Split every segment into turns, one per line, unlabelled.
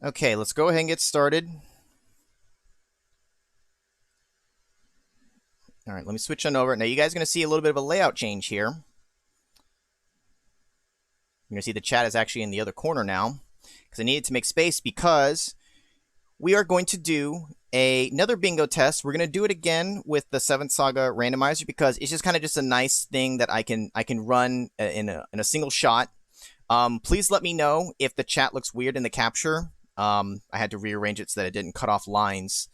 Okay, let's go ahead and get started. All right, let me switch on over. Now, you guys are going to see a little bit of a layout change here. You're going to see the chat is actually in the other corner now because I needed to make space because we are going to do another bingo test. We're going to do it again with the 7th Saga randomizer because it's just kind of just a nice thing that I can run in a single shot. Please let me know if the chat looks weird in the capture. I had to rearrange it so that it didn't cut off lines.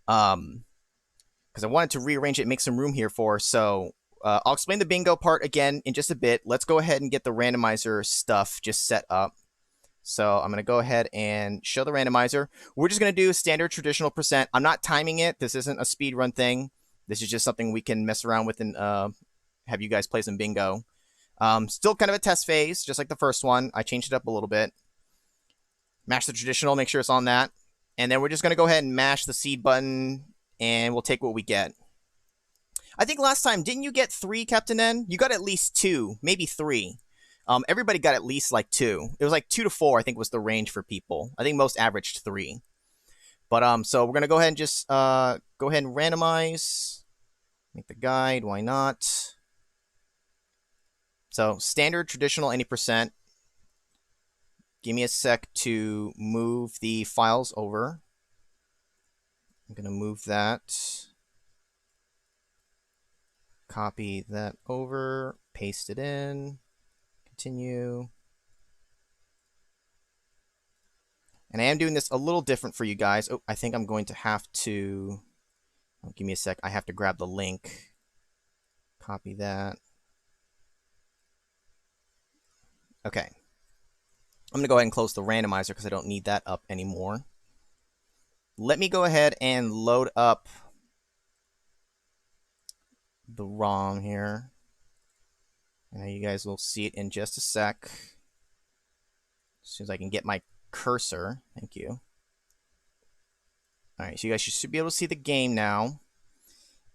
Because I wanted to rearrange it and make some room here for. So I'll explain the bingo part again in just a bit. Let's go ahead and get the randomizer stuff just set up. So I'm going to go ahead and show the randomizer. We're just going to do standard traditional percent. I'm not timing it. This isn't a speed run thing. This is just something we can mess around with and have you guys play some bingo. Still kind of a test phase, just like the first one. I changed it up a little bit. Mash the traditional, make sure it's on that. And then we're just going to go ahead and mash the seed button, and we'll take what we get. I think last time, didn't you get 3, Captain N? You got at least 2, maybe 3. Everybody got at least like 2. It was like 2 to 4, I think, was the range for people. I think most averaged 3. But so we're gonna go ahead and just go ahead and randomize. Make the guide. Why not? So standard, traditional, any percent. Give me a sec to move the files over. I'm gonna move that. Copy that over. Paste it in. Continue. And I am doing this a little different for you guys. Oh, I think I'm going to have to... Oh, give me a sec. I have to grab the link. Copy that. Okay. I'm going to go ahead and close the randomizer because I don't need that up anymore. Let me go ahead and load up the ROM here. Now you guys will see it in just a sec. As soon as I can get my cursor. Thank you. Alright, so you guys should be able to see the game now.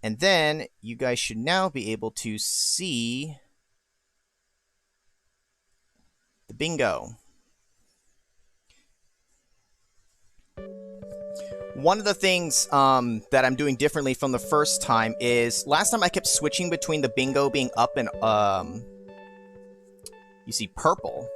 And then you guys should now be able to see the bingo. One of the things that I'm doing differently from the first time is last time I kept switching between the bingo being up and you see purple.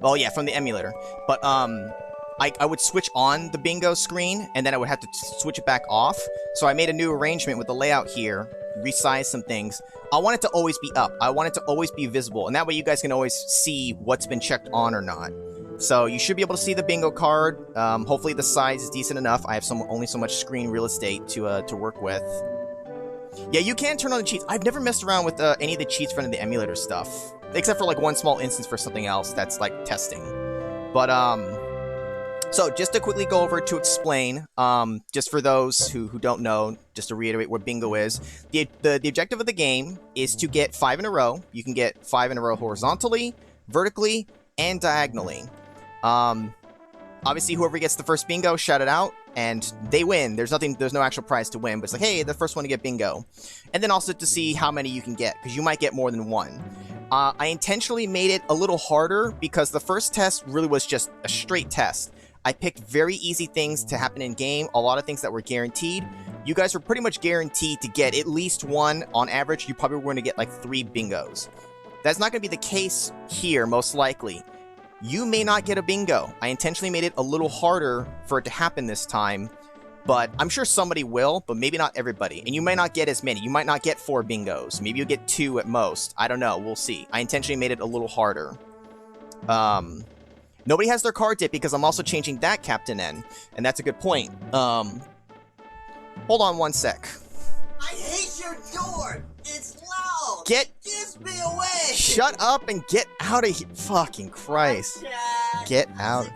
Oh yeah, from the emulator. But I would switch on the bingo screen and then I would have to switch it back off. So I made a new arrangement with the layout here, resized some things. I want it to always be up. I want it to always be visible, and that way you guys can always see what's been checked on or not. So you should be able to see the bingo card. Hopefully the size is decent enough. I have only so much screen real estate to work with. Yeah, you can turn on the cheats. I've never messed around with any of the cheats from the emulator stuff, except for like one small instance for something else that's like testing. But so just to quickly go over to explain, just for those who don't know, just to reiterate what bingo is, the objective of the game is to get 5 in a row. You can get 5 in a row horizontally, vertically, and diagonally. Obviously, whoever gets the first bingo, shout it out, and they win. There's no actual prize to win, but it's like, hey, the first one to get bingo. And then also to see how many you can get, because you might get more than one. I intentionally made it a little harder because the first test really was just a straight test. I picked very easy things to happen in game, a lot of things that were guaranteed. You guys were pretty much guaranteed to get at least one. On average, you probably were going to get like 3 bingos. That's not going to be the case here, most likely. You may not get a bingo. I intentionally made it a little harder for it to happen this time, but I'm sure somebody will, but maybe not everybody. And you might not get as many. You might not get 4 bingos. Maybe you'll get 2 at most. I don't know. We'll see. I intentionally made it a little harder. Nobody has their card yet because I'm also changing that, Captain N. And that's a good point. Hold on one sec.
I hate your door! It's loud!
Get
me away!
Shut up and get out of here. Fucking Christ. Get out.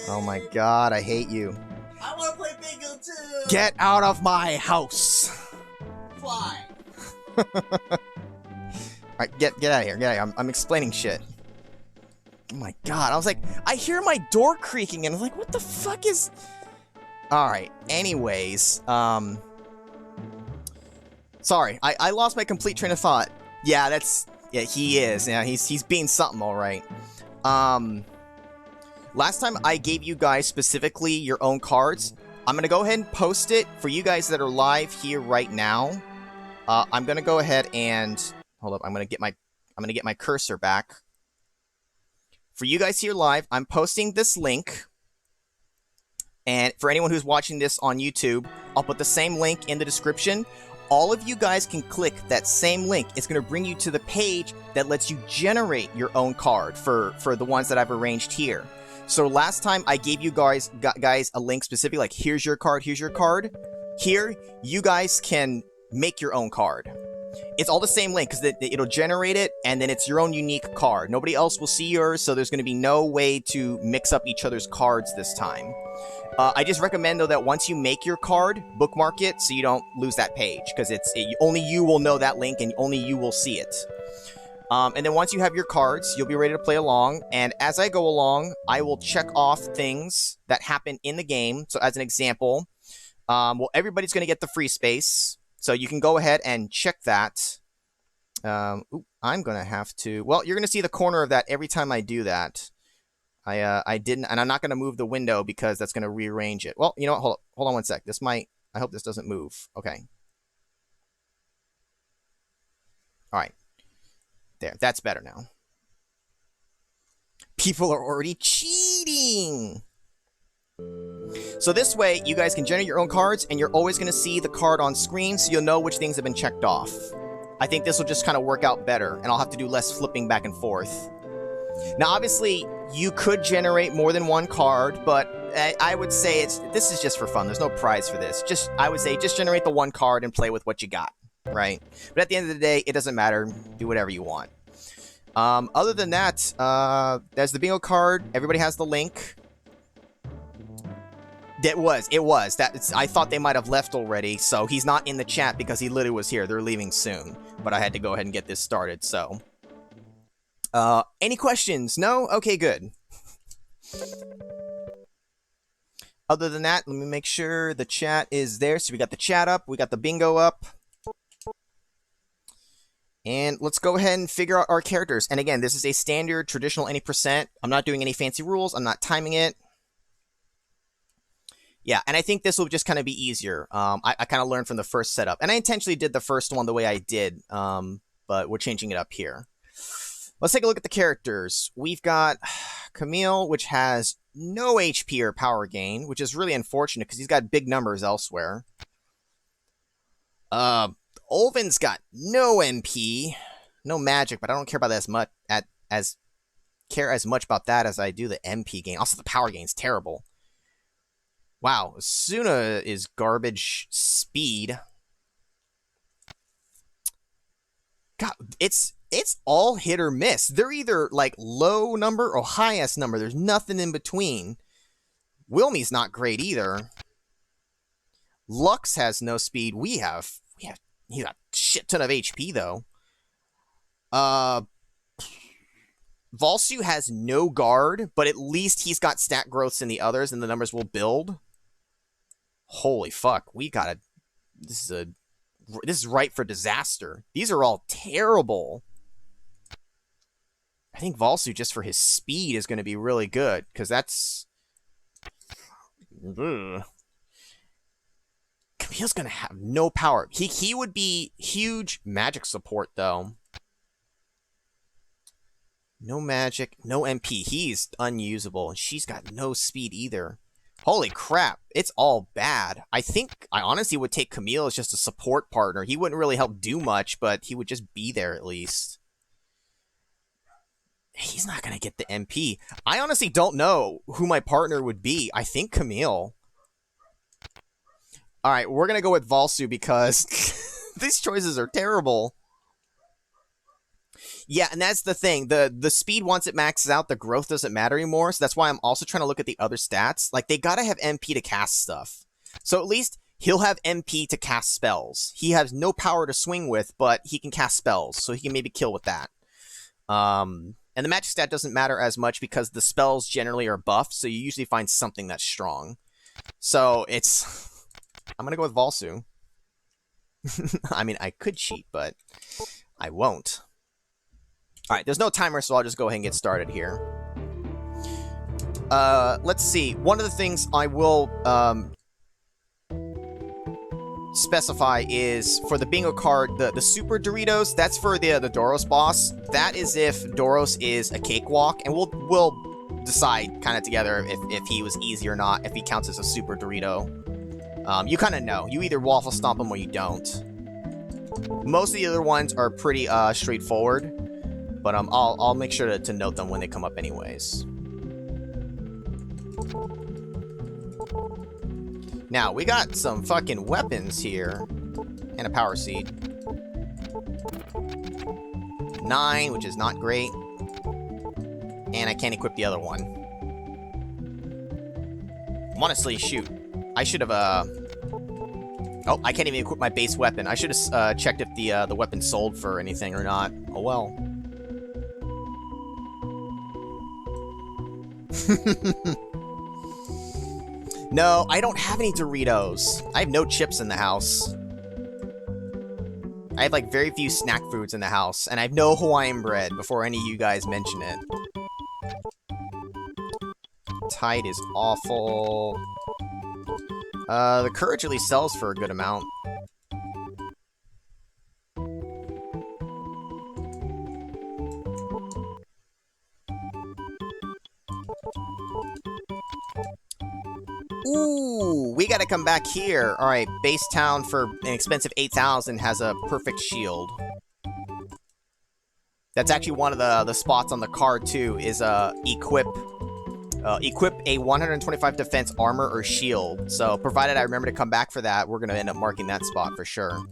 Oh my god, I hate you.
I wanna play bingo too!
Get out of my house!
Fine.
Alright, get out of here. Get out of here. I'm explaining shit. Oh my god, I was like, I hear my door creaking and I was like, what the fuck is... Alright, anyways, sorry, I lost my complete train of thought. Yeah, he is. Yeah, he's being something, alright. Last time I gave you guys specifically your own cards. I'm going to go ahead and post it for you guys that are live here right now. I'm going to go ahead and hold up. I'm going to get my cursor back. For you guys here live, I'm posting this link. And for anyone who's watching this on YouTube, I'll put the same link in the description. All of you guys can click that same link. It's going to bring you to the page that lets you generate your own card for the ones that I've arranged here. So last time I gave you guys a link specific, like here's your card, here's your card. Here, you guys can make your own card. It's all the same link because it'll generate it, and then it's your own unique card. Nobody else will see yours, so there's going to be no way to mix up each other's cards this time. I just recommend, though, that once you make your card, bookmark it so you don't lose that page, because only you will know that link, and only you will see it. And then once you have your cards, you'll be ready to play along, and as I go along, I will check off things that happen in the game. So as an example, well, everybody's going to get the free space, so you can go ahead and check that. I'm going to have to... Well, you're going to see the corner of that every time I do that. I didn't... And I'm not going to move the window because that's going to rearrange it. Well, you know what? Hold on one sec. This might... I hope this doesn't move. Okay. All right. There. That's better now. People are already cheating! So this way, you guys can generate your own cards, and you're always going to see the card on screen, so you'll know which things have been checked off. I think this will just kind of work out better, and I'll have to do less flipping back and forth. Now, obviously, you could generate more than one card, but I would say this is just for fun. There's no prize for this. I would say just generate the one card and play with what you got, right? But at the end of the day, it doesn't matter. Do whatever you want. Other than that, there's the bingo card. Everybody has the link. It was. I thought they might have left already, so he's not in the chat because he literally was here. They're leaving soon, but I had to go ahead and get this started, so. Any questions? No? Okay, good. Other than that, let me make sure the chat is there. So we got the chat up, we got the bingo up. And let's go ahead and figure out our characters. And again, this is a standard, traditional any percent. I'm not doing any fancy rules. I'm not timing it. Yeah, and I think this will just kind of be easier. I kind of learned from the first setup. And I intentionally did the first one the way I did, but we're changing it up here. Let's take a look at the characters. We've got Camille, which has no HP or power gain, which is really unfortunate because he's got big numbers elsewhere. Olvin's got no MP, no magic, but I don't care about that as much about that as I do the MP gain. Also, the power gain's terrible. Wow, Suna is garbage speed. God, it's all hit or miss. They're either like low number or highest number. There's nothing in between. Wilmy's not great either. Lux has no speed. He's got a shit ton of HP though. Valsu has no guard, but at least he's got stat growths in the others, and the numbers will build. Holy fuck, this is ripe for disaster. These are all terrible. I think Valsu, just for his speed, is going to be really good, because that's... Ugh. Camille's going to have no power. He would be huge magic support, though. No magic, no MP. He's unusable, and she's got no speed either. Holy crap, it's all bad. I honestly would take Camille as just a support partner. He wouldn't really help do much, but he would just be there at least. He's not going to get the MP. I honestly don't know who my partner would be. I think Camille. Alright, we're going to go with Valsu because these choices are terrible. Yeah, and that's the thing. The speed, once it maxes out, the growth doesn't matter anymore. So that's why I'm also trying to look at the other stats. Like, they gotta have MP to cast stuff. So at least he'll have MP to cast spells. He has no power to swing with, but he can cast spells. So he can maybe kill with that. And the magic stat doesn't matter as much because the spells generally are buffed. So you usually find something that's strong. So it's... I'm gonna go with Valsu. I mean, I could cheat, but I won't. Alright, there's no timer, so I'll just go ahead and get started here. let's see. One of the things I will specify is for the bingo card, the Super Doritos, that's for the Doros boss. That is if Doros is a cakewalk, and we'll decide kind of together if he was easy or not, if he counts as a Super Dorito. You kind of know. You either waffle stomp him or you don't. Most of the other ones are pretty straightforward, but I'll make sure to note them when they come up anyways. Now, we got some fucking weapons here. And a power seed. 9, which is not great. And I can't equip the other one. Honestly, shoot. I should have, Oh, I can't even equip my base weapon. I should have checked if the weapon sold for anything or not. Oh well. No, I don't have any Doritos. I have no chips in the house. I have, like, very few snack foods in the house. And I have no Hawaiian bread before any of you guys mention it. Tide is awful. The courage at least sells for a good amount. Ooh, we gotta come back here. Alright, base town for an expensive 8,000 has a perfect shield. That's actually one of the spots on the card, too, is equip a 125 defense armor or shield. So, provided I remember to come back for that, we're gonna end up marking that spot for sure.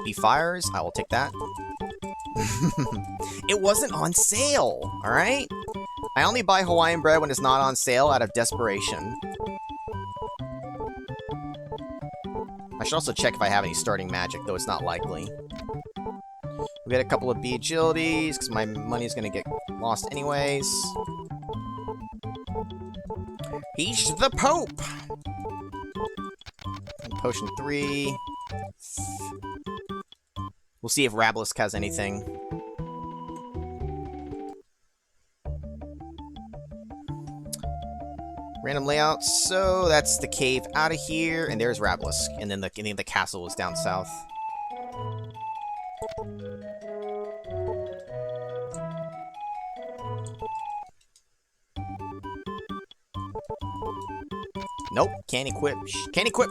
Be fires, I will take that. It wasn't on sale, alright? I only buy Hawaiian bread when it's not on sale out of desperation. I should also check if I have any starting magic, though it's not likely. We got a couple of B agilities, because my money's gonna get lost anyways. He's the Pope! And potion 3. We'll see if Rabelisk has anything. Random layout, so that's the cave out of here, and there's Rabelisk, and then the castle is down south. Nope, can't equip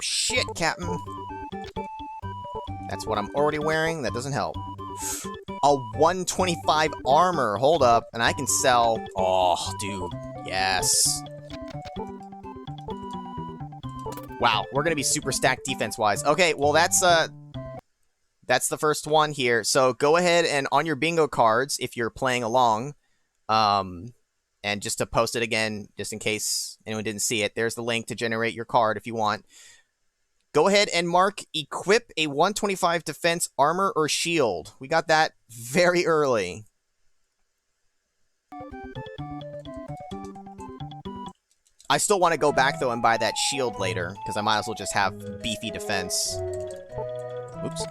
shit, Captain. That's what I'm already wearing, that doesn't help. A 125 armor, hold up, and I can sell, oh, dude, yes. Wow, we're gonna be super stacked defense-wise. Okay, well, that's the first one here. So go ahead and on your bingo cards, if you're playing along, and just to post it again, just in case anyone didn't see it, there's the link to generate your card if you want. Go ahead and mark equip a 125 defense armor or shield. We got that very early. I still want to go back, though, and buy that shield later, because I might as well just have beefy defense. Oops.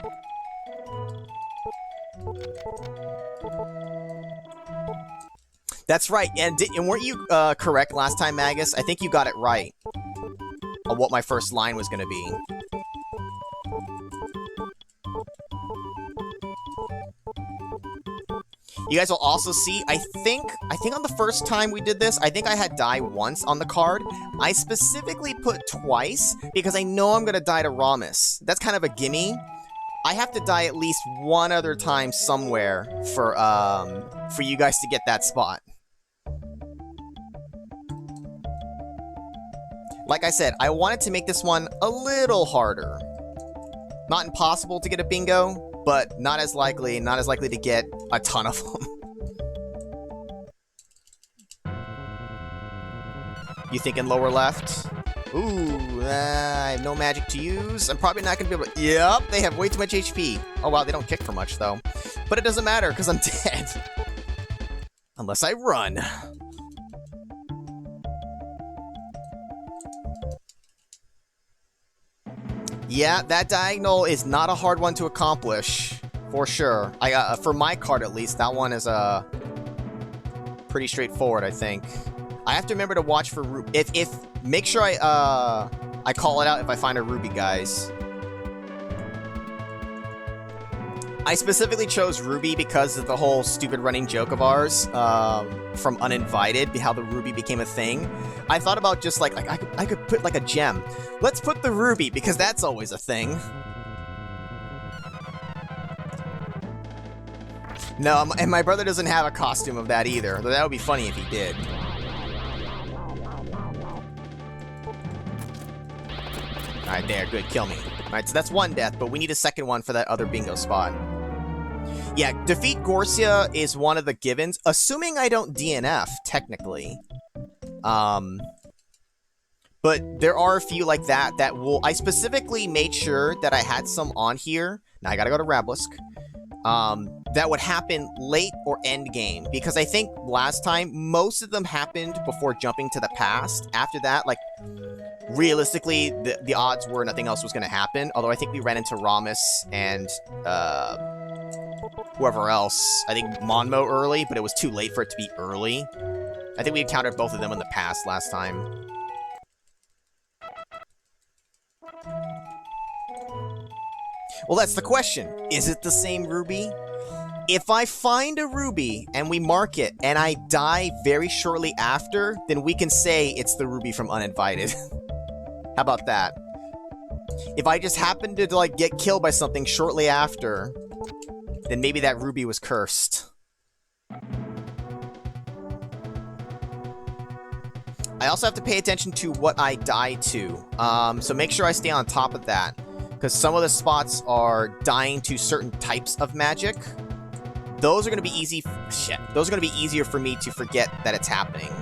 That's right, and weren't you correct last time, Magus? I think you got it right on what my first line was going to be. You guys will also see, I think on the first time we did this, I think I had die once on the card. I specifically put twice, because I know I'm going to die to Ramus. That's kind of a gimme. I have to die at least one other time somewhere for you guys to get that spot. Like I said, I wanted to make this one a little harder. Not impossible to get a bingo, but not as likely to get a ton of them. You thinking lower left? Ooh, I have no magic to use. I'm probably not going to be able to... Yep, they have way too much HP. Oh, wow, they don't kick for much, though. But it doesn't matter, because I'm dead. Unless I run. Yeah, that diagonal is not a hard one to accomplish, for sure. For my card, at least, that one is pretty straightforward, I think. I have to remember to watch for ruby. Make sure I call it out if I find a ruby, guys. I specifically chose ruby because of the whole stupid running joke of ours from Uninvited, how the ruby became a thing. I thought about just like I could put like a gem. Let's put the ruby because that's always a thing. No, and my brother doesn't have a costume of that either. That would be funny if he did. Alright, there, good, kill me. Alright, so that's one death, but we need a second one for that other bingo spot. Yeah, defeat Gorsia is one of the givens, assuming I don't DNF, technically. But there are a few like that will... I specifically made sure that I had some on here. Now I gotta go to Rabelisk. That would happen late or end game, because I think last time, most of them happened before jumping to the past. After that, like, realistically, the odds were nothing else was going to happen, although I think we ran into Ramus and, whoever else. I think Monmo early, but it was too late for it to be early. I think we encountered both of them in the past last time. Well, that's the question. Is it the same ruby? If I find a ruby and we mark it and I die very shortly after, then we can say it's the ruby from Uninvited. How about that? If I just happen to like get killed by something shortly after, then maybe that ruby was cursed. I also have to pay attention to what I die to. So make sure I stay on top of that, because some of the spots are dying to certain types of magic. Those are going to be easy. Shit. Those are going to be easier for me to forget that it's happening.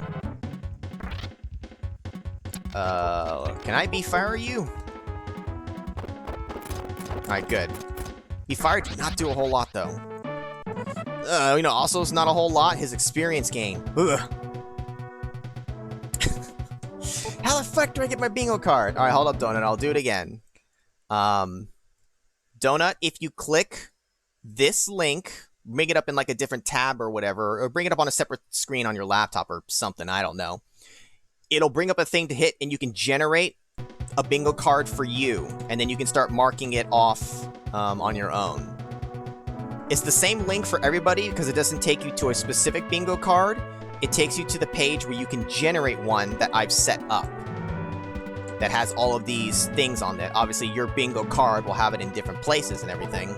Can I be fire you? Alright, good. Be fire did not do a whole lot, though. You know, also it's not a whole lot. His experience gain. Ugh. How the fuck do I get my bingo card? Alright, hold up, Donut. I'll do it again. Donut, if you click this link, bring it up in like a different tab or whatever, or bring it up on a separate screen on your laptop or something, I don't know. It'll bring up a thing to hit and you can generate a bingo card for you, and then you can start marking it off on your own. It's the same link for everybody because it doesn't take you to a specific bingo card. It takes you to the page where you can generate one that I've set up that has all of these things on it. Obviously, your bingo card will have it in different places and everything.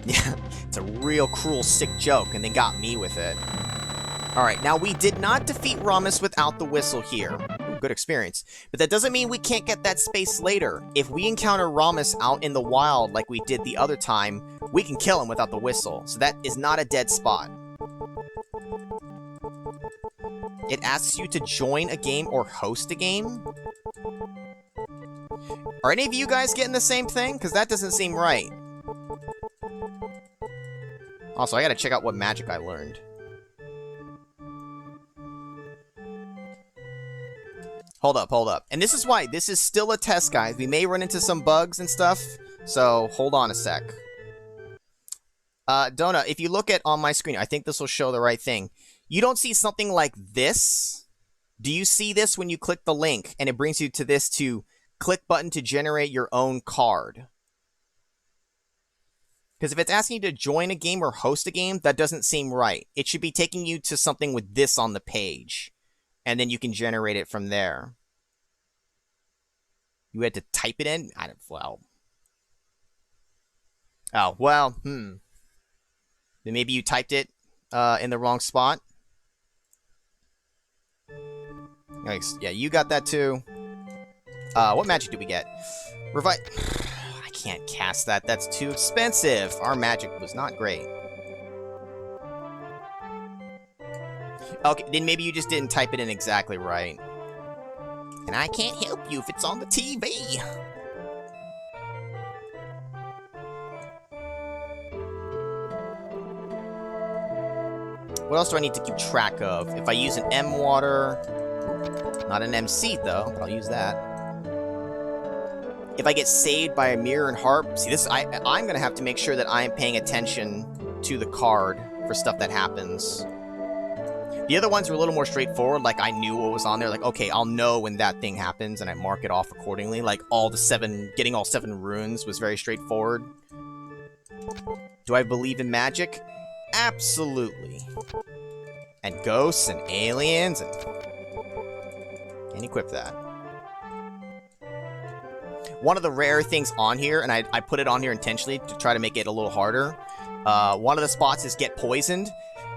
Yeah, it's a real cruel, sick joke, and they got me with it. Alright, now we did not defeat Ramus without the whistle here. Ooh, good experience. But that doesn't mean we can't get that space later. If we encounter Ramus out in the wild like we did the other time, we can kill him without the whistle. So that is not a dead spot. It asks you to join a game or host a game. Are any of you guys getting the same thing? Because that doesn't seem right. Also, I gotta check out what magic I learned. Hold up, hold up. And this is why this is still a test, guys. We may run into some bugs and stuff, so hold on a sec. Donut, if you look at on my screen, I think this will show the right thing. You don't see something like this? Do you see this when you click the link and it brings you to this to click button to generate your own card? Because if it's asking you to join a game or host a game, that doesn't seem right. It should be taking you to something with this on the page. And then you can generate it from there. You had to type it in? I don't, well. Oh, well, Then maybe you typed it in the wrong spot. Nice. Yeah, you got that too. What magic did we get? Revive. I can't cast that. That's too expensive. Our magic was not great. Okay, then maybe you just didn't type it in exactly right. And I can't help you if it's on the TV. What else do I need to keep track of? If I use an M water, not an MC though, but I'll use that. If I get saved by a mirror and harp, see this, I'm gonna have to make sure that I am paying attention to the card for stuff that happens. The other ones were a little more straightforward, like I knew what was on there, like, okay, I'll know when that thing happens, and I mark it off accordingly, like getting all 7 runes was very straightforward. Do I believe in magic? Absolutely. And ghosts and aliens and... Can't equip that. One of the rare things on here, and I put it on here intentionally to try to make it a little harder, one of the spots is get poisoned.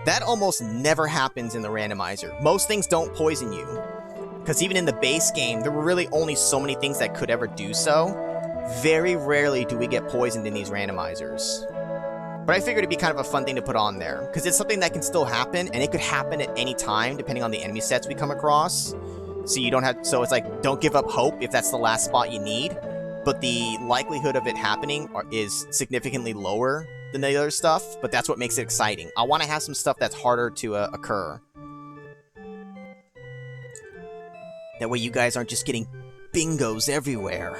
That almost never happens in the randomizer. Most things don't poison you. Because even in the base game, there were really only so many things that could ever do so. Very rarely do we get poisoned in these randomizers. But I figured it'd be kind of a fun thing to put on there. Because it's something that can still happen, and it could happen at any time, depending on the enemy sets we come across. So you don't have... So it's like, don't give up hope if that's the last spot you need. But the likelihood of it happening is significantly lower than the other stuff, but that's what makes it exciting. I want to have some stuff that's harder to occur. That way you guys aren't just getting bingos everywhere.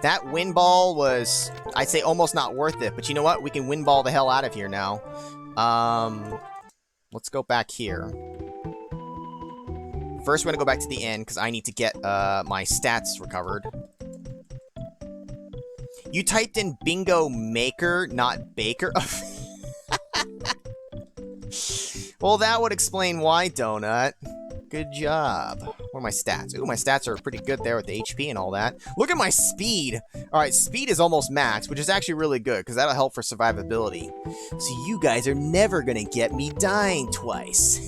That wind ball was, I'd say, almost not worth it, but you know what? We can wind ball the hell out of here now. Let's go back here. First, we're going to go back to the end, because I need to get my stats recovered. You typed in bingo maker, not baker. Well, that would explain why, Donut. Good job. What are my stats? Ooh, my stats are pretty good there with the HP and all that. Look at my speed. All right, speed is almost max, which is actually really good, because that'll help for survivability. So you guys are never going to get me dying twice.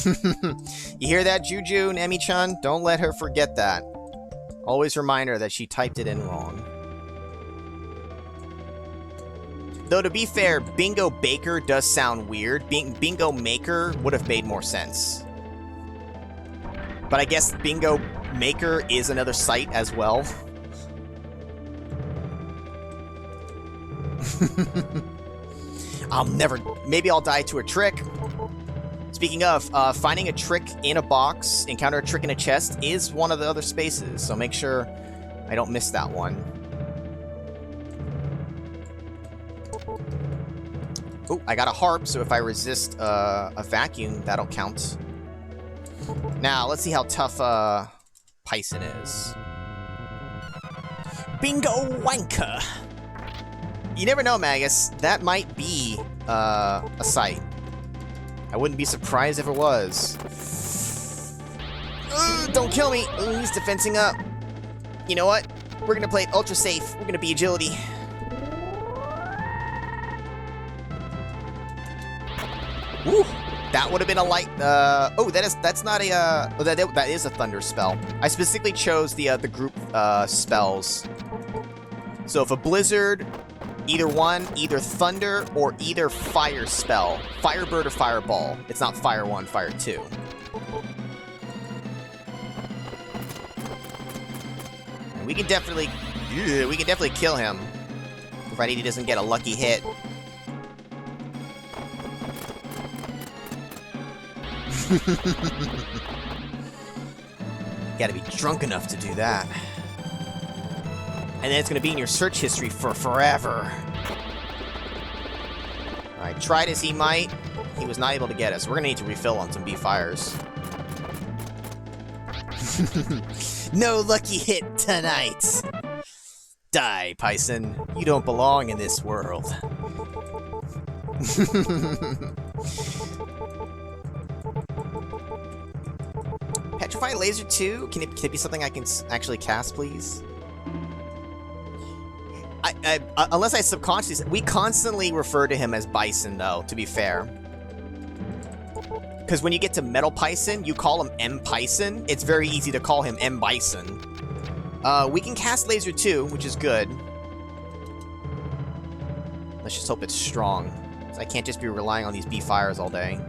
You hear that, Juju and Emi-chan? Don't let her forget that. Always remind her that she typed it in wrong. Though, to be fair, Bingo Baker does sound weird. Bingo Maker would have made more sense. But I guess Bingo Maker is another site as well. Maybe I'll die to a trick. Speaking of, finding a trick in a box, encounter a trick in a chest, is one of the other spaces, so make sure I don't miss that one. Oh, I got a harp, so if I resist a vacuum, that'll count. Now, let's see how tough Python is. Bingo Wanker! You never know, Magus. That might be a site. I wouldn't be surprised if it was. Don't kill me! He's defensing up. You know what? We're gonna play it ultra safe. We're gonna be agility. Woo! That would have been a light. Oh, that's not a. Oh, that is a thunder spell. I specifically chose the group spells. So if a blizzard, either thunder or either fire spell, firebird or fireball. It's not fire 1, fire 2. And we can definitely kill him, provided he doesn't get a lucky hit. Gotta be drunk enough to do that. And then it's gonna be in your search history for forever. Alright, tried as he might, he was not able to get us. We're gonna need to refill on some B-fires. No lucky hit tonight! Die, Python. You don't belong in this world. Petrify Laser 2? Can it be something I can actually cast, please? Unless I subconsciously... We constantly refer to him as Bison, though, to be fair. Because when you get to Metal Python, you call him M. Python. It's very easy to call him M. Bison. We can cast Laser 2, which is good. Let's just hope it's strong. So I can't just be relying on these B-fires all day.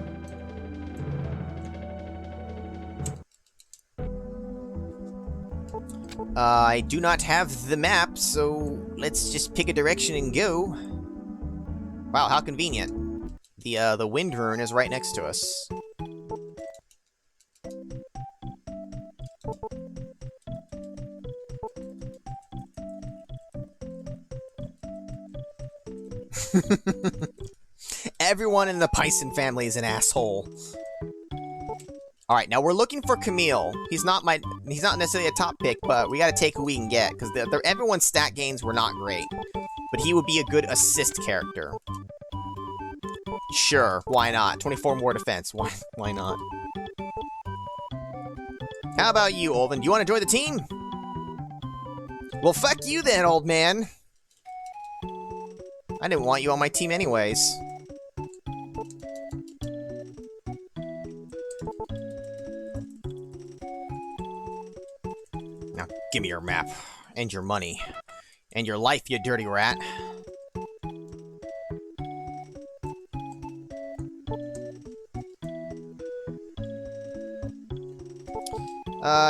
I do not have the map, so let's just pick a direction and go. Wow, how convenient. The wind rune is right next to us. Everyone in the Python family is an asshole. Alright, now we're looking for Camille. He's not necessarily a top pick, but we gotta take who we can get, because everyone's stat gains were not great. But he would be a good assist character. Sure, why not? 24 more defense, why not? How about you, Olvin? Do you want to join the team? Well, fuck you then, old man. I didn't want you on my team anyways. Now, give me your map. And your money. And your life, you dirty rat.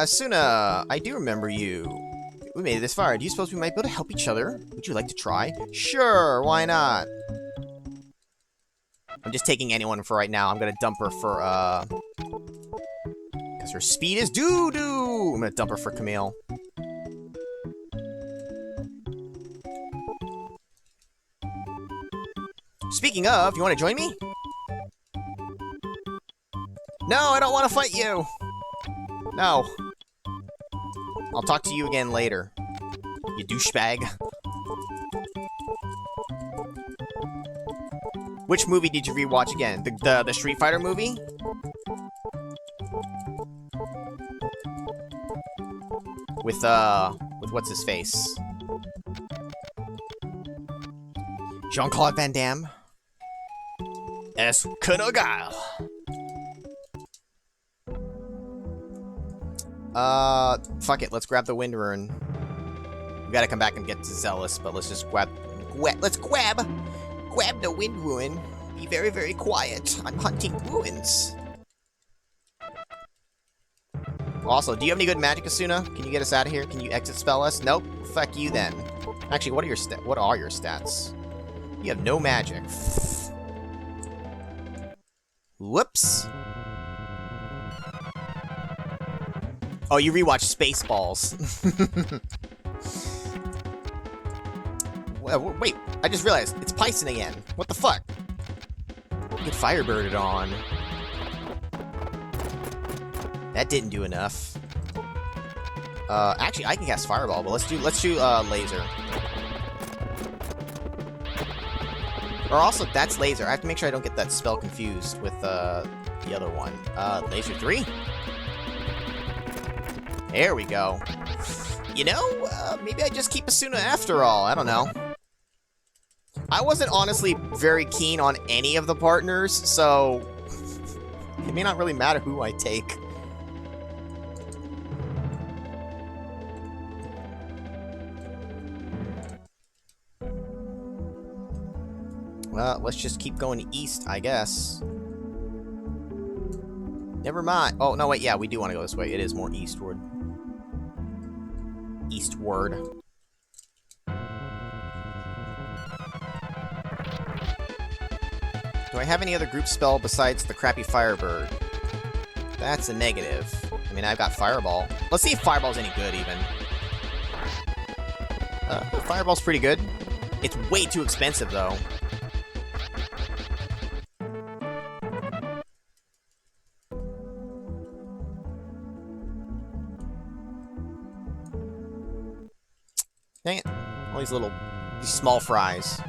Suna, I do remember you. We made it this far. Do you suppose we might be able to help each other? Would you like to try? Sure, why not? I'm just taking anyone for right now. I'm gonna dump her for, because her speed is doo-doo! I'm gonna dump her for Camille. Speaking of, you want to join me? No, I don't want to fight you! No. I'll talk to you again later. You douchebag. Which movie did you rewatch again? The Street Fighter movie? With what's his face? Jean-Claude Van Damme? As Kunogal. Fuck it, let's grab the Wind Rune. We gotta come back and get to Zealous, but let's just grab the Wind Rune. Be very, very quiet. I'm hunting ruins. Also, do you have any good magic, Asuna? Can you get us out of here? Can you exit spell us? Nope. Fuck you then. Actually, what are your stats? You have no magic. Whoops. Oh, you rewatched Spaceballs. Wait, I just realized, it's Python again. What the fuck? Get Firebirded on. That didn't do enough. Actually, I can cast Fireball, but let's do Laser. Or also, that's Laser. I have to make sure I don't get that spell confused with the other one. Laser 3? There we go. You know, maybe I just keep Asuna after all. I don't know. I wasn't honestly very keen on any of the partners, so it may not really matter who I take. Well, let's just keep going east, I guess. Never mind. Oh, no, wait, yeah, we do want to go this way. It is more eastward. Eastward. Do I have any other group spell besides the crappy Firebird? That's a negative. I mean, I've got Fireball. Let's see if Fireball's any good, even. Fireball's pretty good. It's way too expensive, though. Dang it. All these small fries.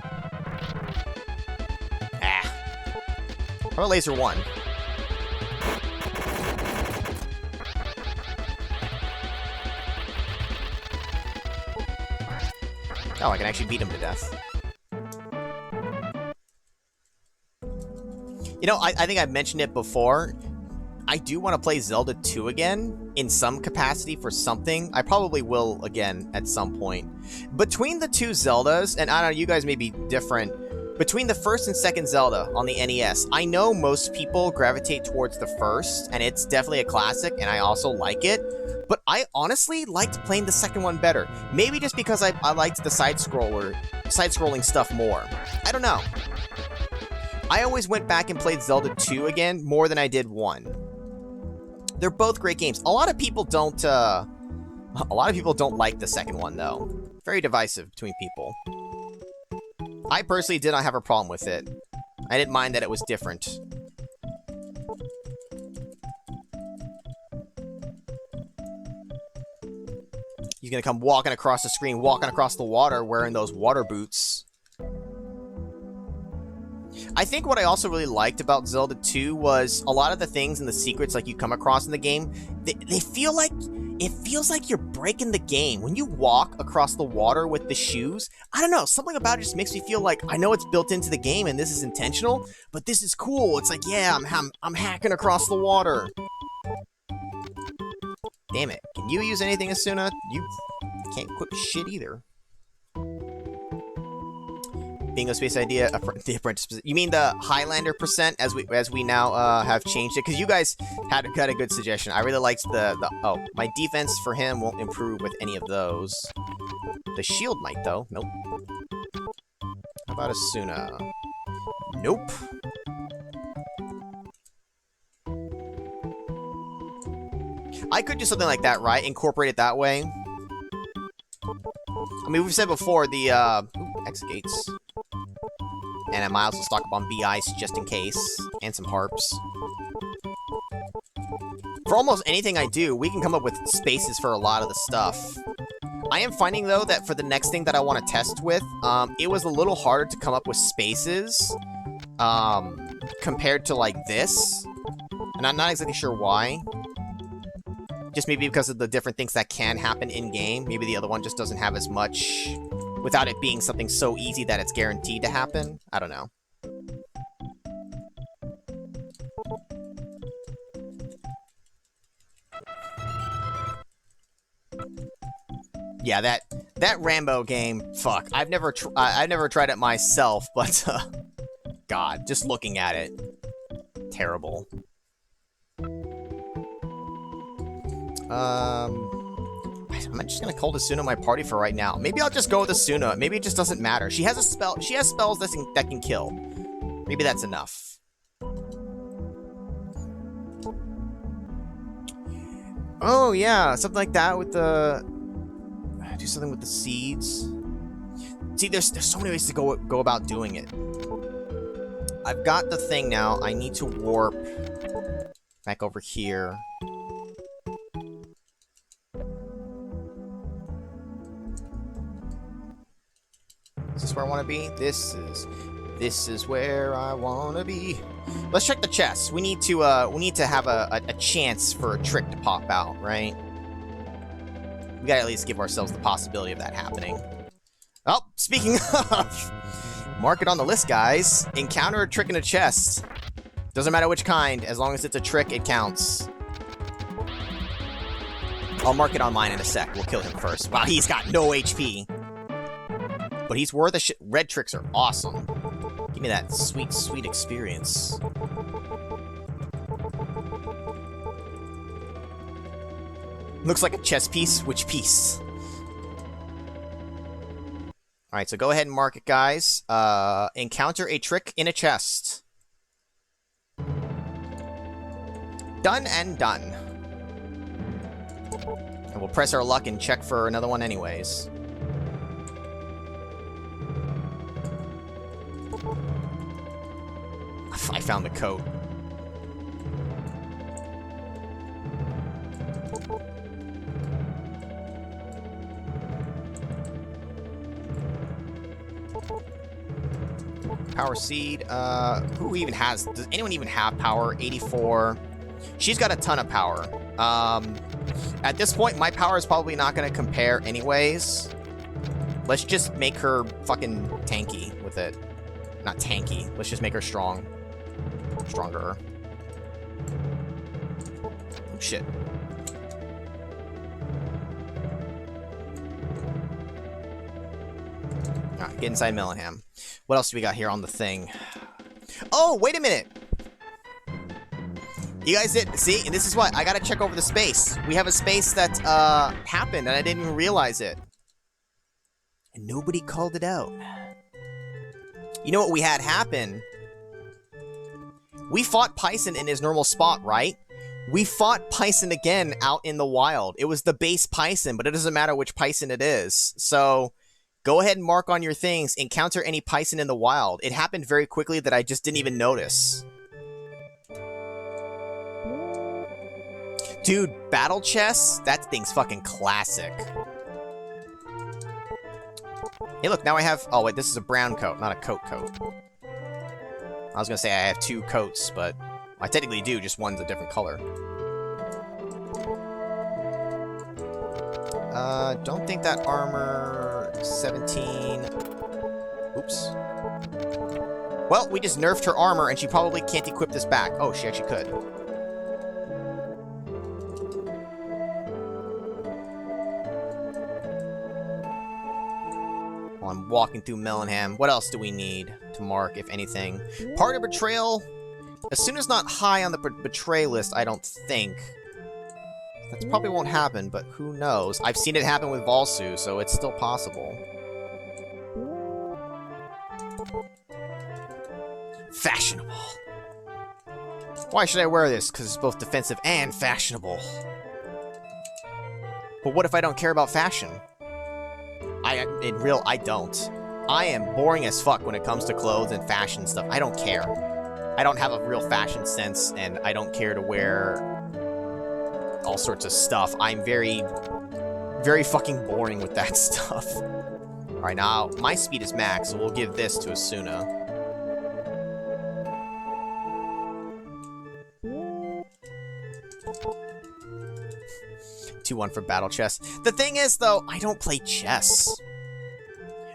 Ah. How about Laser 1? Oh, I can actually beat him to death. You know, I think I've mentioned it before. I do want to play Zelda 2 again, in some capacity for something. I probably will again at some point. Between the two Zeldas, and I don't know, you guys may be different, between the first and second Zelda on the NES, I know most people gravitate towards the first, and it's definitely a classic, and I also like it, but I honestly liked playing the second one better. Maybe just because I liked the side-scrolling stuff more. I don't know. I always went back and played Zelda 2 again more than I did 1. They're both great games. A lot of people don't like the second one, though. Very divisive between people. I personally did not have a problem with it. I didn't mind that it was different. He's gonna come walking across the screen, walking across the water, wearing those water boots. I think what I also really liked about Zelda 2 was a lot of the things and the secrets like you come across in the game, they feel like, it feels like you're breaking the game. When you walk across the water with the shoes, I don't know, something about it just makes me feel like, I know it's built into the game and this is intentional, but this is cool. It's like, yeah, I'm hacking across the water. Damn it. Can you use anything, Asuna? You can't equip shit either. Bingo space idea, the apprentice. You mean the Highlander percent as we now have changed it? Because you guys had a good suggestion. I really liked oh, my defense for him won't improve with any of those. The shield might though. Nope. How about Asuna? Nope. I could do something like that, right? Incorporate it that way. I mean, we've said before the exit gates. And I might also stock up on B-Ice just in case. And some harps. For almost anything I do, we can come up with spaces for a lot of the stuff. I am finding, though, that for the next thing that I want to test with, it was a little harder to come up with spaces compared to, like, this. And I'm not exactly sure why. Just maybe because of the different things that can happen in-game. Maybe the other one just doesn't have as much... without it being something so easy that it's guaranteed to happen. I don't know. Yeah, that Rambo game, fuck. I've never tried it myself, but God, just looking at it, terrible. I'm just gonna call Asuna my party for right now. Maybe I'll just go with Asuna. Maybe it just doesn't matter. She has a spell. She has spells that can kill. Maybe that's enough. Oh yeah, something like that with the. Do something with the seeds. See, there's so many ways to go about doing it. I've got the thing now. I need to warp back over here. Is this where I want to be? This is where I want to be. Let's check the chests. We need to have a chance for a trick to pop out, right? We gotta at least give ourselves the possibility of that happening. Oh, speaking of, mark it on the list, guys. Encounter a trick in a chest. Doesn't matter which kind, as long as it's a trick, it counts. I'll mark it on mine in a sec. We'll kill him first. Wow, he's got no HP. But he's worth a shit. Red tricks are awesome. Give me that sweet, sweet experience. Looks like a chess piece. Which piece? Alright, so go ahead and mark it, guys. Encounter a trick in a chest. Done and done. And we'll press our luck and check for another one anyways. I found the coat. Power seed. Who even has... Does anyone even have power? 84. She's got a ton of power. At this point, my power is probably not going to compare anyways. Let's just make her fucking tanky with it. Not tanky. Let's just make her strong. Stronger. Oh, shit. Alright, get inside Mellingham. What else do we got here on the thing? Oh, wait a minute! You guys did... See? And this is what? I gotta check over the space. We have a space that, happened, and I didn't even realize it. And nobody called it out. You know what we had happen? We fought Pyson in his normal spot, right? We fought Python again out in the wild. It was the base Python, but it doesn't matter which Python it is. So go ahead and mark on your things. Encounter any Python in the wild. It happened very quickly that I just didn't even notice. Dude, battle chess? That thing's fucking classic. Hey, look, now I have... Oh, wait, this is a brown coat, not a coat. I was gonna say I have 2 coats, but I technically do, just one's a different color. Don't think that armor... 17... Oops. Well, we just nerfed her armor, and she probably can't equip this back. Oh, she actually could. I'm walking through Mellinham. What else do we need to mark, if anything? Party betrayal? As soon as not high on the betray list, I don't think. That probably won't happen, but who knows? I've seen it happen with Valsu, so it's still possible. Fashionable. Why should I wear this? Because it's both defensive and fashionable. But what if I don't care about fashion? I don't. I am boring as fuck when it comes to clothes and fashion stuff. I don't care. I don't have a real fashion sense, and I don't care to wear all sorts of stuff. I'm very, very fucking boring with that stuff. Alright, now, my speed is max, so we'll give this to Asuna. (2-1) for battle chess. The thing is, though, I don't play chess.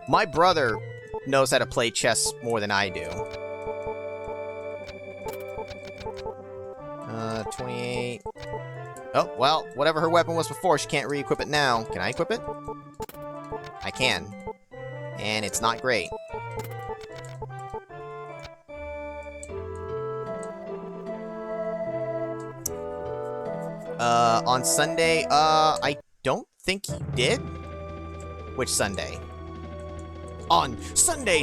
My brother knows how to play chess more than I do. 28. Oh, well, whatever her weapon was before, she can't re-equip it now. Can I equip it? I can. And it's not great. On Sunday, I don't think you did. Which Sunday? On Sunday!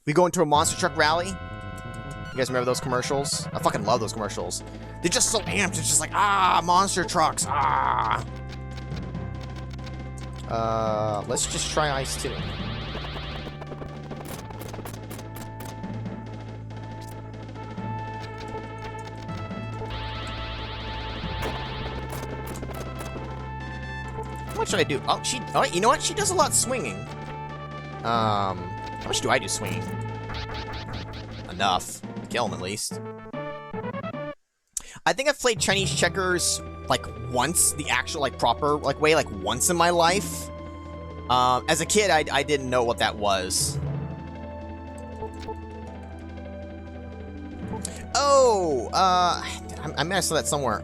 We go into a monster truck rally. You guys remember those commercials? I fucking love those commercials. They're just so amped. It's just like, ah, monster trucks, ah. Let's just try Ice 2. How much should I do? Oh, alright, you know what? She does a lot swinging. How much do I do swinging? Enough. Kill him, at least. I think I've played Chinese checkers, like, once, the actual, like, proper, like, way, like, once in my life. As a kid, I didn't know what that was. Oh, I may have saw that somewhere.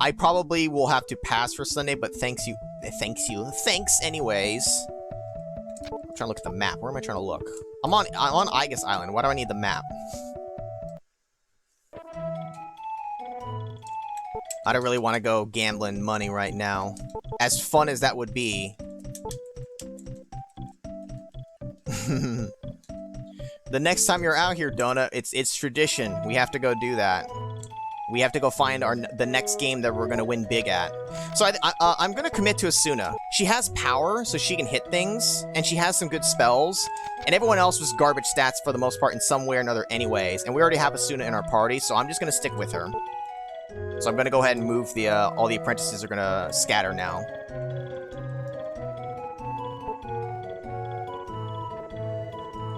I probably will have to pass for Sunday, but thanks anyways. I'm trying to look at the map. Where am I trying to look? I'm on Igus Island. Why do I need the map? I don't really want to go gambling money right now. As fun as that would be. The next time you're out here, Donut, it's tradition. We have to go do that. We have to go find the next game that we're gonna win big at. So I'm gonna commit to Asuna. She has power, so she can hit things, and she has some good spells. And everyone else was garbage stats for the most part in some way or another anyways. And we already have Asuna in our party, so I'm just gonna stick with her. So I'm gonna go ahead and move the all the apprentices are gonna scatter now.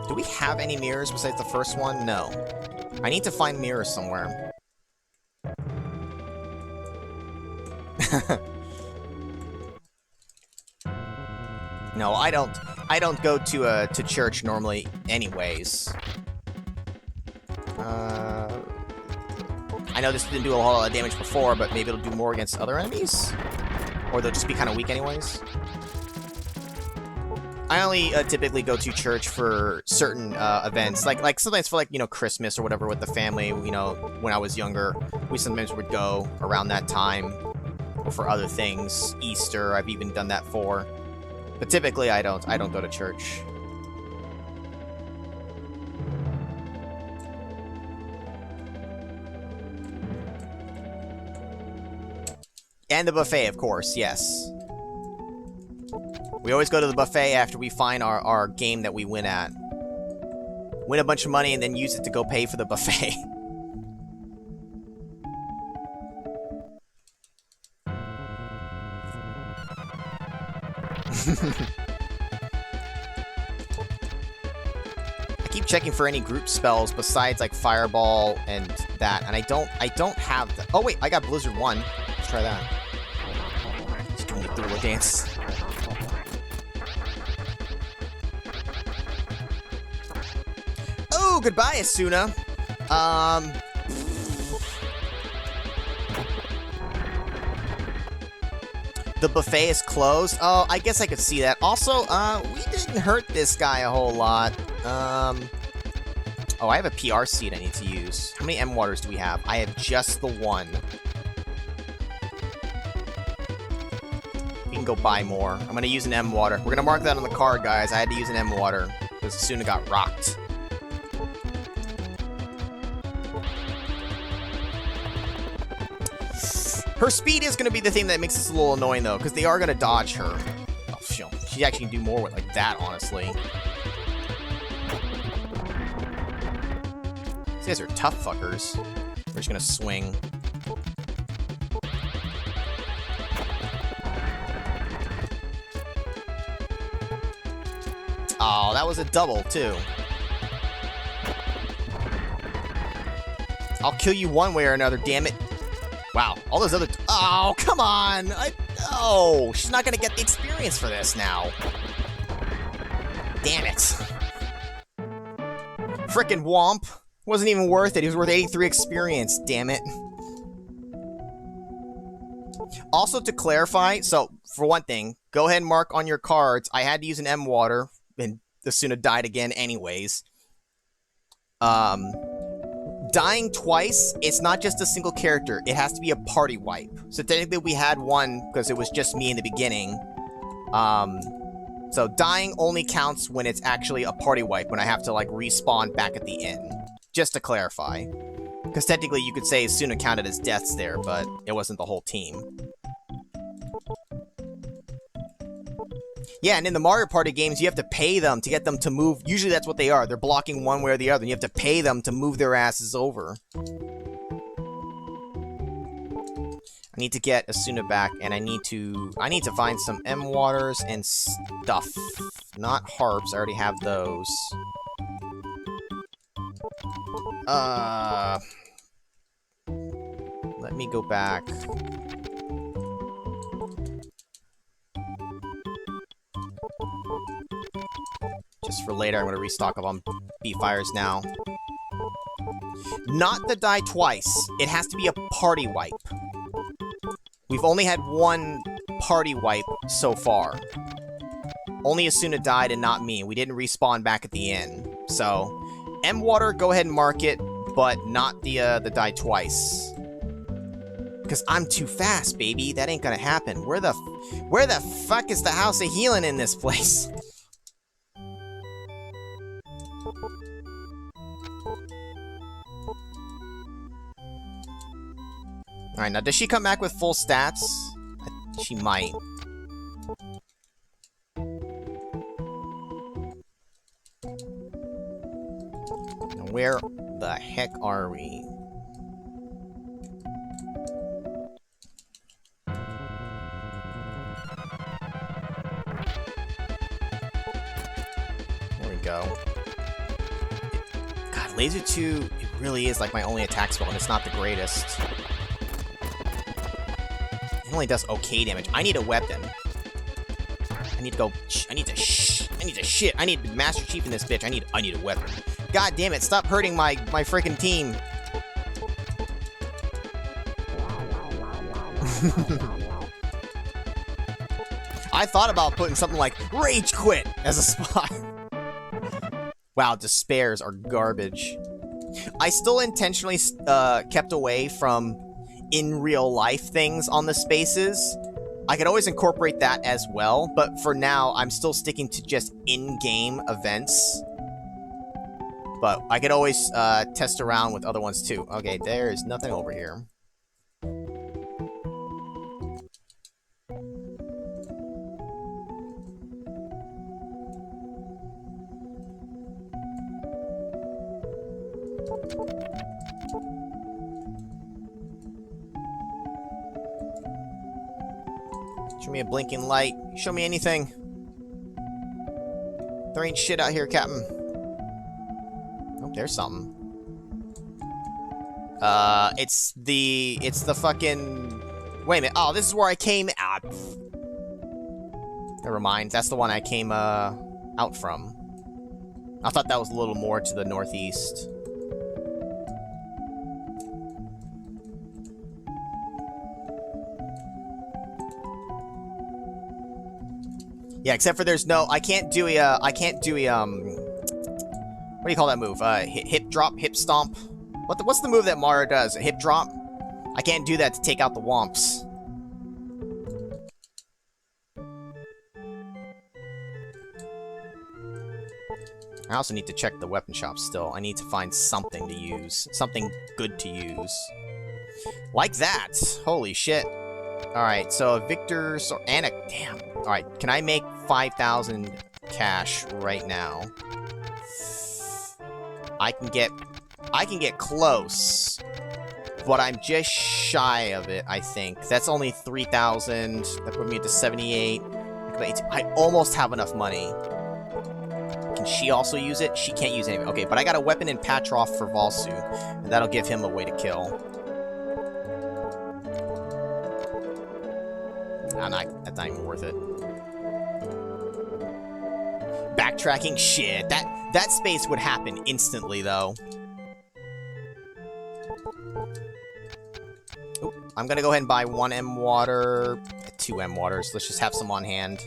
Do we have any mirrors besides the first one? No. I need to find mirrors somewhere. No, I don't go to church normally anyways. I know this didn't do a whole lot of damage before, but maybe it'll do more against other enemies? Or they'll just be kind of weak anyways? I only typically go to church for certain events, like sometimes for, like, you know, Christmas or whatever with the family. You know, when I was younger, we sometimes would go around that time, or for other things. Easter, I've even done that for. But typically, I don't go to church. And the buffet, of course, yes. We always go to the buffet after we find our game that we win at. Win a bunch of money and then use it to go pay for the buffet. I keep checking for any group spells besides like Fireball and that, and I don't have the. Oh wait, I got Blizzard 1. Let's try that. Just doing the thriller dance. Oh, goodbye, Asuna. The buffet is closed. Oh, I guess I could see that. Also, we didn't hurt this guy a whole lot. Oh, I have a PR seed I need to use. How many M waters do we have? I have just the one. We can go buy more. I'm gonna use an M water. We're gonna mark that on the card, guys. I had to use an M water because Asuna got rocked. Her speed is going to be the thing that makes this a little annoying, though, because they are going to dodge her. Oh, she actually can do more with like that, honestly. These guys are tough fuckers. We're just going to swing. Oh, that was a double, too. I'll kill you one way or another, damn it. Wow, all those other... Oh, come on! Oh, she's not gonna get the experience for this now. Damn it. Frickin' Womp. Wasn't even worth it. He was worth 83 experience, damn it. Also, to clarify, so, for one thing, go ahead and mark on your cards. I had to use an M water, and Asuna died again anyways. Dying twice, it's not just a single character. It has to be a party wipe. So technically we had one because it was just me in the beginning. So dying only counts when it's actually a party wipe, when I have to like respawn back at the end. Just to clarify. Because technically you could say Asuna counted as deaths there, but it wasn't the whole team. Yeah, and in the Mario Party games, you have to pay them to get them to move. Usually that's what they are. They're blocking one way or the other, and you have to pay them to move their asses over. I need to get Asuna back, and I need to find some M waters and stuff. Not harps, I already have those. Let me go back. Just for later, I'm going to restock up on B-Fires now. Not the die twice. It has to be a party wipe. We've only had one party wipe so far. Only Asuna died and not me. We didn't respawn back at the end. So, M-Water, go ahead and mark it, but not the die twice. Because I'm too fast, baby. That ain't gonna happen. Where the fuck is the House of Healing in this place? Alright, now does she come back with full stats? She might. Now where the heck are we? There we go. God, Laser 2, it really is like my only attack spell, and it's not the greatest. It only does okay damage. I need a weapon. I need to go. I need to shit. I need Master Chief in this bitch. I need a weapon. God damn it! Stop hurting my freaking team. I thought about putting something like Rage Quit as a spot. Wow, despairs are garbage. I still intentionally kept away from in real life things on the spaces. I could always incorporate that as well, but for now, I'm still sticking to just in-game events. But I could always test around with other ones too. Okay, there's nothing over here. Show me a blinking light. Show me anything. There ain't shit out here, Captain. Oh, there's something. It's the fucking... Wait a minute. Oh, this is where I came out. Never mind. That's the one I came, out from. I thought that was a little more to the northeast. Yeah, except for there's no... I can't do a, what do you call that move? Hip drop, hip stomp? What's the move that Mario does? A hip drop? I can't do that to take out the womps. I also need to check the weapon shop still. I need to find something to use. Something good to use. Like that! Holy shit. Alright, so Victor's... Anna... Damn. Alright, can I make 5,000 cash right now? I can get close. But I'm just shy of it, I think. That's only 3,000. That put me to 78. I almost have enough money. Can she also use it? She can't use anything. Okay, but I got a weapon in Patroff for Valsu. And that'll give him a way to kill. That's not even worth it. Backtracking? Shit. That space would happen instantly, though. Oop, I'm gonna go ahead and buy 1M water. 2M waters. Let's just have some on hand.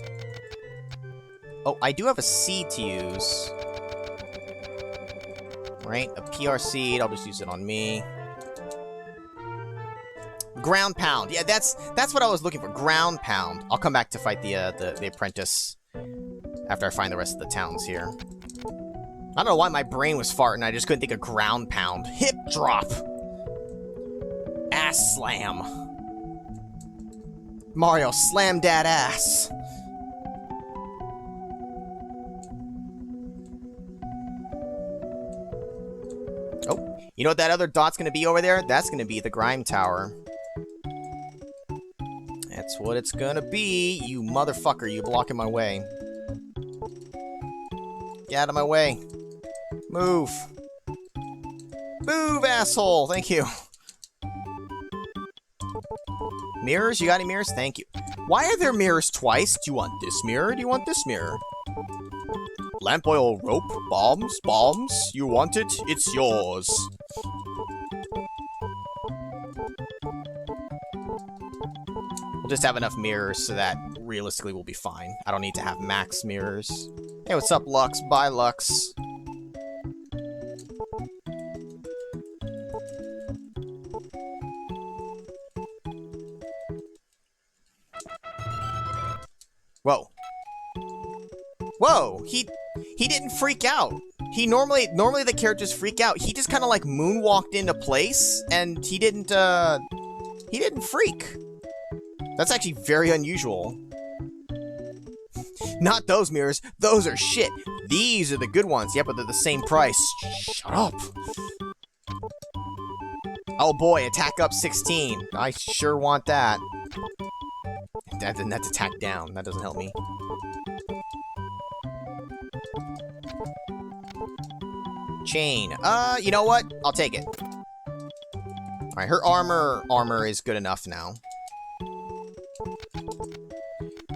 Oh, I do have a seed to use. Right? A PR seed. I'll just use it on me. Ground pound. Yeah, that's what I was looking for. Ground pound. I'll come back to fight the apprentice after I find the rest of the towns here. I don't know why my brain was farting. I just couldn't think of ground pound. Hip drop. Ass slam. Mario, slam that ass. Oh, you know what that other dot's gonna be over there? That's gonna be the Grime Tower. That's what it's gonna be, you motherfucker. You blocking my way. Get out of my way. Move. Move, asshole. Thank you. Mirrors? You got any mirrors? Thank you. Why are there mirrors twice? Do you want this mirror? Do you want this mirror? Lamp oil, rope, bombs, bombs. You want it? It's yours. We'll just have enough mirrors so that realistically we'll be fine. I don't need to have max mirrors. Hey, what's up, Lux? Bye, Lux. Whoa. Whoa! He didn't freak out. Normally the characters freak out. He just kind of like moonwalked into place, and he didn't freak. That's actually very unusual. Not those mirrors. Those are shit. These are the good ones. Yeah, but they're the same price. Shut up. Oh boy, attack up 16. I sure want that. That's attack down. That doesn't help me. Chain. You know what? I'll take it. Alright, her armor is good enough now.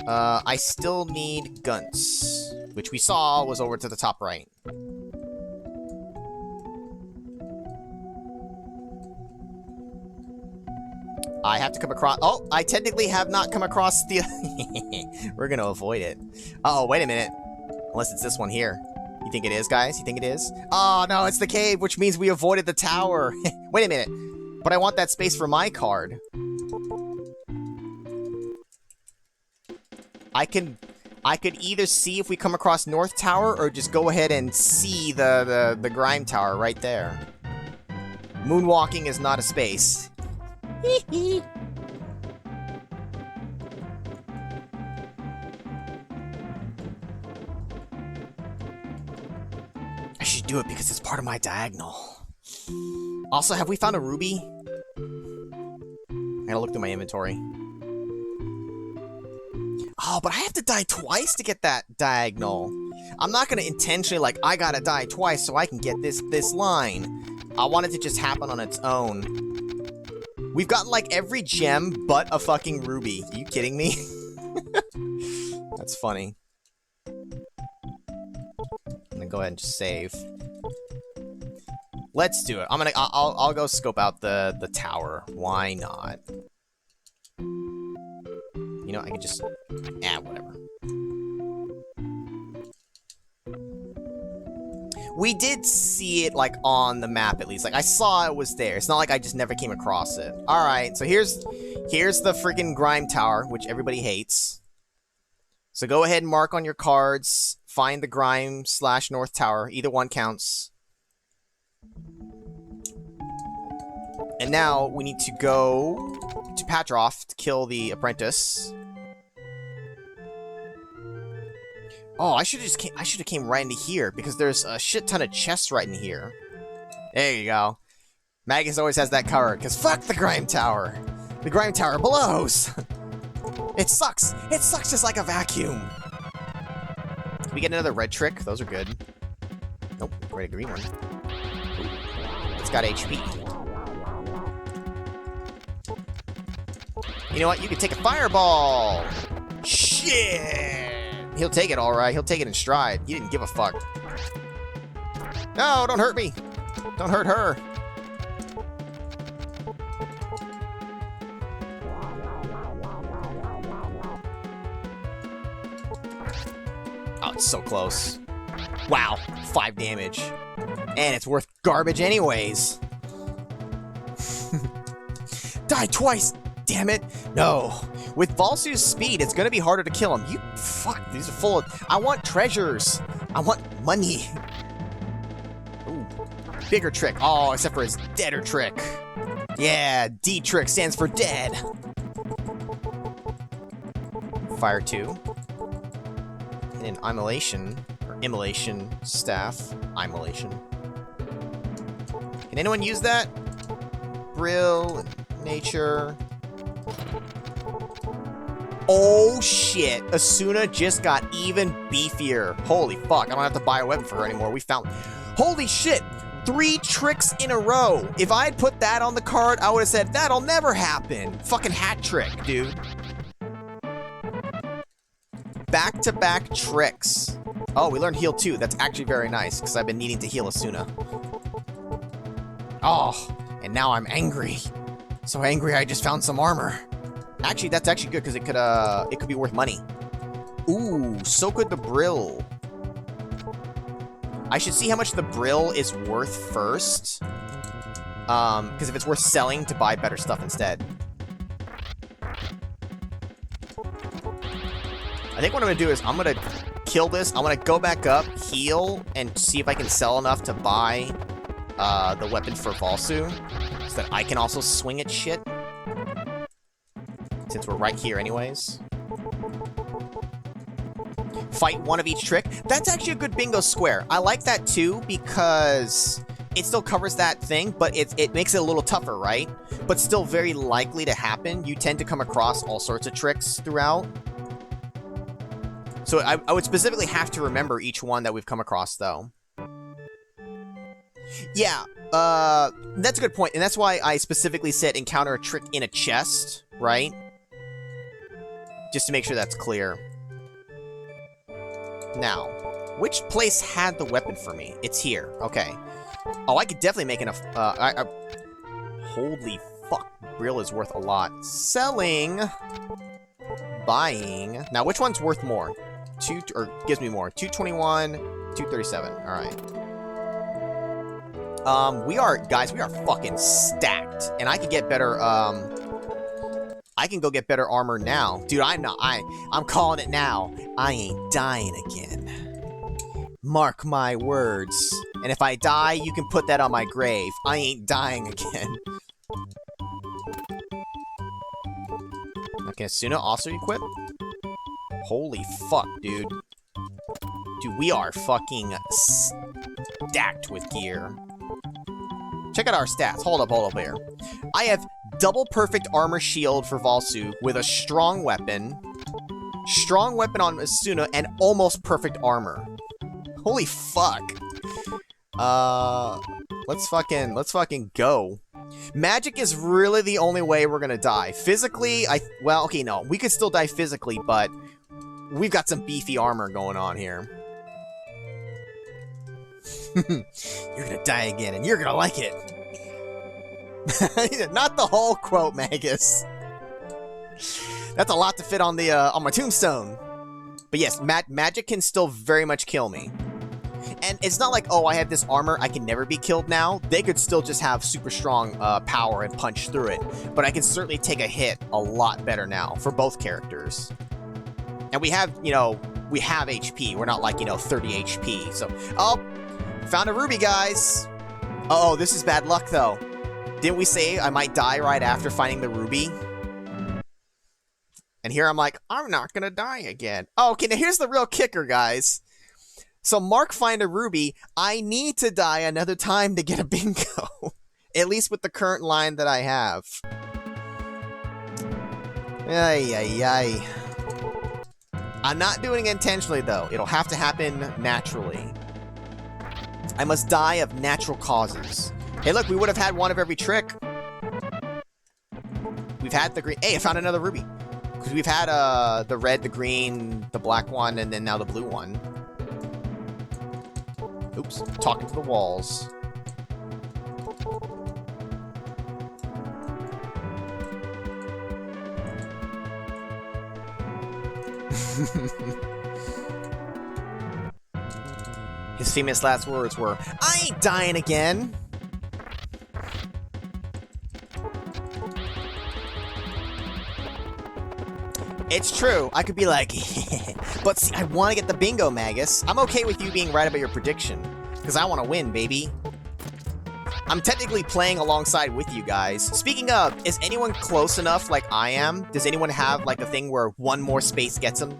I still need Gunts, which we saw was over to the top right. I have to come across... Oh, I technically have not come across the... We're gonna avoid it. Uh-oh, wait a minute. Unless it's this one here. You think it is, guys? You think it is? Oh, no, it's the cave, which means we avoided the tower. Wait a minute. But I want that space for my card. I could either see if we come across North Tower, or just go ahead and see the Grime Tower right there. Moonwalking is not a space. I should do it because it's part of my diagonal. Also, have we found a ruby? I gotta look through my inventory. Oh, but I have to die twice to get that diagonal. I'm not gonna intentionally, like, I gotta die twice so I can get this line. I want it to just happen on its own. We've gotten, like, every gem but a fucking ruby. Are you kidding me? That's funny. I'm gonna go ahead and just save. Let's do it. I'll go scope out the tower. Why not? You know, I can just whatever. We did see it, like, on the map, at least. Like, I saw it was there. It's not like I just never came across it. Alright, so here's the freaking Grime Tower, which everybody hates. So go ahead and mark on your cards. Find the Grime/North Tower. Either one counts. And now, we need to go to Patroff to kill the apprentice. Oh, I should have came right into here, because there's a shit ton of chests right in here. There you go. Magus always has that covered, because fuck the Grime Tower! The Grime Tower blows! It sucks! It sucks just like a vacuum! We get another red trick, those are good. Nope, right, a green one. Ooh, it's got HP. You know what, you can take a fireball! Shit! He'll take it alright, he'll take it in stride. He didn't give a fuck. No, don't hurt me! Don't hurt her! Oh, it's so close. Wow, 5 damage. And it's worth garbage anyways. Die twice! Damn it! No. With Valsu's speed, it's gonna be harder to kill him. You fuck, these are full of... I want treasures! I want money! Ooh. Bigger trick. Oh, except for his deader trick. Yeah, D trick stands for dead. Fire 2. And an immolation, or immolation staff. Immolation. Can anyone use that? Brill, nature... Oh shit, Asuna just got even beefier. Holy fuck, I don't have to buy a weapon for her anymore. We found... Holy shit, 3 tricks in a row. If I had put that on the card, I would have said, that'll never happen. Fucking hat trick, dude. Back-to-back tricks. Oh, we learned heal too. That's actually very nice, because I've been needing to heal Asuna. Oh, and now I'm angry. So angry I just found some armor. Actually, that's actually good, because it could be worth money. Ooh, so could the Brill. I should see how much the Brill is worth first. Because if it's worth selling to buy better stuff instead. I think what I'm going to do is I'm going to kill this. I'm going to go back up, heal, and see if I can sell enough to buy the weapon for Valsu. So that I can also swing at shit. Since we're right here anyways. Fight one of each trick. That's actually a good bingo square. I like that too because it still covers that thing, but it makes it a little tougher, right? But still very likely to happen. You tend to come across all sorts of tricks throughout. So I would specifically have to remember each one that we've come across, though. Yeah, that's a good point, and that's why I specifically said encounter a trick in a chest, right? Just to make sure that's clear. Now, which place had the weapon for me? It's here. Okay. Oh, I could definitely make enough. Holy fuck. Brill is worth a lot. Selling. Buying. Now, which one's worth more? Or gives me more. 221, 237. Alright. Guys, we are fucking stacked. And I can get better, I can go get better armor now. Dude, I'm calling it now. I ain't dying again. Mark my words. And if I die, you can put that on my grave. I ain't dying again. Okay, Asuna also equip? Holy fuck, dude. Dude, we are fucking stacked with gear. Check out our stats. Hold up here. I have double perfect armor shield for Valsu with a strong weapon on Asuna, and almost perfect armor. Holy fuck. Let's fucking go. Magic is really the only way we're gonna die. Physically, well, okay, no. We could still die physically, but we've got some beefy armor going on here. You're gonna die again, and you're gonna like it. Not the whole quote, Magus. That's a lot to fit on the on my tombstone. But yes, magic can still very much kill me. And it's not like, oh, I have this armor, I can never be killed now. They could still just have super strong power and punch through it. But I can certainly take a hit a lot better now for both characters. And we have, you know, we have HP. We're not like, you know, 30 HP. So, oh, found a ruby, guys. Uh-oh, this is bad luck, though. Didn't we say I might die right after finding the ruby? And here I'm like, I'm not gonna die again. Oh, okay, now here's the real kicker, guys. So Mark find a ruby, I need to die another time to get a bingo. At least with the current line that I have. Ay, ay, ay. I'm not doing it intentionally, though. It'll have to happen naturally. I must die of natural causes. Hey, look, we would have had one of every trick. We've had the green... Hey, I found another ruby. Because we've had the red, the green, the black one, and then now the blue one. Oops, talking to the walls. His famous last words were, I ain't dying again! It's true, I could be like, but see, I want to get the bingo, Magus. I'm okay with you being right about your prediction, because I want to win, baby. I'm technically playing alongside with you guys. Speaking of, is anyone close enough like I am? Does anyone have like a thing where one more space gets them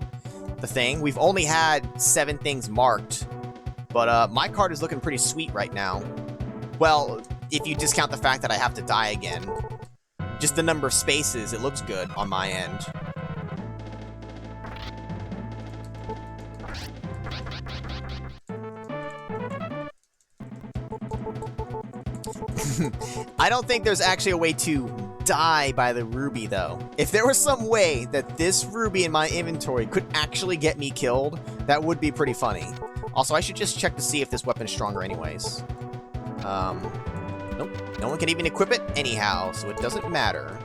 the thing? We've only had 7 things marked, but my card is looking pretty sweet right now. Well, if you discount the fact that I have to die again. Just the number of spaces, it looks good on my end. I don't think there's actually a way to die by the ruby, though. If there was some way that this ruby in my inventory could actually get me killed, that would be pretty funny. Also, I should just check to see if this weapon's stronger anyways. Nope. No one can even equip it anyhow, so it doesn't matter.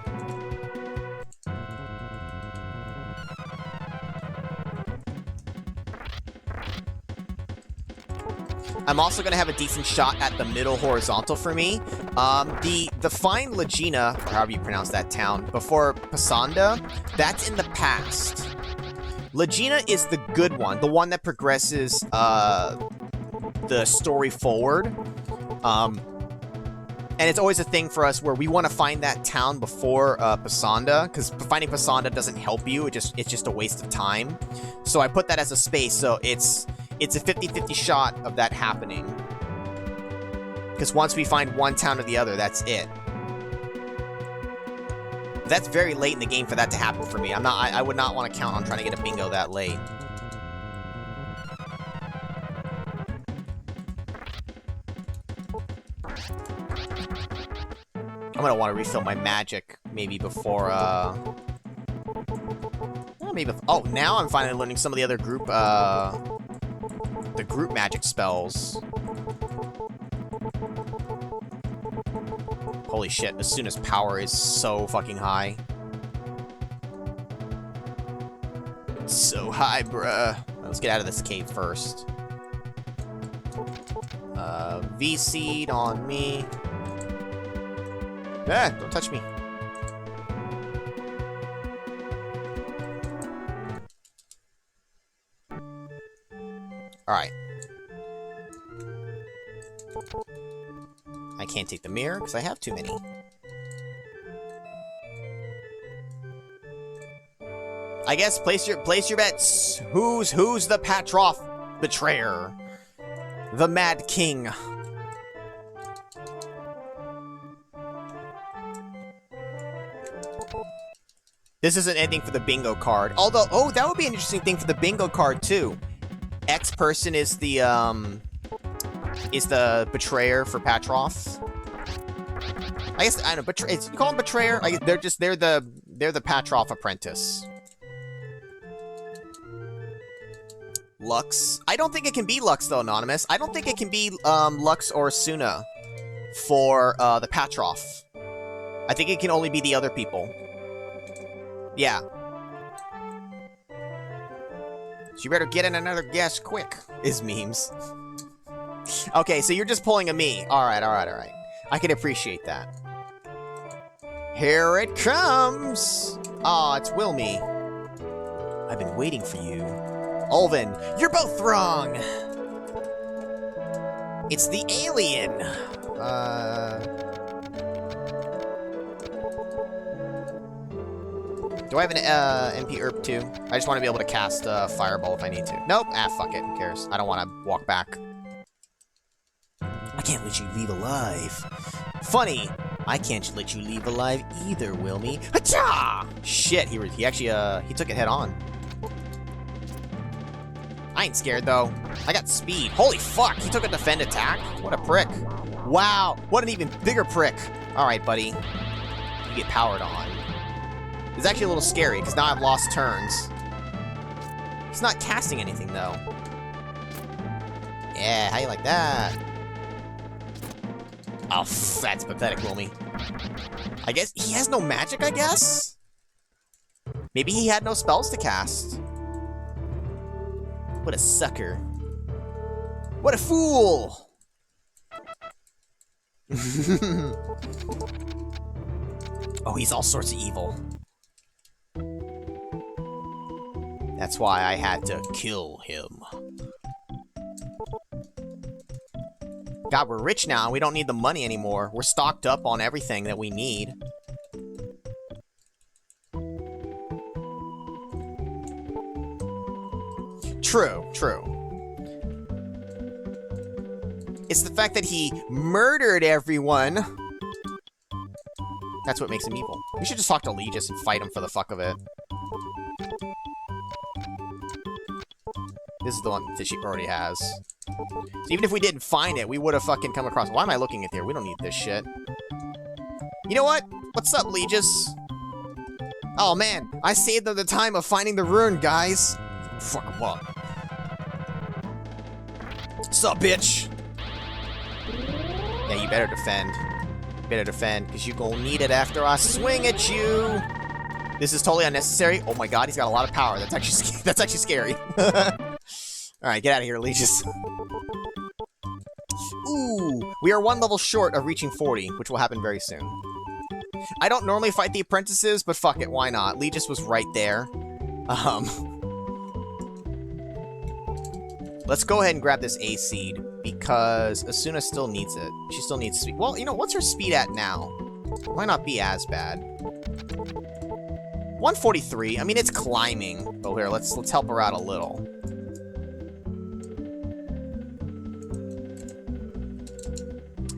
I'm also going to have a decent shot at the middle horizontal for me. The fine Legina, or however you pronounce that town, before Pasanda, that's in the past. Legina is the good one, the one that progresses the story forward. And it's always a thing for us where we want to find that town before Pasanda, because finding Pasanda doesn't help you, it's just a waste of time. So I put that as a space, so it's a 50-50 shot of that happening. Because once we find one town or the other, that's it. That's very late in the game for that to happen for me. I would not want to count on trying to get a bingo that late. I'm gonna want to refill my magic maybe before oh, now I'm finally learning some of the other group the group magic spells. Holy shit, as soon as power is so fucking high. So high, bruh. Let's get out of this cave first. V-Seed on me. Ah, don't touch me. Alright. I can't take the mirror because I have too many. I guess place your bets. Who's the Patroth betrayer? The Mad King. This isn't anything for the bingo card. Although, oh, that would be an interesting thing for the bingo card, too. X person is the betrayer for Patroff. I guess, I don't know, you call them betrayer? They're the Patroff apprentice. Lux. I don't think it can be Lux, though, Anonymous. I don't think it can be, Lux or Suna for, the Patroff. I think it can only be the other people. Yeah. So you better get in another guess quick, is memes. Okay, so you're just pulling a me. Alright. I can appreciate that. Here it comes! Aw, it's Wilmy. I've been waiting for you. Ulvin, you're both wrong! It's the alien! Do I have an MP Herb too? I just want to be able to cast Fireball if I need to. Nope. Ah, fuck it. Who cares? I don't want to walk back. I can't let you leave alive. Funny. I can't let you leave alive either, Wilmy. Hacha! Shit, he actually, he took it head on. I ain't scared, though. I got speed. Holy fuck, he took a defend attack? What a prick. Wow, what an even bigger prick. Alright, buddy. You get powered on. It's actually a little scary, because now I've lost turns. He's not casting anything, though. Yeah, how you like that? Oh, that's pathetic, Wilmy. I guess he has no magic, I guess? Maybe he had no spells to cast. What a sucker. What a fool! Oh, he's all sorts of evil. That's why I had to kill him. God, we're rich now. We don't need the money anymore. We're stocked up on everything that we need. True. It's the fact that he murdered everyone. That's what makes him evil. We should just talk to Legis and fight him for the fuck of it. This is the one that she already has. So even if we didn't find it, we would have fucking come across. Why am I looking at there? We don't need this shit. You know what? What's up, Legis? Oh man, I saved them the time of finding the rune, guys. Fuck them up. What's up, bitch? Yeah, you better defend. You better defend, because you gonna need it after I swing at you. This is totally unnecessary. Oh my god, he's got a lot of power. That's actually scary. Alright, get out of here, Legis. Ooh, we are one level short of reaching 40, which will happen very soon. I don't normally fight the apprentices, but fuck it, why not? Legis was right there. Let's go ahead and grab this A seed, because Asuna still needs it. She still needs speed. Well, you know, what's her speed at now? It might not be as bad. 143. I mean, it's climbing. Oh, here, let's help her out a little.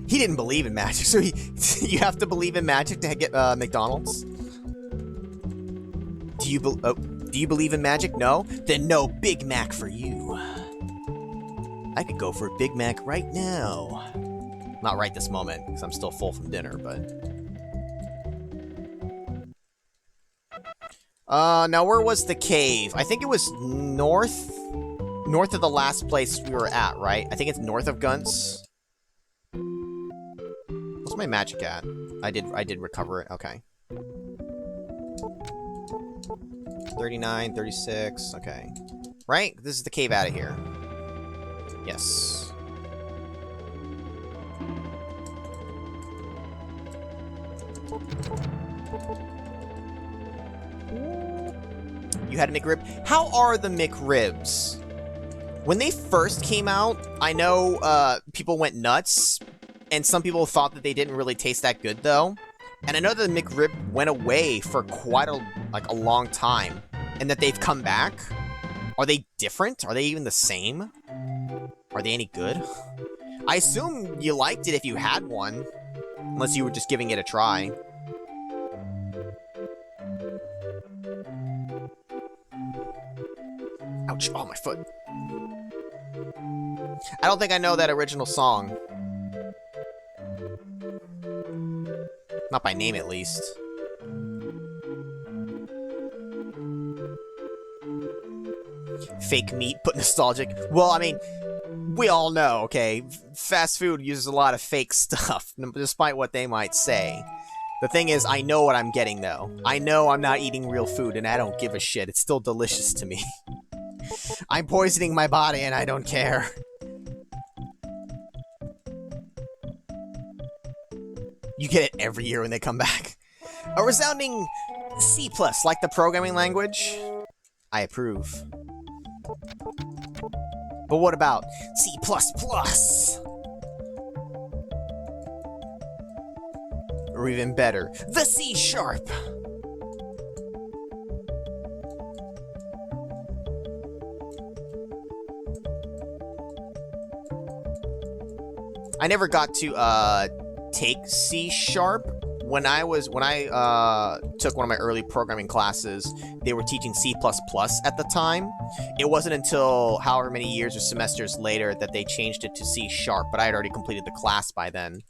He didn't believe in magic, so you have to believe in magic to get McDonald's. Do you believe in magic? No? Then no Big Mac for you. I could go for a Big Mac right now. Not right this moment, because I'm still full from dinner, but... now where was the cave? I think it was north of the last place we were at, right? I think it's north of Gunts. What's my magic at? I did recover it. Okay. 39, 36. Okay. Right? This is the cave out of here. Yes. You had a McRib? How are the McRibs? When they first came out, I know people went nuts, and some people thought that they didn't really taste that good, though. And I know that the McRib went away for quite a long time, and that they've come back. Are they different? Are they even the same? Are they any good? I assume you liked it if you had one, unless you were just giving it a try. Ouch. Oh, my foot. I don't think I know that original song. Not by name, at least. Fake meat, but nostalgic. Well, I mean, we all know, okay? Fast food uses a lot of fake stuff, despite what they might say. The thing is, I know what I'm getting, though. I know I'm not eating real food, and I don't give a shit. It's still delicious to me. I'm poisoning my body, and I don't care. You get it every year when they come back. A resounding C+, like the programming language? I approve. But what about C++? Or even better, the C#. I never got to take C# when I took one of my early programming classes. They were teaching C++ at the time. It wasn't until however many years or semesters later that they changed it to C#, but I had already completed the class by then.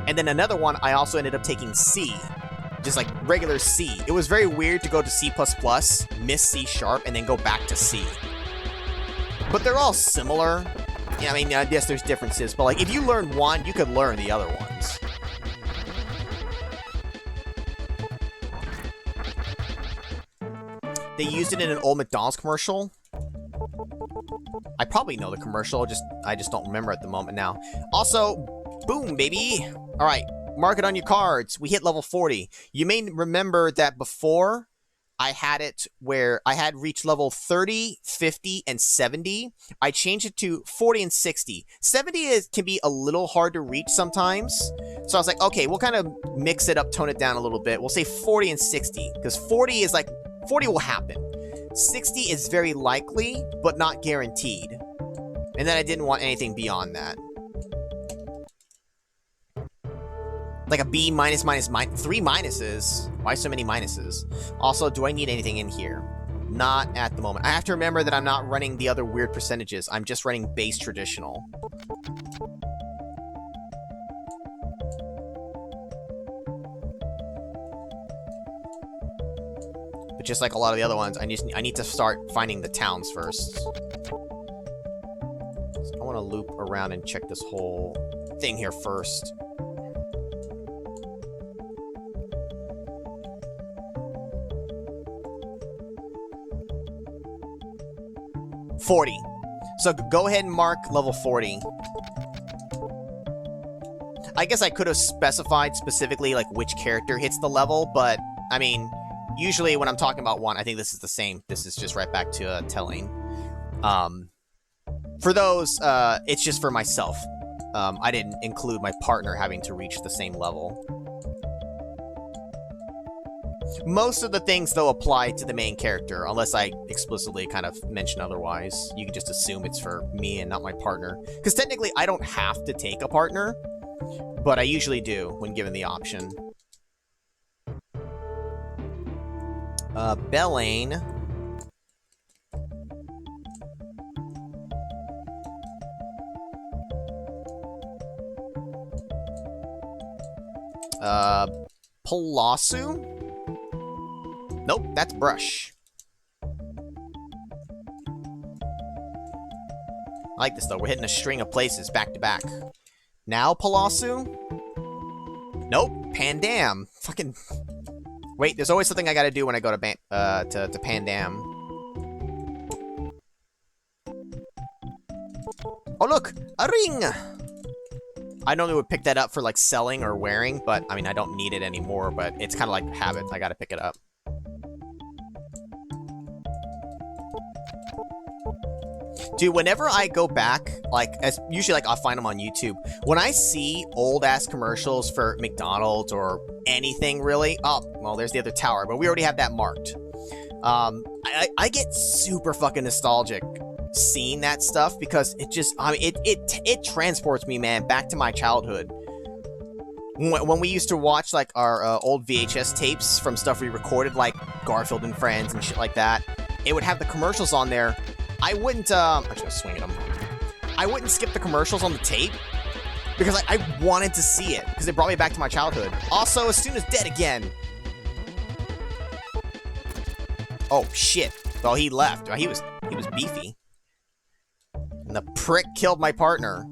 And then another one, I also ended up taking C, just like regular C. It was very weird to go to C++, miss C#, and then go back to C. But they're all similar. Yeah, I mean, I guess there's differences, but like if you learn one, you could learn the other ones. They used it in an old McDonald's commercial. I probably know the commercial, I just don't remember at the moment now. Also, boom, baby! Alright, mark it on your cards. We hit level 40. You may remember that before, I had it where I had reached level 30, 50, and 70. I changed it to 40 and 60. 70 can be a little hard to reach sometimes. So I was like, okay, we'll kind of mix it up, tone it down a little bit. We'll say 40 and 60, because 40 is like, 40 will happen. 60 is very likely, but not guaranteed. And then I didn't want anything beyond that. Like a B minus, 3 minuses. Why so many minuses? Also, do I need anything in here? Not at the moment. I have to remember that I'm not running the other weird percentages. I'm just running base traditional. But just like a lot of the other ones, I need to start finding the towns first. So I want to loop around and check this whole thing here first. $40. So go ahead and mark level 40. I guess I could have specified specifically like which character hits the level, but I mean, usually when I'm talking about one, I think this is the same. This is just right back to telling. For those, it's just for myself. I didn't include my partner having to reach the same level. Most of the things, though, apply to the main character, unless I explicitly kind of mention otherwise. You can just assume it's for me and not my partner. Because technically, I don't have to take a partner, but I usually do when given the option. Bellane. Valsu? Nope, that's Brush. I like this, though. We're hitting a string of places back to back. Now Valsu? Nope, Pandam. Fucking... Wait, there's always something I gotta do when I go to Pandam. Oh, look! A ring! I normally would pick that up for, like, selling or wearing, but, I mean, I don't need it anymore, but it's kind of like habit. I gotta pick it up. Dude, whenever I go back, like, usually, like, I'll find them on YouTube. When I see old-ass commercials for McDonald's or anything, really... Oh, well, there's the other tower, but we already have that marked. I get super fucking nostalgic seeing that stuff because it just... I mean, it transports me, man, back to my childhood. When we used to watch, like, our old VHS tapes from stuff we recorded, like Garfield and Friends and shit like that, it would have the commercials on there. I wouldn't, I'm just gonna swing at him. I wouldn't skip the commercials on the tape because I wanted to see it because it brought me back to my childhood. Also, as soon as dead again. Oh, shit. Well, he left. He was beefy. And the prick killed my partner.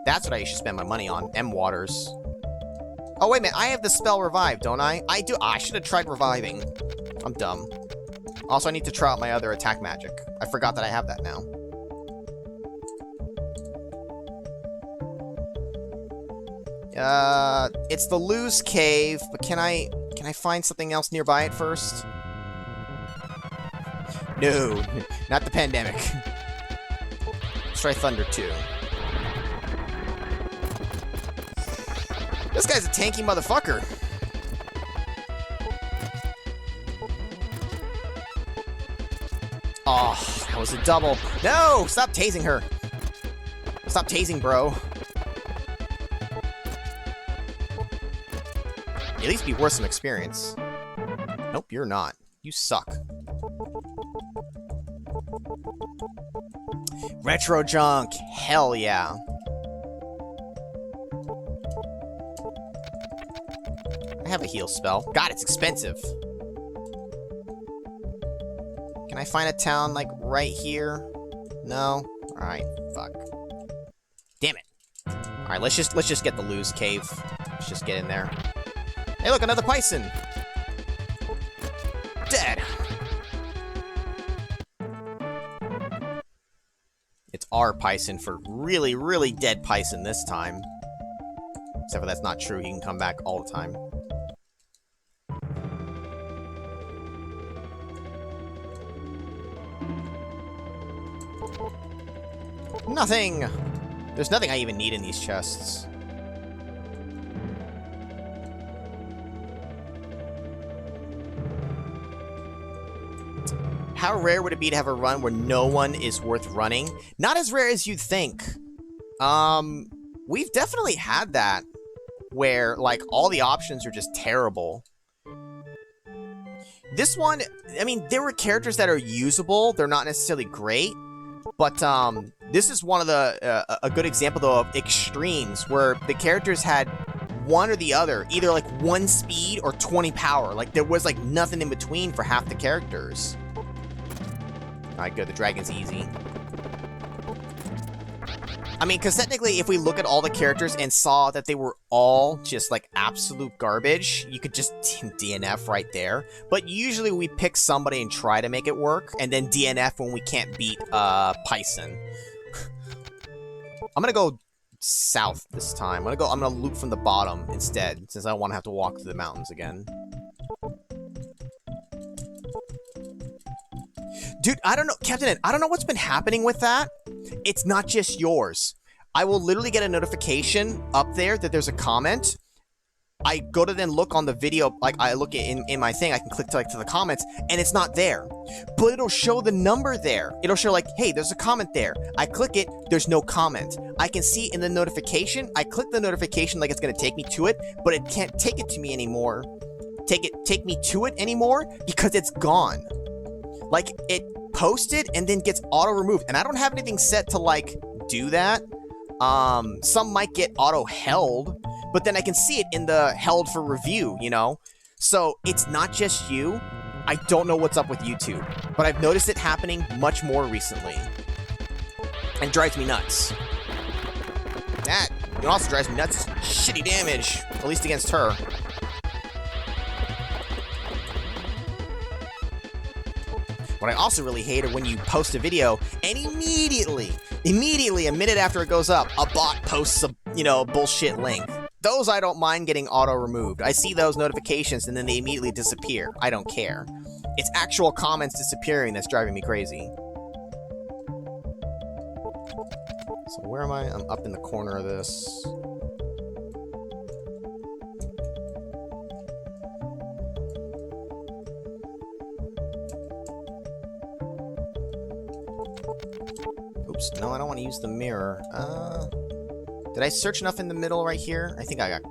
That's what I should spend my money on. M Waters. Oh, wait a minute. I have the spell revive, don't I? I do. I should have tried reviving. I'm dumb. Also, I need to try out my other attack magic. I forgot that I have that now. It's the Lose Cave, but can I find something else nearby it first? No, not the pandemic. Let's try Thunder 2. This guy's a tanky motherfucker. Oh, that was a double. No! Stop tasing her. Stop tasing, bro. At least be worth some experience. Nope, you're not. You suck. Retro junk. Hell yeah. I have a heal spell. God, it's expensive. Can I find a town, like, right here? No? Alright, fuck. Damn it. Alright, let's just get the Lose Cave. Let's just get in there. Hey, look, another Python! Dead! It's our Python for really, really dead Python this time. Except for that's not true, he can come back all the time. Nothing! There's nothing I even need in these chests. How rare would it be to have a run where no one is worth running? Not as rare as you'd think. We've definitely had that. Where, like, all the options are just terrible. This one, I mean, there were characters that are usable. They're not necessarily great. But, this is one of the, a good example, though, of extremes, where the characters had one or the other. Either, like, 1 speed or 20 power. Like, there was, like, nothing in between for half the characters. Alright, good. The dragon's easy. I mean, because technically, if we look at all the characters and saw that they were all just, like, absolute garbage, you could just DNF right there. But usually we pick somebody and try to make it work, and then DNF when we can't beat, Python. I'm gonna go south this time. I'm gonna loop from the bottom instead, since I don't want to have to walk through the mountains again. Dude, I don't know, Captain Ed, I don't know what's been happening with that. It's not just yours. I will literally get a notification up there that there's a comment. I go to then look on the video, like I look in my thing, I can click to, like, to the comments, and it's not there. But it'll show the number there. It'll show, like, hey, there's a comment there. I click it, there's no comment. I can see in the notification, I click the notification like it's gonna take me to it, but it can't take it to me anymore. Take me to it anymore because it's gone. Like, it posted and then gets auto-removed. And I don't have anything set to, like, do that. Some might get auto-held, but then I can see it in the held for review, you know? So, it's not just you. I don't know what's up with YouTube, but I've noticed it happening much more recently. And it drives me nuts. That, it also drives me nuts, is shitty damage, at least against her. What I also really hate are when you post a video and immediately, a minute after it goes up, a bot posts a, bullshit link. Those I don't mind getting auto-removed. I see those notifications and then they immediately disappear. I don't care. It's actual comments disappearing that's driving me crazy. So where am I? I'm up in the corner of this. Oops, no, I don't want to use the mirror. Did I search enough in the middle right here? I think I got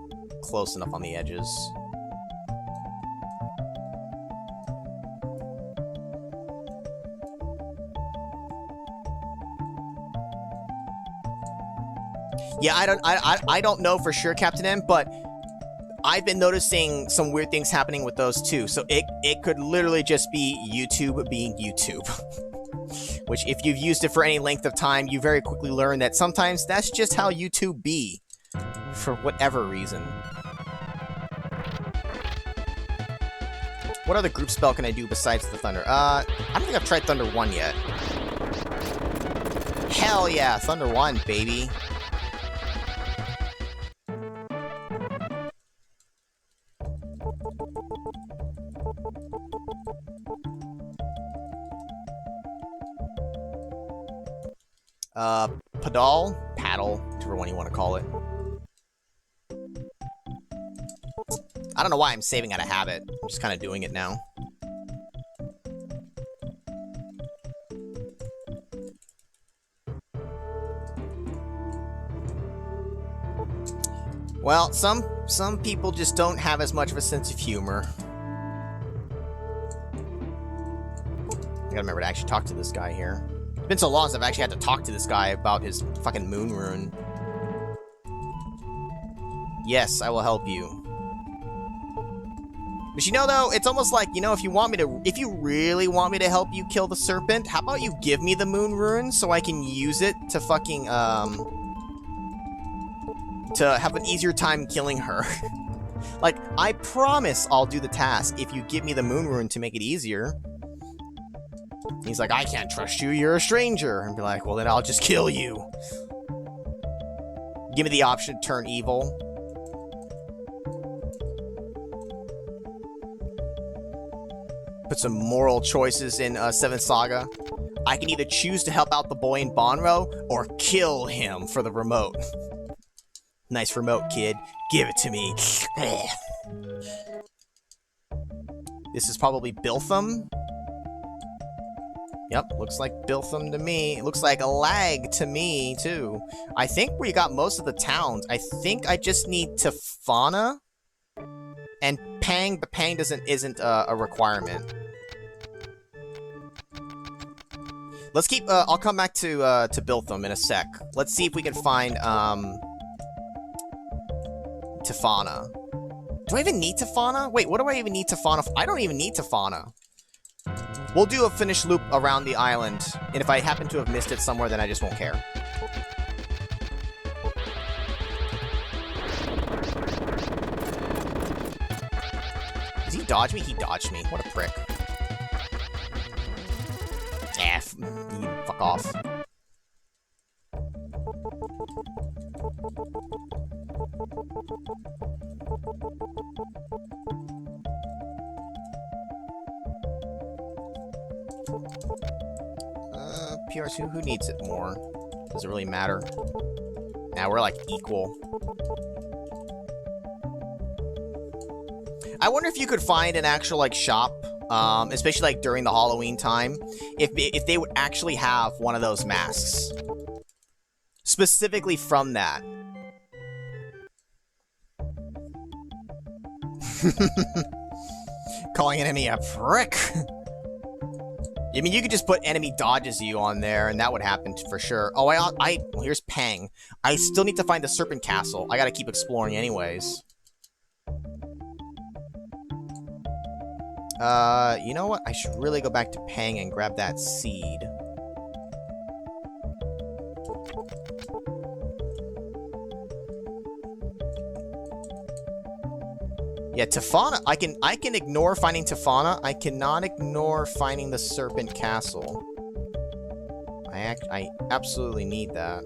close enough on the edges. Yeah, I don't know for sure, Captain M, but I've been noticing some weird things happening with those too. So it could literally just be YouTube being YouTube. Which, if you've used it for any length of time, you very quickly learn that sometimes that's just how YouTube be. For whatever reason. What other group spell can I do besides the Thunder? I don't think I've tried Thunder 1 yet. Hell yeah, Thunder 1, baby. Paddle, whichever one you want to call it. I don't know why I'm saving out of habit. I'm just kind of doing it now. Well, some people just don't have as much of a sense of humor. I gotta remember to actually talk to this guy here. It's been so long since I've actually had to talk to this guy about his fucking moon rune. Yes, I will help you. But you know, though, it's almost like, you know, if you really want me to help you kill the serpent, how about you give me the moon rune so I can use it to fucking, to have an easier time killing her. Like, I promise I'll do the task if you give me the moon rune to make it easier. He's like, I can't trust you, you're a stranger. And be like, well, then I'll just kill you. Give me the option to turn evil. Put some moral choices in 7th Saga. I can either choose to help out the boy in Bonro, or kill him for the remote. Nice remote, kid. Give it to me. This is probably Biltham. Yep, looks like Biltham to me. It looks like a lag to me, too. I think we got most of the towns. I think I just need Tefana and Pang, but Pang isn't a requirement. Let's keep, I'll come back to Biltham in a sec. Let's see if we can find, Tefana. Do I even need Tefana? Wait, what do I even need Tefana for? I don't even need Tefana. We'll do a finish loop around the island, and if I happen to have missed it somewhere, then I just won't care. Does he dodge me? He dodged me. What a prick. You fuck off. PR2, who needs it more? Does it really matter? Nah, we're like equal. I wonder if you could find an actual like shop, especially like during the Halloween time, if they would actually have one of those masks. Specifically from that. Calling an enemy a prick. I mean, you could just put enemy dodges you on there, and that would happen for sure. Oh, well, here's Pang. I still need to find the Serpent Castle. I gotta keep exploring anyways. You know what? I should really go back to Pang and grab that seed. Yeah, Tefana, I can ignore finding Tefana. I cannot ignore finding the Serpent Castle. I absolutely need that.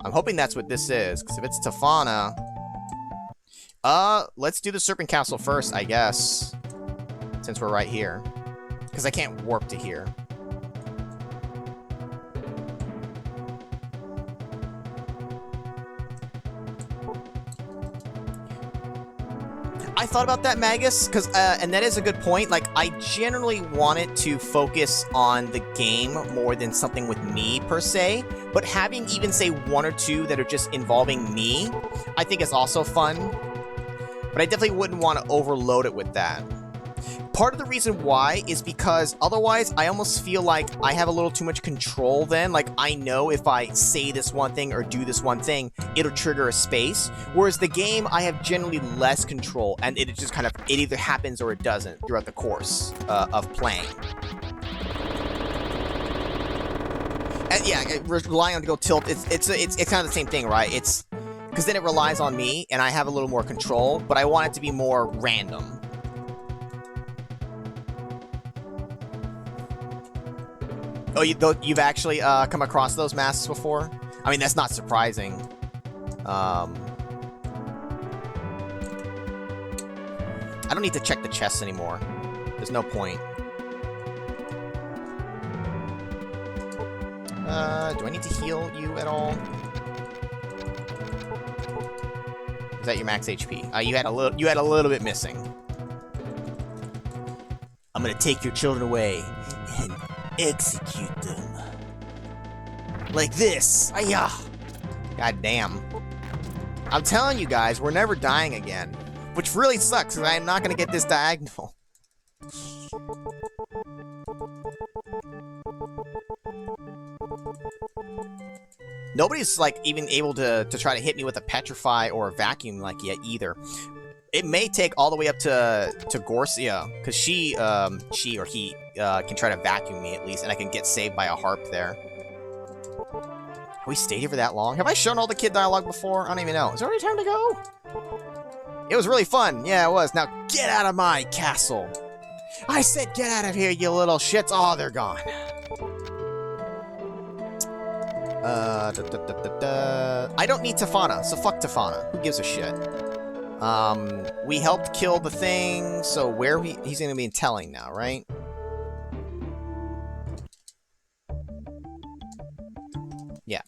I'm hoping that's what this is, because if it's Tefana... let's do the Serpent Castle first, I guess. Since we're right here. Because I can't warp to here. I thought about that, Magus, because, and that is a good point. Like, I generally wanted to focus on the game more than something with me, per se. But having even, say, one or two that are just involving me, I think is also fun. But I definitely wouldn't want to overload it with that. Part of the reason why is because otherwise I almost feel like I have a little too much control then. Like, I know if I say this one thing or do this one thing, it'll trigger a space. Whereas the game, I have generally less control, and it just kind of, it either happens or it doesn't throughout the course of playing. And yeah, relying on to go tilt, it's kind of the same thing, right? It's, because then it relies on me, and I have a little more control, but I want it to be more random. Oh, you've actually come across those masks before? I mean, that's not surprising. I don't need to check the chests anymore. There's no point. Do I need to heal you at all? Is that your max HP? You had a little bit missing. I'm gonna take your children away and execute them. Like this. Ayah! God damn. I'm telling you guys, we're never dying again. Which really sucks, because I'm not going to get this diagonal. Nobody's, like, even able to try to hit me with a petrify or a vacuum like yet either. It may take all the way up to Gorcia, because she or he can try to vacuum me at least, and I can get saved by a harp there. Have we stayed here for that long? Have I shown all the kid dialogue before? I don't even know. Is it already time to go? It was really fun. Yeah, it was. Now get out of my castle. I said get out of here, you little shits. Oh, they're gone. I don't need Tefana, so fuck Tefana. Who gives a shit? We helped kill the thing, so where he's gonna be telling now, right? Yeah.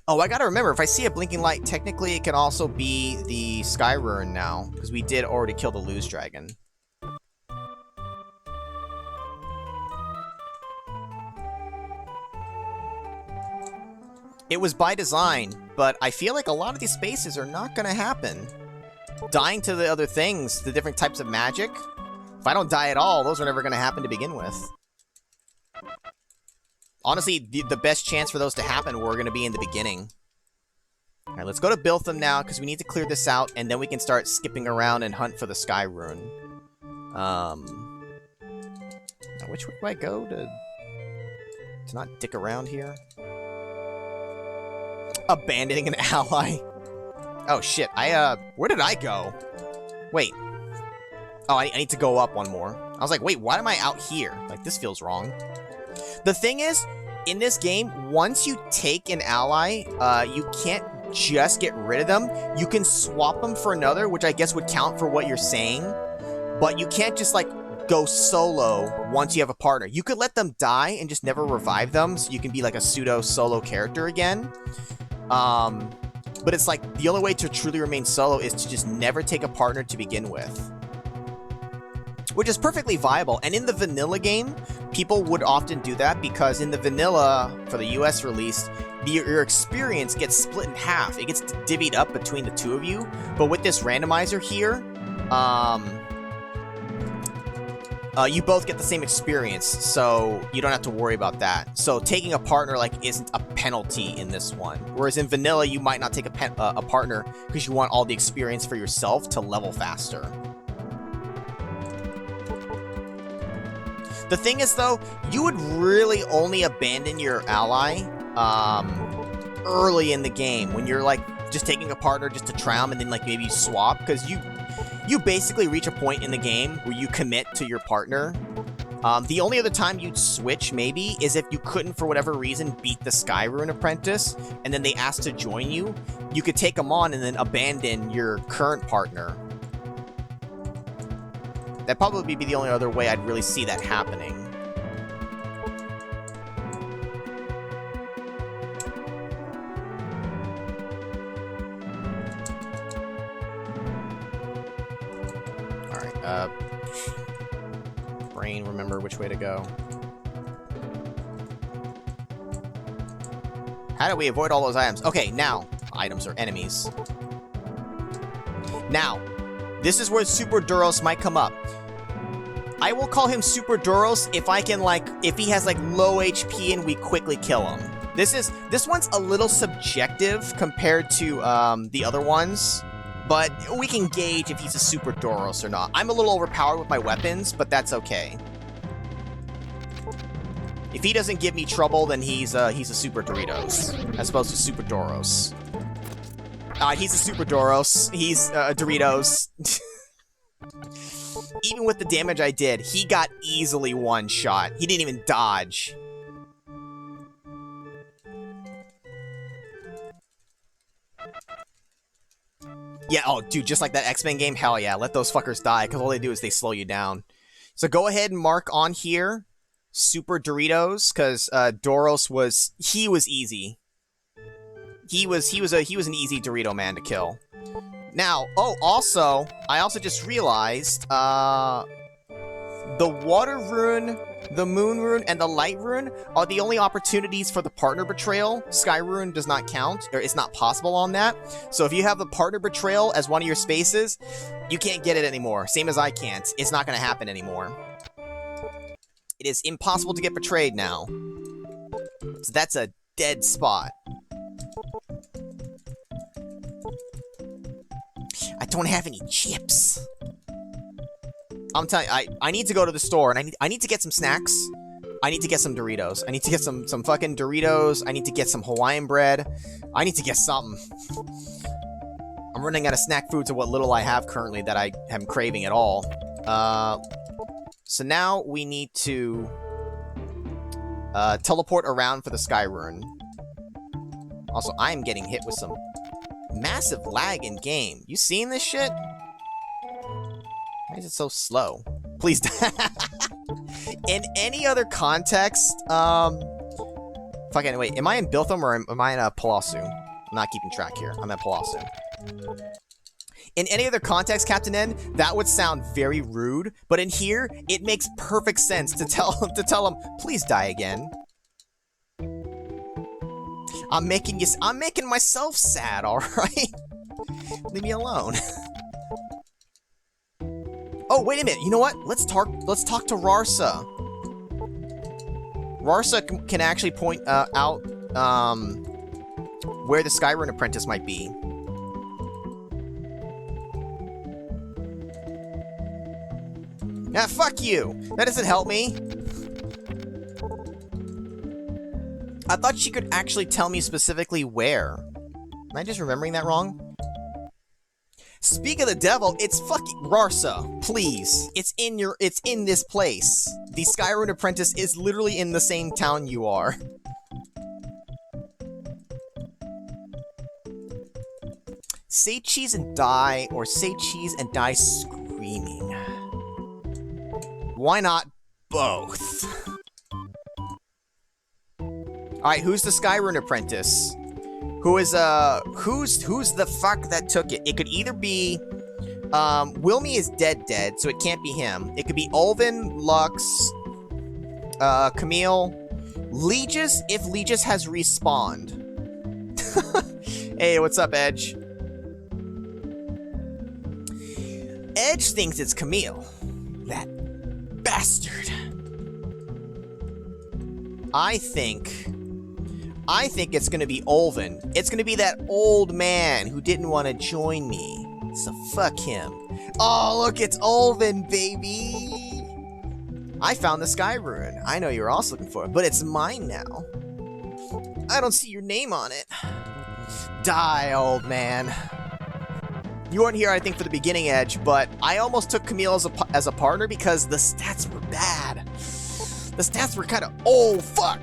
Oh, I gotta remember, if I see a blinking light, technically it can also be the Sky Rune now, because we did already kill the Lose Dragon. It was by design, but I feel like a lot of these spaces are not gonna happen. Dying to the other things, the different types of magic, if I don't die at all, those are never gonna happen to begin with. Honestly, the best chance for those to happen were going to be in the beginning. Alright, let's go to Biltham now, because we need to clear this out, and then we can start skipping around and hunt for the Sky Rune. Now which way do I go to not dick around here? Abandoning an ally? Oh shit, where did I go? Wait. Oh, I need to go up one more. I was like, wait, why am I out here? Like, this feels wrong. The thing is, in this game, once you take an ally, you can't just get rid of them. You can swap them for another, which I guess would count for what you're saying. But you can't just, like, go solo once you have a partner. You could let them die and just never revive them, so you can be, like, a pseudo-solo character again. But it's like, the only way to truly remain solo is to just never take a partner to begin with. Which is perfectly viable, and in the vanilla game, people would often do that, because in the vanilla, for the US release, your experience gets split in half. It gets divvied up between the two of you, but with this randomizer here, you both get the same experience, so you don't have to worry about that. So taking a partner, like, isn't a penalty in this one. Whereas in vanilla, you might not take a partner because you want all the experience for yourself to level faster. The thing is, though, you would really only abandon your ally early in the game, when you're, like, just taking a partner just to try them, and then, like, maybe you swap, because you basically reach a point in the game where you commit to your partner. The only other time you'd switch, maybe, is if you couldn't, for whatever reason, beat the Sky Rune apprentice, and then they asked to join you. You could take them on and then abandon your current partner. That'd probably be the only other way I'd really see that happening. Alright, brain, remember which way to go. How do we avoid all those items? Okay, now, items are enemies. Now, this is where Super Duros might come up. I will call him Super Duros if I can, like, if he has, like, low HP and we quickly kill him. This one's a little subjective compared to, the other ones, but we can gauge if he's a Super Duros or not. I'm a little overpowered with my weapons, but that's okay. If he doesn't give me trouble, then he's a Super Doritos, as opposed to Super Doros. Alright, he's a Super Doros. He's, Doritos. Even with the damage I did, he got easily one shot. He didn't even dodge. Yeah, oh, dude, just like that X-Men game, hell yeah, let those fuckers die, because all they do is they slow you down. So go ahead and mark on here, Super Doritos, because Doros was easy. He was an easy Dorito man to kill. Now, oh, also, I also just realized, the Water Rune, the Moon Rune, and the Light Rune are the only opportunities for the Partner Betrayal. Sky Rune does not count, or it's not possible on that. So if you have the Partner Betrayal as one of your spaces, you can't get it anymore. Same as I can't. It's not going to happen anymore. It is impossible to get betrayed now. So that's a dead spot. I don't have any chips. I'm telling you, I need to go to the store, and I need to get some snacks. I need to get some Doritos. I need to get some fucking Doritos. I need to get some Hawaiian bread. I need to get something. I'm running out of snack foods of what little I have currently that I am craving at all. So now we need to teleport around for the Sky Rune. Also, I am getting hit with some massive lag in game. You seen this shit? Why is it so slow? Please. In any other context, fucking wait, am I in Biltham or am I in Palasu? I'm not keeping track here. I'm at Palasu. In any other context, Captain N, that would sound very rude, but in here, it makes perfect sense to tell him, please die again. I'm making myself sad, alright? Leave me alone. Oh, wait a minute, you know what? Let's talk to Rarsa. Rarsa can actually point out where the Sky Rune Apprentice might be. Ah, fuck you! That doesn't help me! I thought she could actually tell me specifically where. Am I just remembering that wrong? Speak of the devil, it's fucking Rarsa, please. It's in this place. The Sky Rune Apprentice is literally in the same town you are. Say cheese and die, or say cheese and die screaming. Why not both? Alright, who's the Sky Rune Apprentice? Who's the fuck that took it? It could either be, Wilmy is dead, so it can't be him. It could be Ulvin, Lux, Camille, Legis, if Legis has respawned. Hey, what's up, Edge? Edge thinks it's Camille. That bastard. I think it's gonna be Ulvin. It's gonna be that old man who didn't want to join me. So fuck him. Oh, look, it's Ulvin, baby! I found the Sky Rune. I know you're also looking for it, but it's mine now. I don't see your name on it. Die, old man. You weren't here, I think, for the beginning, Edge, but I almost took Camille as a partner because the stats were bad. The stats were kind of... Oh, fuck!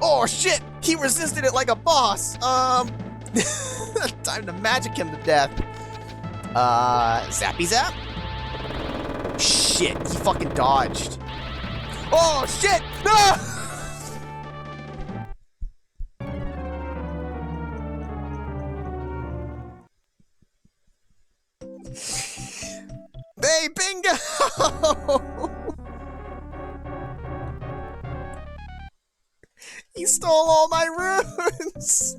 Oh, shit! He resisted it like a boss! Time to magic him to death. Zappy Zap? Shit, he fucking dodged. Oh, shit! No! Hey, bingo! He stole all my runes!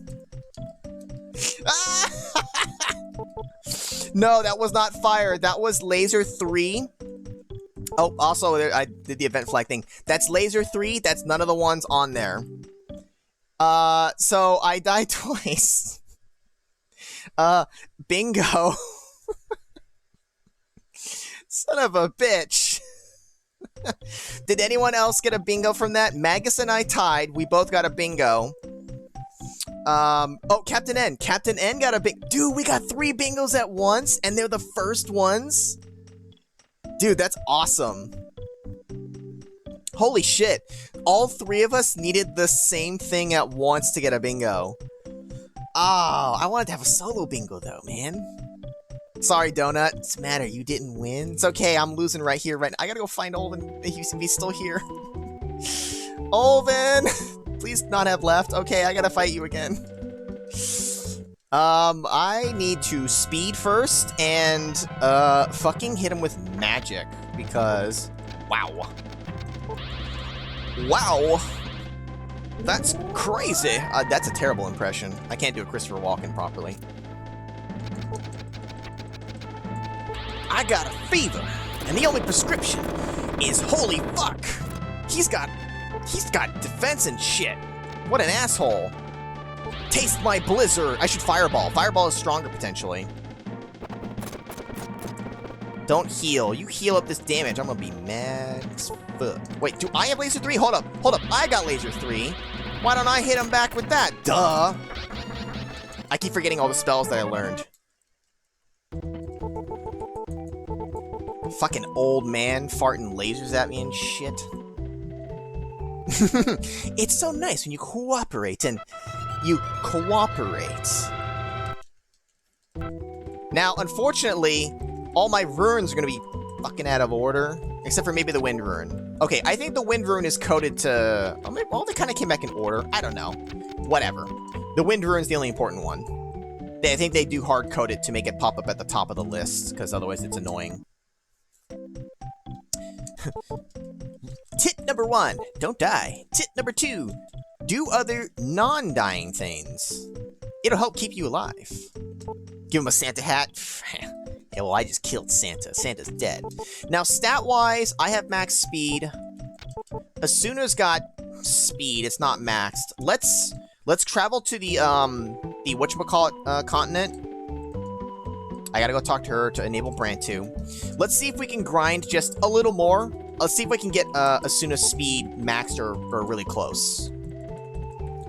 No, that was not fire. That was Laser 3. Oh, also, I did the event flag thing. That's laser 3. That's none of the ones on there. So I died twice. Bingo. Son of a bitch. Did anyone else get a bingo from that? Magus and I tied. We both got a bingo. Oh, Captain N. Captain N got a big. Dude, we got 3 bingos at once, and they're the first ones? Dude, that's awesome. Holy shit. All 3 of us needed the same thing at once to get a bingo. Oh, I wanted to have a solo bingo, though, man. Sorry, Donut. What's the matter? You didn't win? It's okay, I'm losing right here, right now. I gotta go find Olvin. He's still here. Olvin! Please not have left. Okay, I gotta fight you again. I need to speed first and, fucking hit him with magic. Because, wow. Wow! That's crazy! That's a terrible impression. I can't do a Christopher Walken properly. I got a fever, and the only prescription is holy fuck! He's got defense and shit. What an asshole. Taste my blizzard. I should fireball. Fireball is stronger potentially. Don't heal. You heal up this damage. I'm gonna be mad as fuck. Wait, do I have laser 3? Hold up. I got laser 3. Why don't I hit him back with that? Duh. I keep forgetting all the spells that I learned. Fucking old man farting lasers at me and shit. It's so nice when you cooperate and you cooperate. Now, unfortunately, all my runes are gonna be fucking out of order, except for maybe the wind rune. Okay, I think the wind rune is coded to... Well, they kind of came back in order. I don't know. Whatever. The wind rune's the only important one. I think they do hard-code it to make it pop up at the top of the list, because otherwise it's annoying. Tip number 1, don't die. Tip number 2, do other non-dying things. It'll help keep you alive. Give him a Santa hat. Yeah, well, I just killed Santa. Santa's dead. Now, stat-wise, I have max speed. Asuna's got speed. It's not maxed. Let's travel to the whatchamacallit, continent. I gotta go talk to her to enable Brand 2. Let's see if we can grind just a little more. Let's see if we can get Asuna's speed maxed or really close.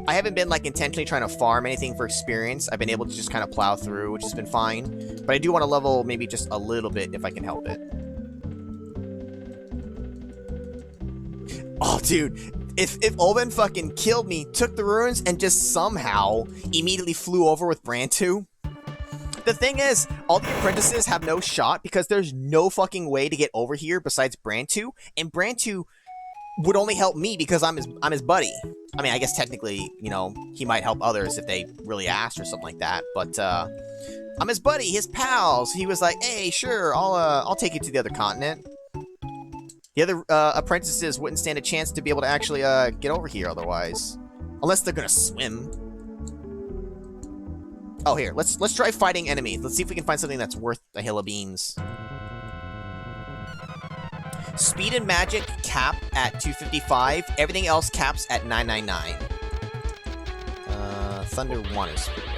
I haven't been, like, intentionally trying to farm anything for experience. I've been able to just kind of plow through, which has been fine. But I do want to level maybe just a little bit if I can help it. Oh, dude. If Olvin fucking killed me, took the runes, and just somehow immediately flew over with Brand 2... The thing is, all the apprentices have no shot because there's no fucking way to get over here besides Brand 2, and Brand 2 would only help me because I'm his buddy. I mean, I guess technically, you know, he might help others if they really asked or something like that, but I'm his buddy, his pals. He was like, "Hey, sure, I'll take you to the other continent." The other apprentices wouldn't stand a chance to be able to actually get over here otherwise, unless they're gonna swim. Oh, here, let's try fighting enemies. Let's see if we can find something that's worth a hill of beans. Speed and magic cap at 255. Everything else caps at 999. Thunder 1 is pretty good.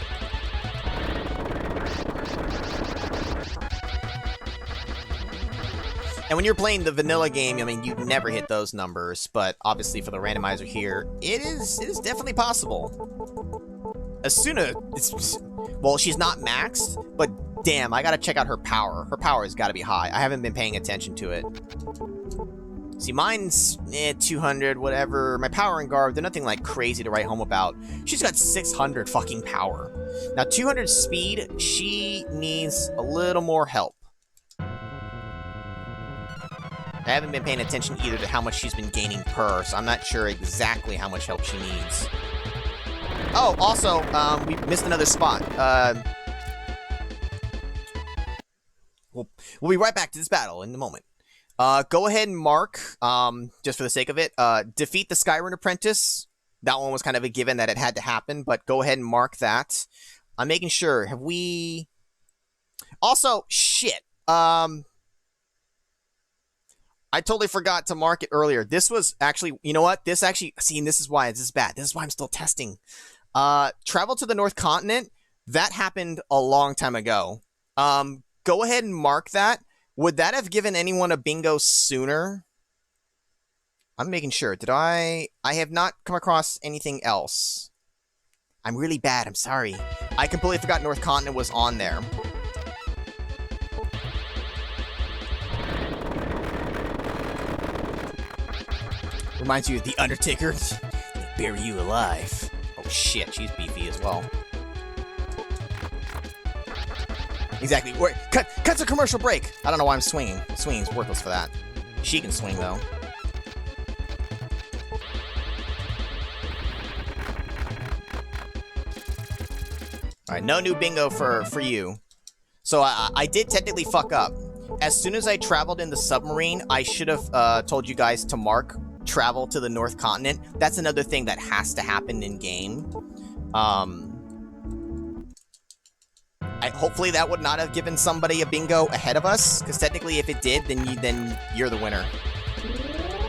And when you're playing the vanilla game, I mean, you never hit those numbers, but obviously for the randomizer here, it is definitely possible. Asuna, well, she's not maxed, but damn, I gotta check out her power. Her power has gotta be high. I haven't been paying attention to it. See, mine's 200, whatever. My power and Garb, they're nothing like crazy to write home about. She's got 600 fucking power. Now, 200 speed, she needs a little more help. I haven't been paying attention either to how much she's been gaining per, so I'm not sure exactly how much help she needs. Oh, also, we missed another spot. We'll be right back to this battle in a moment. Go ahead and mark, just for the sake of it, defeat the Skyrun Apprentice. That one was kind of a given that it had to happen, but go ahead and mark that. I'm making sure. Have we... Also, shit. I totally forgot to mark it earlier. This was actually, you know what? This actually, see, this is why this is bad. This is why I'm still testing. Travel to the North Continent. That happened a long time ago. Go ahead and mark that. Would that have given anyone a bingo sooner? I'm making sure. Did I have not come across anything else. I'm really bad. I'm sorry. I completely forgot North Continent was on there. Reminds you of The Undertaker. Bury you alive. Oh shit, she's beefy as well. Exactly. Cut to commercial break. I don't know why I'm swinging. Swinging's worthless for that. She can swing though. All right, no new bingo for you. So I did technically fuck up. As soon as I traveled in the submarine, I should have told you guys to mark travel to the North Continent. That's another thing that has to happen in game. Hopefully that would not have given somebody a bingo ahead of us, because technically if it did, then you're the winner.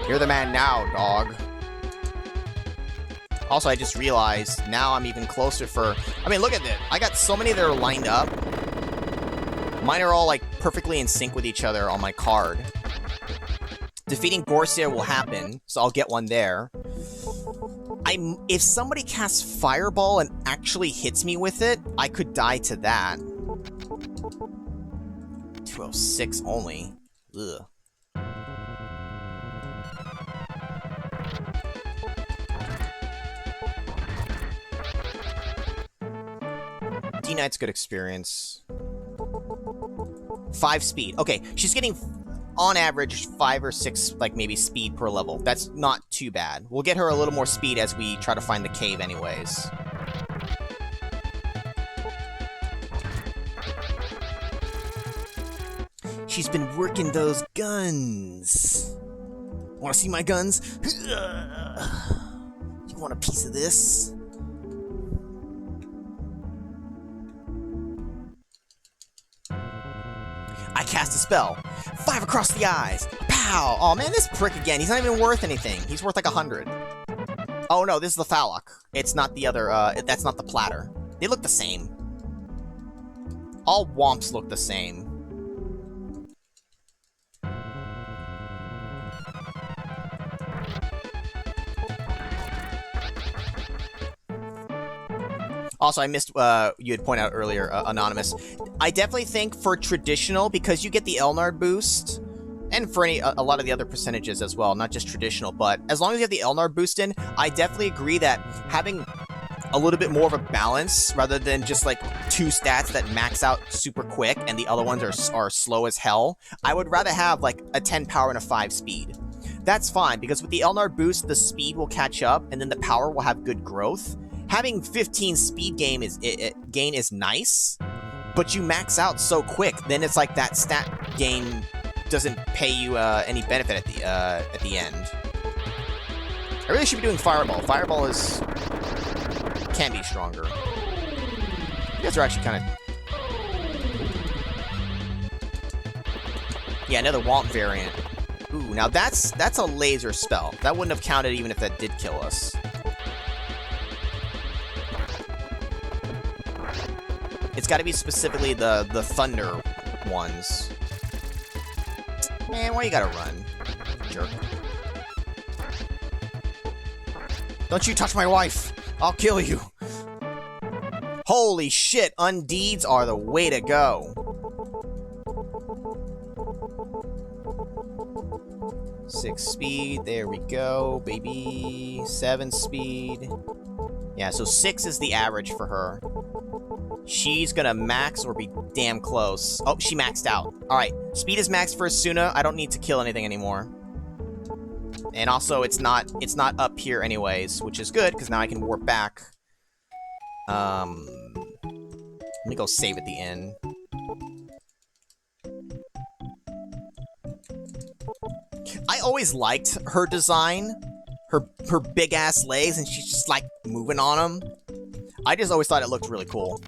You're the man now, dog. Also, I just realized now I'm even closer for... I mean, look at this. I got so many that are lined up. Mine are all, like, perfectly in sync with each other on my card. Defeating Gorsia will happen, so I'll get one there. If somebody casts Fireball and actually hits me with it, I could die to that. 206 only. Ugh. D-Knight's good experience. 5 speed. Okay, she's getting, on average, 5 or 6, like, maybe speed per level. That's not too bad. We'll get her a little more speed as we try to find the cave anyways. She's been working those guns. Want to see my guns? You want a piece of this? I cast a spell. 5 across the eyes. Pow! Oh man, this prick again. He's not even worth anything. He's worth like 100. Oh no, this is the Phalloc. It's not the other, that's not the platter. They look the same. All Womps look the same. Also, I missed, you had pointed out earlier, Anonymous. I definitely think for traditional, because you get the Elnard boost, and for a lot of the other percentages as well, not just traditional, but as long as you have the Elnard boost in, I definitely agree that having a little bit more of a balance, rather than just like 2 stats that max out super quick, and the other ones are slow as hell, I would rather have like a 10 power and a 5 speed. That's fine, because with the Elnard boost, the speed will catch up, and then the power will have good growth. Having 15 speed gain is nice, but you max out so quick, then it's like that stat gain doesn't pay you any benefit at the end. I really should be doing Fireball. Fireball can be stronger. You guys are actually kind of... Yeah, another Womp variant. Ooh, now that's a laser spell. That wouldn't have counted even if that did kill us. It's got to be specifically the thunder ones. Man, why you gotta run, jerk? Don't you touch my wife! I'll kill you! Holy shit, Undeeds are the way to go! 6 speed, there we go, baby. 7 speed. Yeah, so 6 is the average for her. She's gonna max or be damn close. Oh, she maxed out. Alright, speed is maxed for Asuna. I don't need to kill anything anymore. And also, it's not up here anyways, which is good, because now I can warp back. Let me go save at the inn. I always liked her design. Her big-ass legs, and she's just, like, moving on them. I just always thought it looked really cool.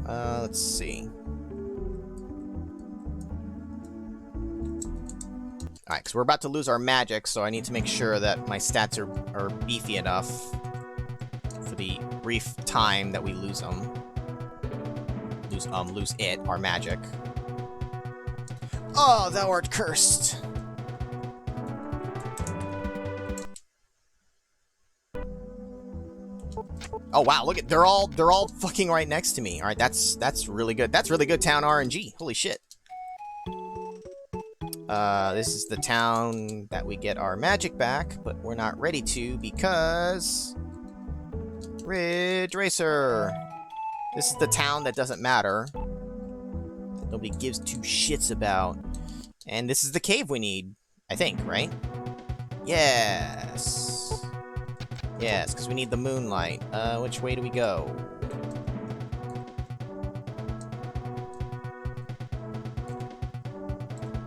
Let's see. Alright, because we're about to lose our magic, so I need to make sure that my stats are beefy enough for the brief time that we lose them. Lose it, our magic. Oh, thou art cursed! Oh wow, look at they're all fucking right next to me. Alright, that's really good. That's really good town RNG. Holy shit. This is the town that we get our magic back, but we're not ready to because... Ridge Racer! This is the town that doesn't matter. That nobody gives two shits about. And this is the cave we need, I think, right? Yes! Yes, because we need the moonlight. Which way do we go?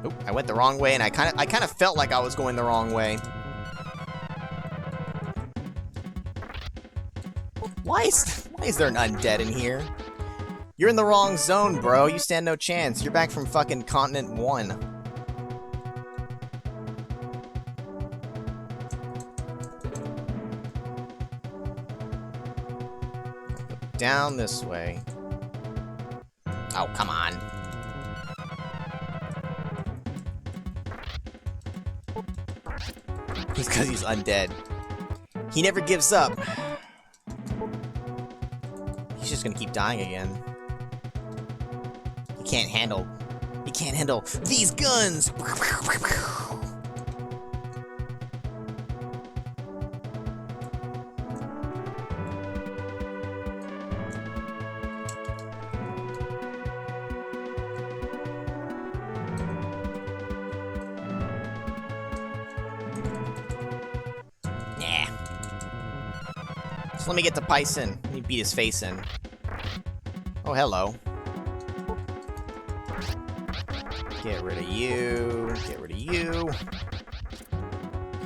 Oop, I went the wrong way, and I kind of felt like I was going the wrong way. Why is there an undead in here? You're in the wrong zone, bro. You stand no chance. You're back from fucking Continent 1. Down this way. Oh, come on. It's because he's undead. He never gives up. He's just gonna keep dying again. He can't handle these guns! So let me get to Pyson. Let me beat his face in. Oh, hello. Get rid of you. Get rid of you.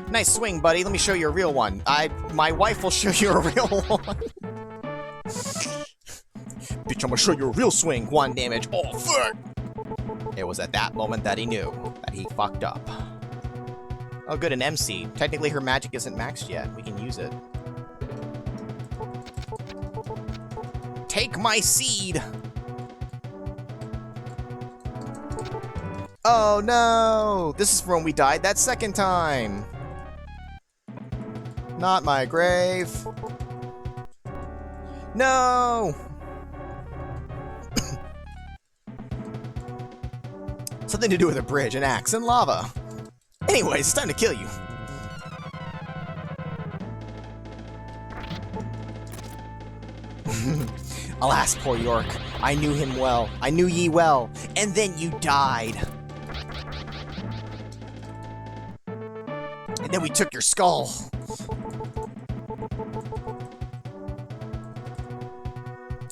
Nice swing, buddy. Let me show you a real one. My wife will show you a real one. Bitch, I'm gonna show you a real swing. 1 damage. Oh, fuck! It was at that moment that he knew that he fucked up. Oh, good, an MC. Technically, her magic isn't maxed yet. We can use it. Take my seed! Oh no! This is from when we died that second time! Not my grave! No! Something to do with a bridge, an axe, and lava. Anyways, it's time to kill you. Alas, poor York. I knew him well. I knew ye well. And then you died. And then we took your skull.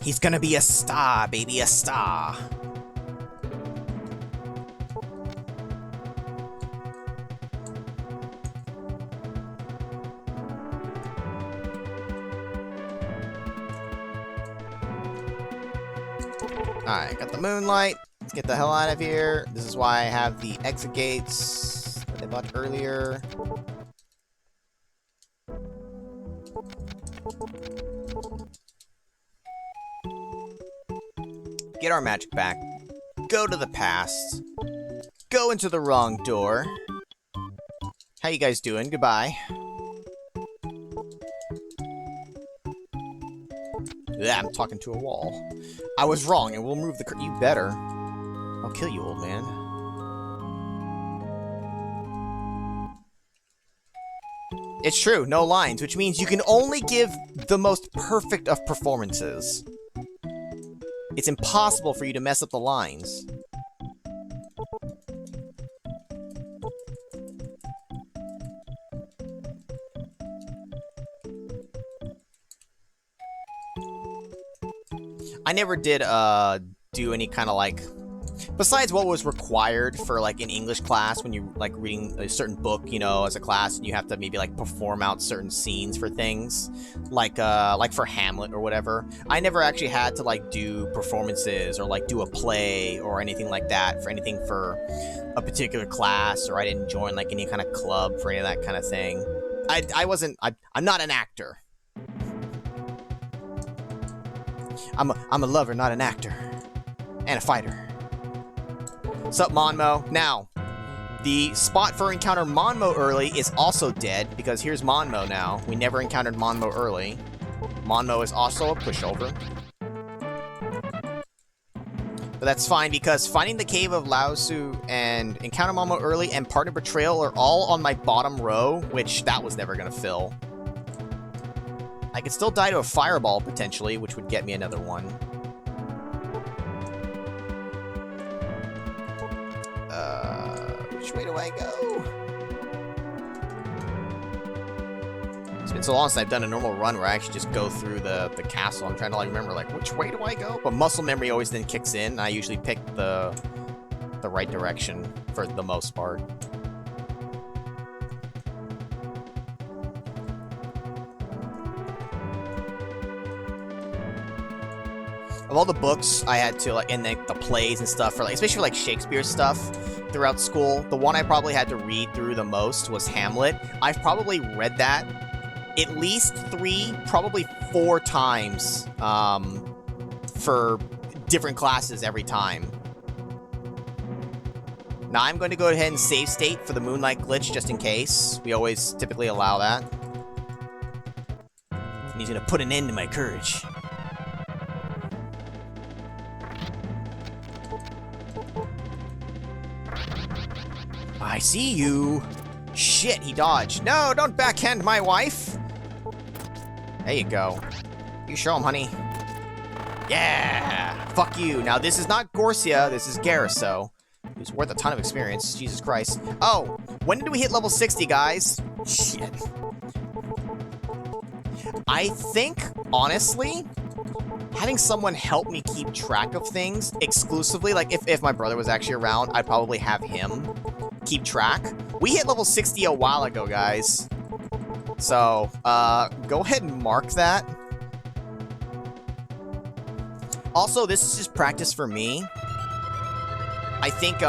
He's gonna be a star, baby, a star. Alright, got the moonlight. Let's get the hell out of here. This is why I have the exit gates that I bought earlier. Get our magic back. Go to the past. Go into the wrong door. How you guys doing? Goodbye. Yeah, I'm talking to a wall. I was wrong, and we'll move the You better. I'll kill you, old man. It's true, no lines, which means you can only give the most perfect of performances. It's impossible for you to mess up the lines. I never did, do any kind of, like, Besides what was required for like an English class when you like reading a certain book, you know, as a class, and you have to maybe like perform out certain scenes for things, like for Hamlet or whatever. I never actually had to like do performances or like do a play or anything like that for anything for a particular class, or I didn't join like any kind of club for any of that kind of thing. I'm not an actor. I'm a lover, not an actor. And a fighter. Sup, Monmo? Now, the spot for encounter Monmo early is also dead, because here's Monmo now. We never encountered Monmo early. Monmo is also a pushover. But that's fine, because finding the Cave of Valsu and encounter Monmo early and Partner Betrayal are all on my bottom row, which that was never going to fill. I could still die to a fireball, potentially, which would get me another one. Which way do I go? It's been so long since I've done a normal run where I actually just go through the castle. I'm trying to like remember like which way do I go? But muscle memory always then kicks in, and I usually pick the right direction for the most part. Of all the books I had to like, and the plays and stuff for like, especially for like Shakespeare stuff throughout school, the one I probably had to read through the most was Hamlet. I've probably read that at least 3, probably 4 times for different classes every time. Now I'm going to go ahead and save state for the Moonlight glitch just in case. We always typically allow that. And he's going to put an end to my courage. I see you. Shit, he dodged. No, don't backhand my wife. There you go. You show him, honey. Yeah. Fuck you. Now, this is not Gorcia. This is Gariso, who's worth a ton of experience. Jesus Christ. Oh, when did we hit level 60, guys? Shit. I think, honestly, having someone help me keep track of things exclusively, like if my brother was actually around, I'd probably have him keep track. We hit level 60 a while ago, guys. So, go ahead and mark that. Also, this is just practice for me. I think,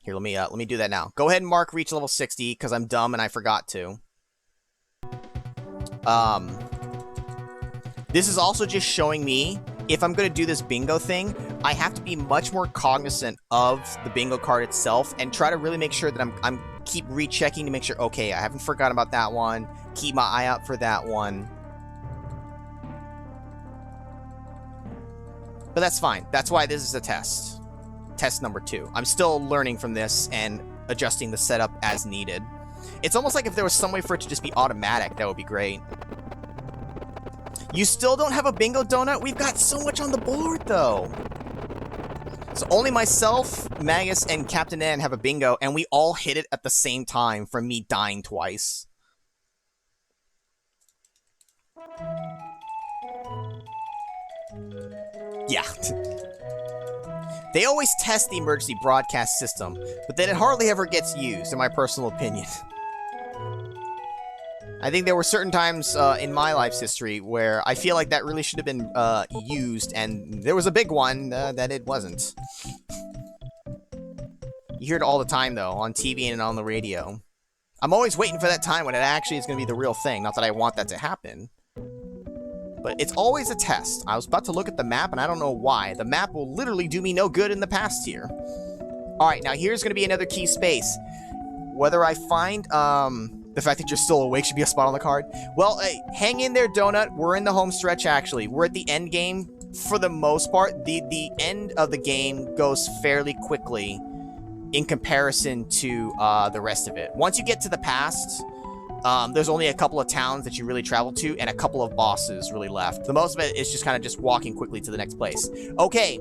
here, let me do that now. Go ahead and mark reach level 60, because I'm dumb and I forgot to. This is also just showing me, if I'm going to do this bingo thing, I have to be much more cognizant of the bingo card itself and try to really make sure that I'm keep rechecking to make sure, okay, I haven't forgotten about that one. Keep my eye out for that one. But that's fine. That's why this is a test. Test number 2. I'm still learning from this and adjusting the setup as needed. It's almost like if there was some way for it to just be automatic, that would be great. You still don't have a bingo donut? We've got so much on the board, though. So only myself, Magus, and Captain N have a bingo, and we all hit it at the same time from me dying twice. Yeah. They always test the emergency broadcast system, but then it hardly ever gets used, in my personal opinion. I think there were certain times in my life's history where I feel like that really should have been used, and there was a big one that it wasn't. You hear it all the time, though, on TV and on the radio. I'm always waiting for that time when it actually is going to be the real thing. Not that I want that to happen. But it's always a test. I was about to look at the map, and I don't know why. The map will literally do me no good in the past here. Alright, now here's going to be another key space. Whether I find, the fact that you're still awake should be a spot on the card. Well, hey, hang in there, Donut. We're in the home stretch, actually. We're at the end game for the most part. The end of the game goes fairly quickly in comparison to the rest of it. Once you get to the past, there's only a couple of towns that you really travel to and a couple of bosses really left. The most of it is just kind of just walking quickly to the next place. Okay,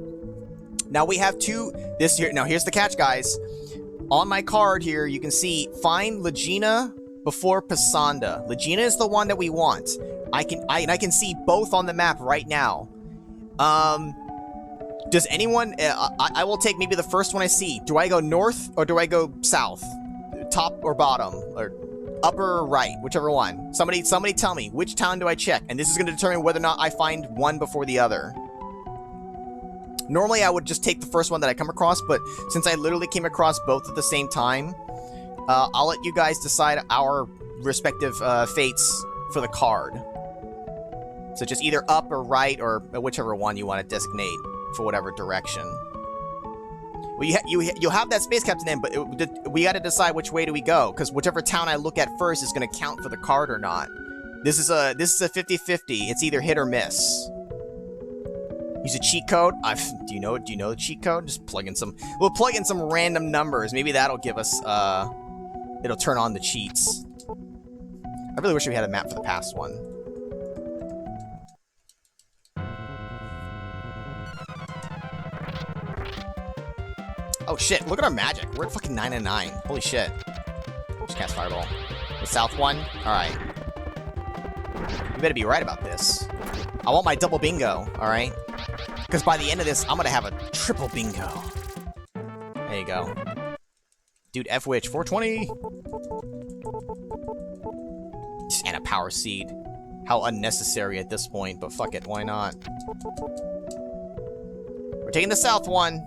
now we have this here. Now here's the catch, guys. On my card here, you can see find Legina before Pasanda. Legina is the one that we want. I can see both on the map right now. Does anyone... I will take maybe the first one I see. Do I go north or do I go south? Top or bottom? Or upper or right? Whichever one. Somebody tell me. Which town do I check? And this is going to determine whether or not I find one before the other. Normally, I would just take the first one that I come across, but since I literally came across both at the same time, I'll let you guys decide our respective fates for the card. So just either up or right, or whichever one you want to designate for whatever direction. Well, you'll have that space captain in, but we got to decide which way do we go, because whichever town I look at first is going to count for the card or not. This is a 50-50. It's either hit or miss. Use a cheat code. Do you know the cheat code? Just plug in some. We'll plug in some random numbers. Maybe that'll give us. It'll turn on the cheats. I really wish we had a map for the past one. Oh shit! Look at our magic. We're at fucking 9 and 9. Holy shit! Just cast fireball. The south one. All right. You better be right about this. I want my double bingo. All right. Because by the end of this, I'm gonna have a triple bingo. There you go. Dude, F-Witch, 420! And a power seed. How unnecessary at this point, but fuck it, why not? We're taking the south one.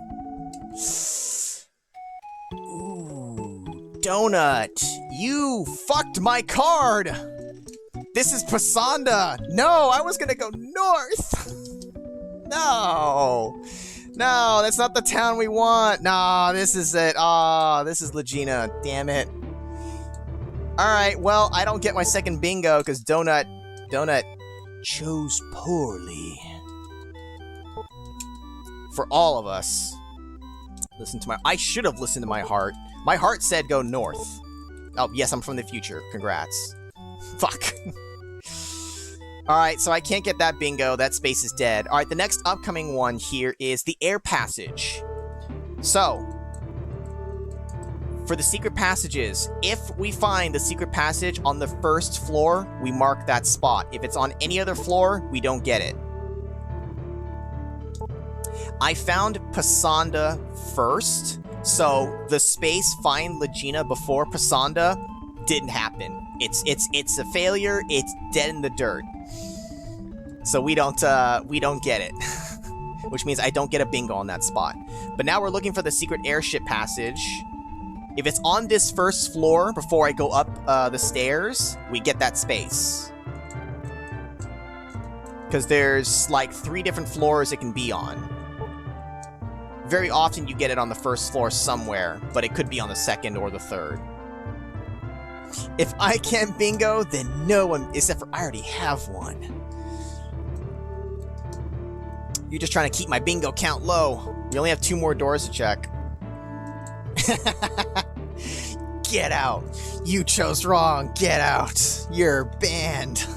Ooh, Donut. You fucked my card! This is Pasanda! No, I was gonna go north! No! No, that's not the town we want! No, this is it. Ah, this is Legina. Damn it. Alright, well, I don't get my second bingo because Donut chose poorly. For all of us. I should have listened to my heart. My heart said go north. Oh, yes, I'm from the future. Congrats. Fuck. Alright, so I can't get that bingo. That space is dead. Alright, the next upcoming one here is the air passage. So, for the secret passages, if we find the secret passage on the first floor, we mark that spot. If it's on any other floor, we don't get it. I found Pasanda first, so the space find Legina before Pasanda didn't happen. It's a failure. It's dead in the dirt. So we don't get it. Which means I don't get a bingo on that spot. But now we're looking for the secret airship passage. If it's on this first floor before I go up the stairs, we get that space. Because there's like 3 different floors it can be on. Very often you get it on the first floor somewhere, but it could be on the second or the third. If I can't bingo, then no one, except for I already have one. You're just trying to keep my bingo count low. We only have 2 more doors to check. Get out. You chose wrong. Get out. You're banned.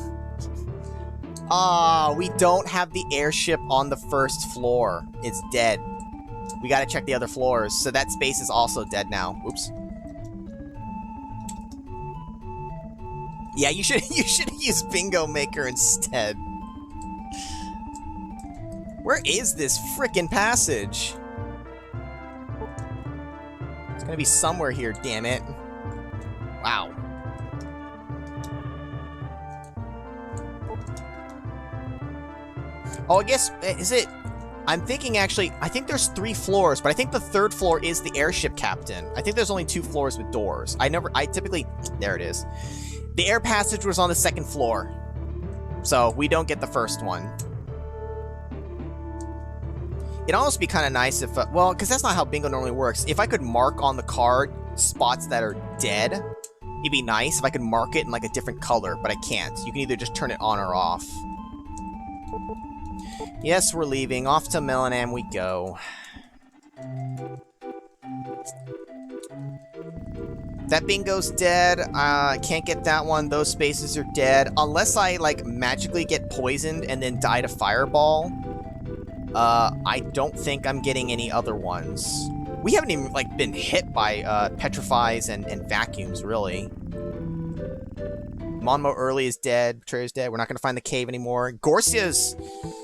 We don't have the airship on the first floor. It's dead. We gotta check the other floors. So that space is also dead now. Oops. Yeah, you should use Bingo Maker instead. Where is this frickin' passage? It's gonna be somewhere here, damn it. Wow. Oh, I guess, is it... I'm thinking actually, I think there's 3 floors, but I think the 3rd floor is the airship captain. I think there's only 2 floors with doors. I typically... There it is. The air passage was on the 2nd floor. So, we don't get the first one. It'd almost be kind of nice if... well, because that's not how bingo normally works. If I could mark on the card spots that are dead, it'd be nice if I could mark it in like a different color, but I can't. You can either just turn it on or off. Yes, we're leaving. Off to Melanam we go. That bingo's dead. I can't get that one. Those spaces are dead. Unless I, like, magically get poisoned and then die to fireball. I don't think I'm getting any other ones. We haven't even, like, been hit by, petrifies and vacuums, really. Monmo Early is dead. Betrayer's dead. We're not gonna find the cave anymore. Gorsia's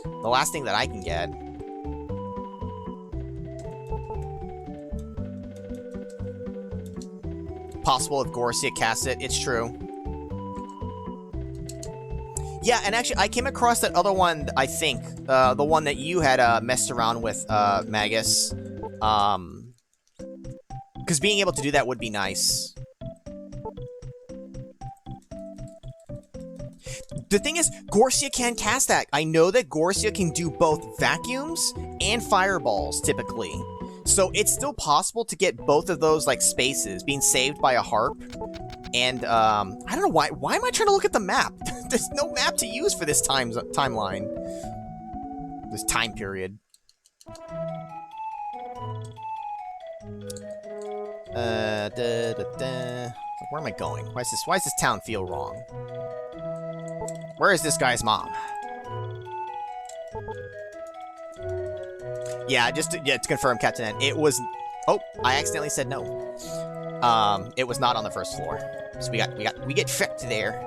the last thing that I can get. possible if Gorsia casts it. It's true. Yeah, and actually, I came across that other one, I think. The one that you had messed around with, Magus. Because being able to do that would be nice. The thing is, Gorsia can cast that. I know that Gorsia can do both vacuums and fireballs, typically. So it's still possible to get both of those, like, spaces being saved by a harp. And, I don't know why am I trying to look at the map? There's no map to use for this timeline. This time period. Where am I going? Why does this town feel wrong? Where is this guy's mom? Yeah, just to confirm, Captain N, it was... Oh, I accidentally said no. It was not on the first floor. So we get tricked there.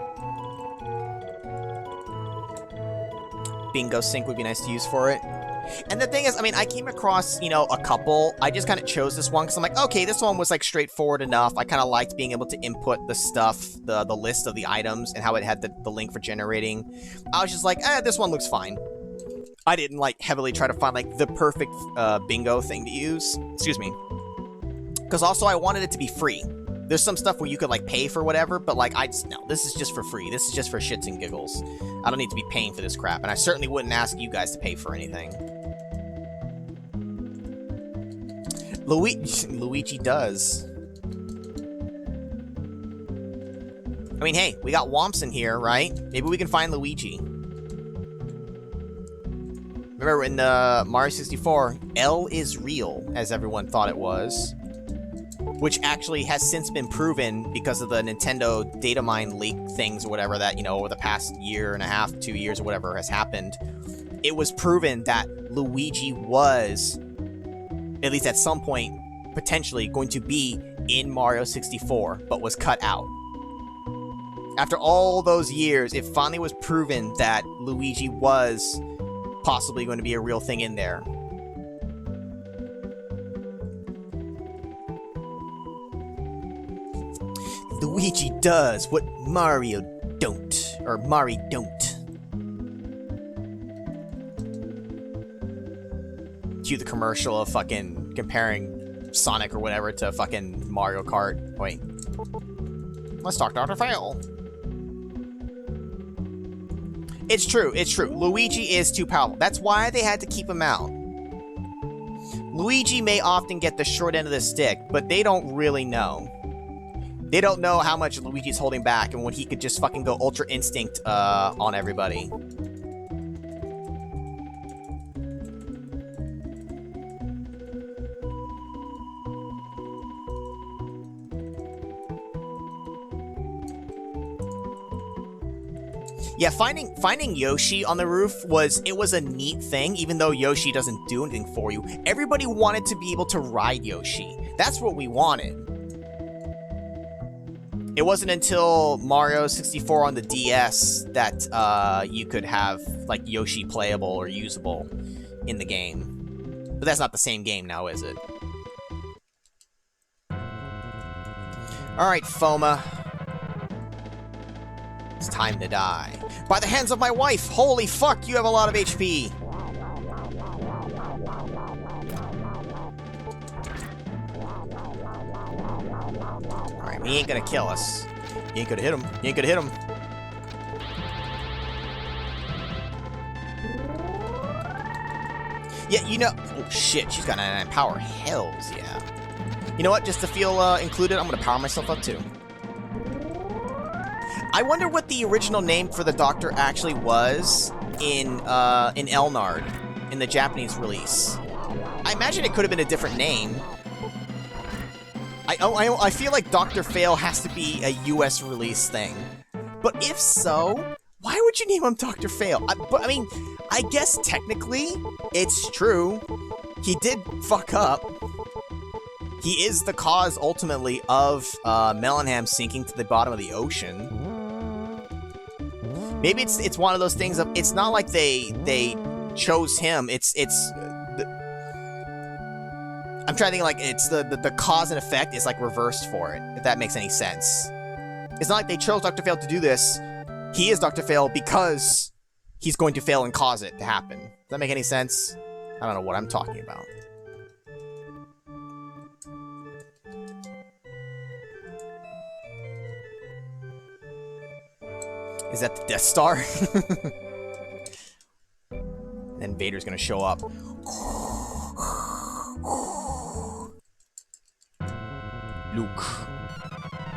Bingo sync would be nice to use for it. And the thing is, I mean, I came across, you know, a couple. I just kind of chose this one because I'm like, okay, this one was, like, straightforward enough. I kind of liked being able to input the stuff, the list of the items, and how it had the link for generating. I was just like, this one looks fine. I didn't, like, heavily try to find, like, the perfect bingo thing to use. Excuse me. Because also, I wanted it to be free. There's some stuff where you could, like, pay for whatever, but, like, no, this is just for free. This is just for shits and giggles. I don't need to be paying for this crap, and I certainly wouldn't ask you guys to pay for anything. Luigi does. I mean, hey, we got Womps in here, right? Maybe we can find Luigi. Remember, in the Mario 64, L is real, as everyone thought it was. Which actually has since been proven because of the Nintendo data mine leak things or whatever that, you know, over the past year and a half, 2 years or whatever has happened. It was proven that Luigi was, at least at some point, potentially going to be in Mario 64, but was cut out. After all those years, it finally was proven that Luigi was possibly going to be a real thing in there. Luigi does what Mario don't. Or Mari don't. Cue the commercial of fucking comparing Sonic or whatever to fucking Mario Kart. Wait. Let's talk Dr. Fail. It's true, it's true. Luigi is too powerful. That's why they had to keep him out. Luigi may often get the short end of the stick, but they don't really know. They don't know how much Luigi's holding back and when he could just fucking go Ultra Instinct on everybody. Yeah, finding Yoshi on the roof was a neat thing, even though Yoshi doesn't do anything for you. Everybody wanted to be able to ride Yoshi. That's what we wanted. It wasn't until Mario 64 on the DS that you could have, like, Yoshi playable or usable in the game. But that's not the same game now, is it? Alright, Foma. It's time to die. By the hands of my wife! Holy fuck, you have a lot of HP! Alright, he ain't gonna kill us. You ain't gonna hit him. You ain't gonna hit him. Yeah, you know... Oh, shit, she's got 99 power. Hells yeah. You know what? Just to feel included, I'm gonna power myself up, too. I wonder what the original name for the Doctor actually was in Elnard, in the Japanese release. I imagine it could have been a different name. I feel like Dr. Fail has to be a US release thing. But if so, why would you name him Dr. Fail? I mean, I guess technically, it's true. He did fuck up. He is the cause, ultimately, of Mellenham sinking to the bottom of the ocean. Maybe it's one of those things of, it's not like they chose him, I'm trying to think like it's the cause and effect is like reversed for it, if that makes any sense. It's not like they chose Dr. Fail to do this. He is Dr. Fail because he's going to fail and cause it to happen. Does that make any sense? I don't know what I'm talking about. Is that the Death Star? And then Vader's gonna show up. Luke,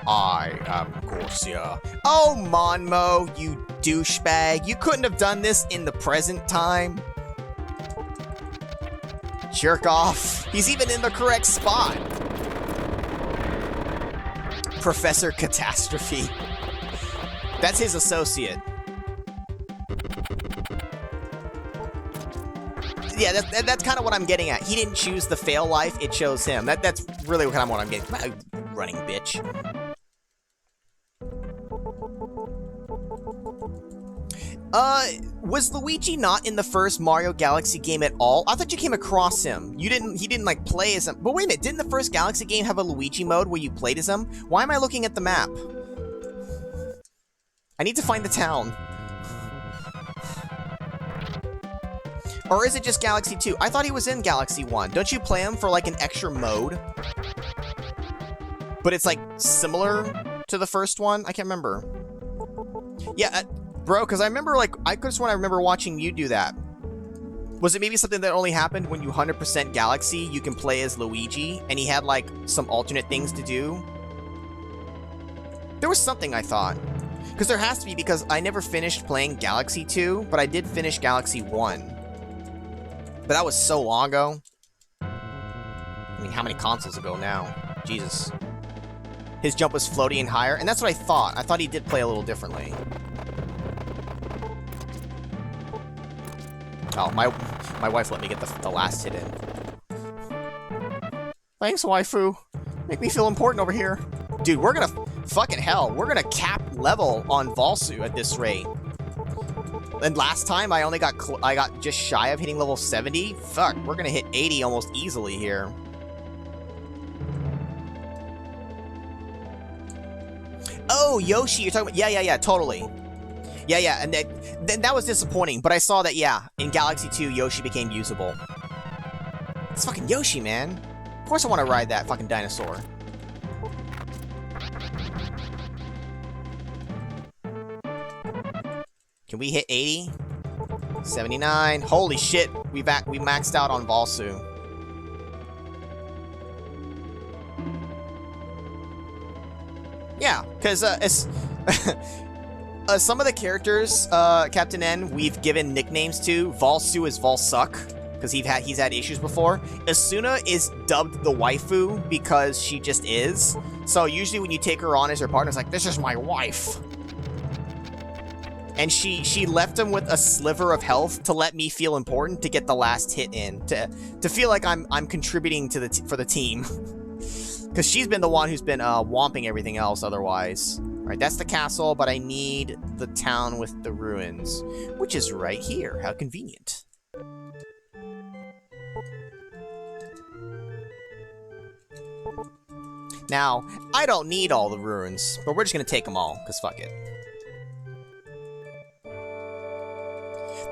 I am Corsair. Oh, Monmo, you douchebag. You couldn't have done this in the present time. Jerk off. He's even in the correct spot. Professor Catastrophe. That's his associate. Yeah, that's kind of what I'm getting at. He didn't choose the fail life, it chose him. That's really kind of what I'm getting at. Running bitch. Was Luigi not in the first Mario Galaxy game at all? I thought you came across him. He didn't like play as him. But wait a minute, didn't the first Galaxy game have a Luigi mode where you played as him? Why am I looking at the map? I need to find the town. Or is it just Galaxy 2? I thought he was in Galaxy 1. Don't you play him for like an extra mode? But it's like similar to the first one? I can't remember. Yeah, bro, because I remember like, I could have sworn I remember watching you do that. Was it maybe something that only happened when you 100% Galaxy, you can play as Luigi, and he had like some alternate things to do? There was something I thought. Because there has to be, because I never finished playing Galaxy 2, but I did finish Galaxy 1. But that was so long ago. I mean, how many consoles ago now? Jesus. His jump was floaty and higher, and that's what I thought. I thought he did play a little differently. Oh, my wife let me get the last hit in. Thanks, waifu. Make me feel important over here. Dude, we're gonna... Fucking hell, we're gonna cap level on Valsu at this rate. And last time, I only got just shy of hitting level 70. Fuck, we're gonna hit 80 almost easily here. Oh, Yoshi, you're talking about... Yeah, totally. Yeah, and that was disappointing, but I saw that, yeah, in Galaxy 2, Yoshi became usable. It's fucking Yoshi, man. Of course I want to ride that fucking dinosaur. Can we hit 80? 79. Holy shit, we maxed out on Valsu. Yeah, because some of the characters, Captain N, we've given nicknames to. Valsu is Valsuck, because he's had issues before. Asuna is dubbed the waifu because she just is. So usually when you take her on as your partner, it's like, this is my wife. And she left him with a sliver of health to let me feel important to get the last hit in, to feel like I'm contributing to for the team, because she's been the one who's been womping everything else otherwise. All right, that's the castle, but I need the town with the ruins, which is right here. How convenient. Now, I don't need all the ruins, but we're just gonna take them all, because fuck it.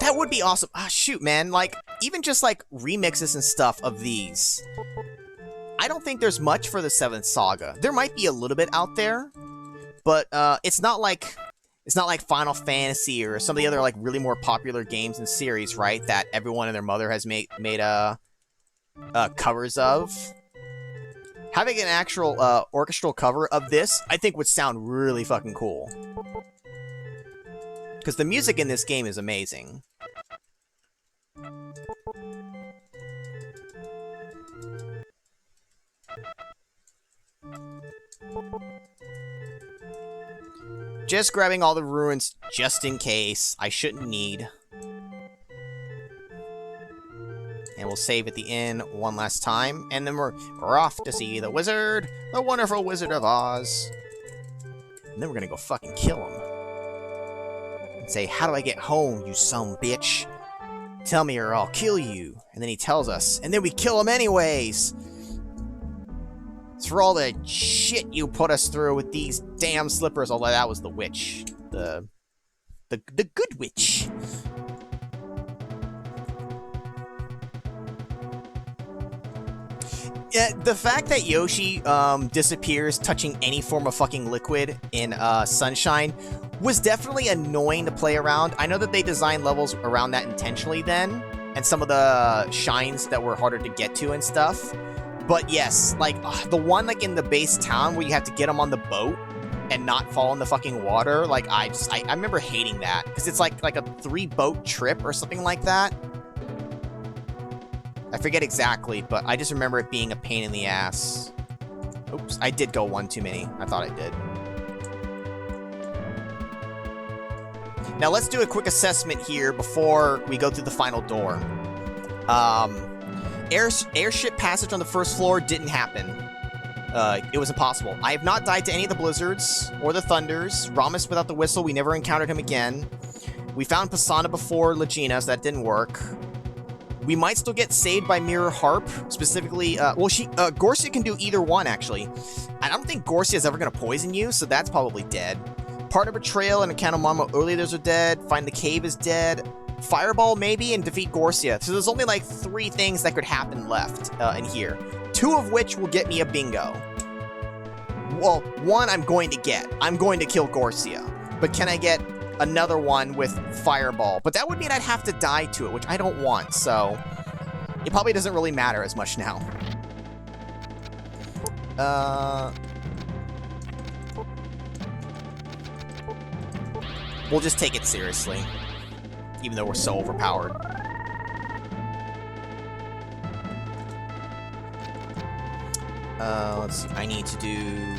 That would be awesome. Ah, shoot, man. Like, even just, like, remixes and stuff of these. I don't think there's much for the 7th Saga. There might be a little bit out there, but it's not like Final Fantasy or some of the other, like, really more popular games and series, right? That everyone and their mother has made covers of. Having an actual orchestral cover of this, I think would sound really fucking cool. Because the music in this game is amazing. Just grabbing all the ruins just in case. I shouldn't need. And we'll save at the inn one last time. And then we're off to see the wizard. The wonderful Wizard of Oz. And then we're gonna go fucking kill him. And say, how do I get home, you son bitch? Tell me or I'll kill you. And then he tells us. And then we kill him anyways. It's for all the shit you put us through with these damn slippers. Although that was the witch. The good witch. Yeah, the fact that Yoshi disappears touching any form of fucking liquid in Sunshine was definitely annoying to play around. I know that they designed levels around that intentionally then, and some of the shines that were harder to get to and stuff. But yes, like, the one like in the base town where you have to get them on the boat and not fall in the fucking water, like, I remember hating that, because it's like a 3-boat trip or something like that. I forget exactly, but I just remember it being a pain in the ass. Oops, I did go one too many. I thought I did. Now let's do a quick assessment here before we go through the final door. Airship passage on the first floor didn't happen. It was impossible. I have not died to any of the blizzards or the thunders. Ramus without the whistle, we never encountered him again. We found Pisana before Legina, so that didn't work. We might still get saved by Mirror Harp, specifically, Gorsia can do either one, actually. I don't think Gorsia is ever going to poison you, so that's probably dead. Partner Betrayal and Encounter Mama early those are dead. Find the Cave is dead. Fireball, maybe, and defeat Gorsia. So there's only, like, 3 things that could happen left in here. 2 of which will get me a bingo. Well, 1 I'm going to get. I'm going to kill Gorsia. But can I get another one with Fireball? But that would mean I'd have to die to it, which I don't want, so it probably doesn't really matter as much now. We'll just take it seriously, even though we're so overpowered. Let's see. I need to do...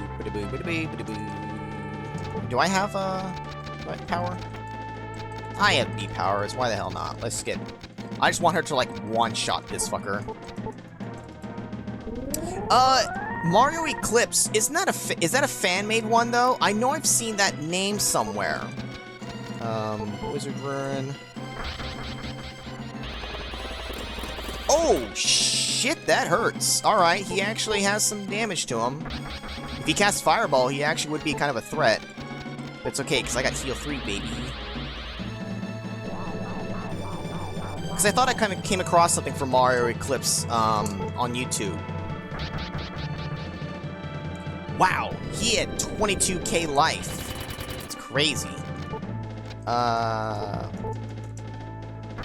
Do I have what power? I have B powers. Why the hell not? Let's get... I just want her to, like, one-shot this fucker. Mario Eclipse. Is that a fan-made one, though? I know I've seen that name somewhere. Wizard Rune. Oh, shit, that hurts. Alright, he actually has some damage to him. If he casts Fireball, he actually would be kind of a threat. But it's okay, because I got heal 3, baby. Because I thought I kind of came across something from Mario Eclipse on YouTube. Wow, he had 22k life. It's crazy.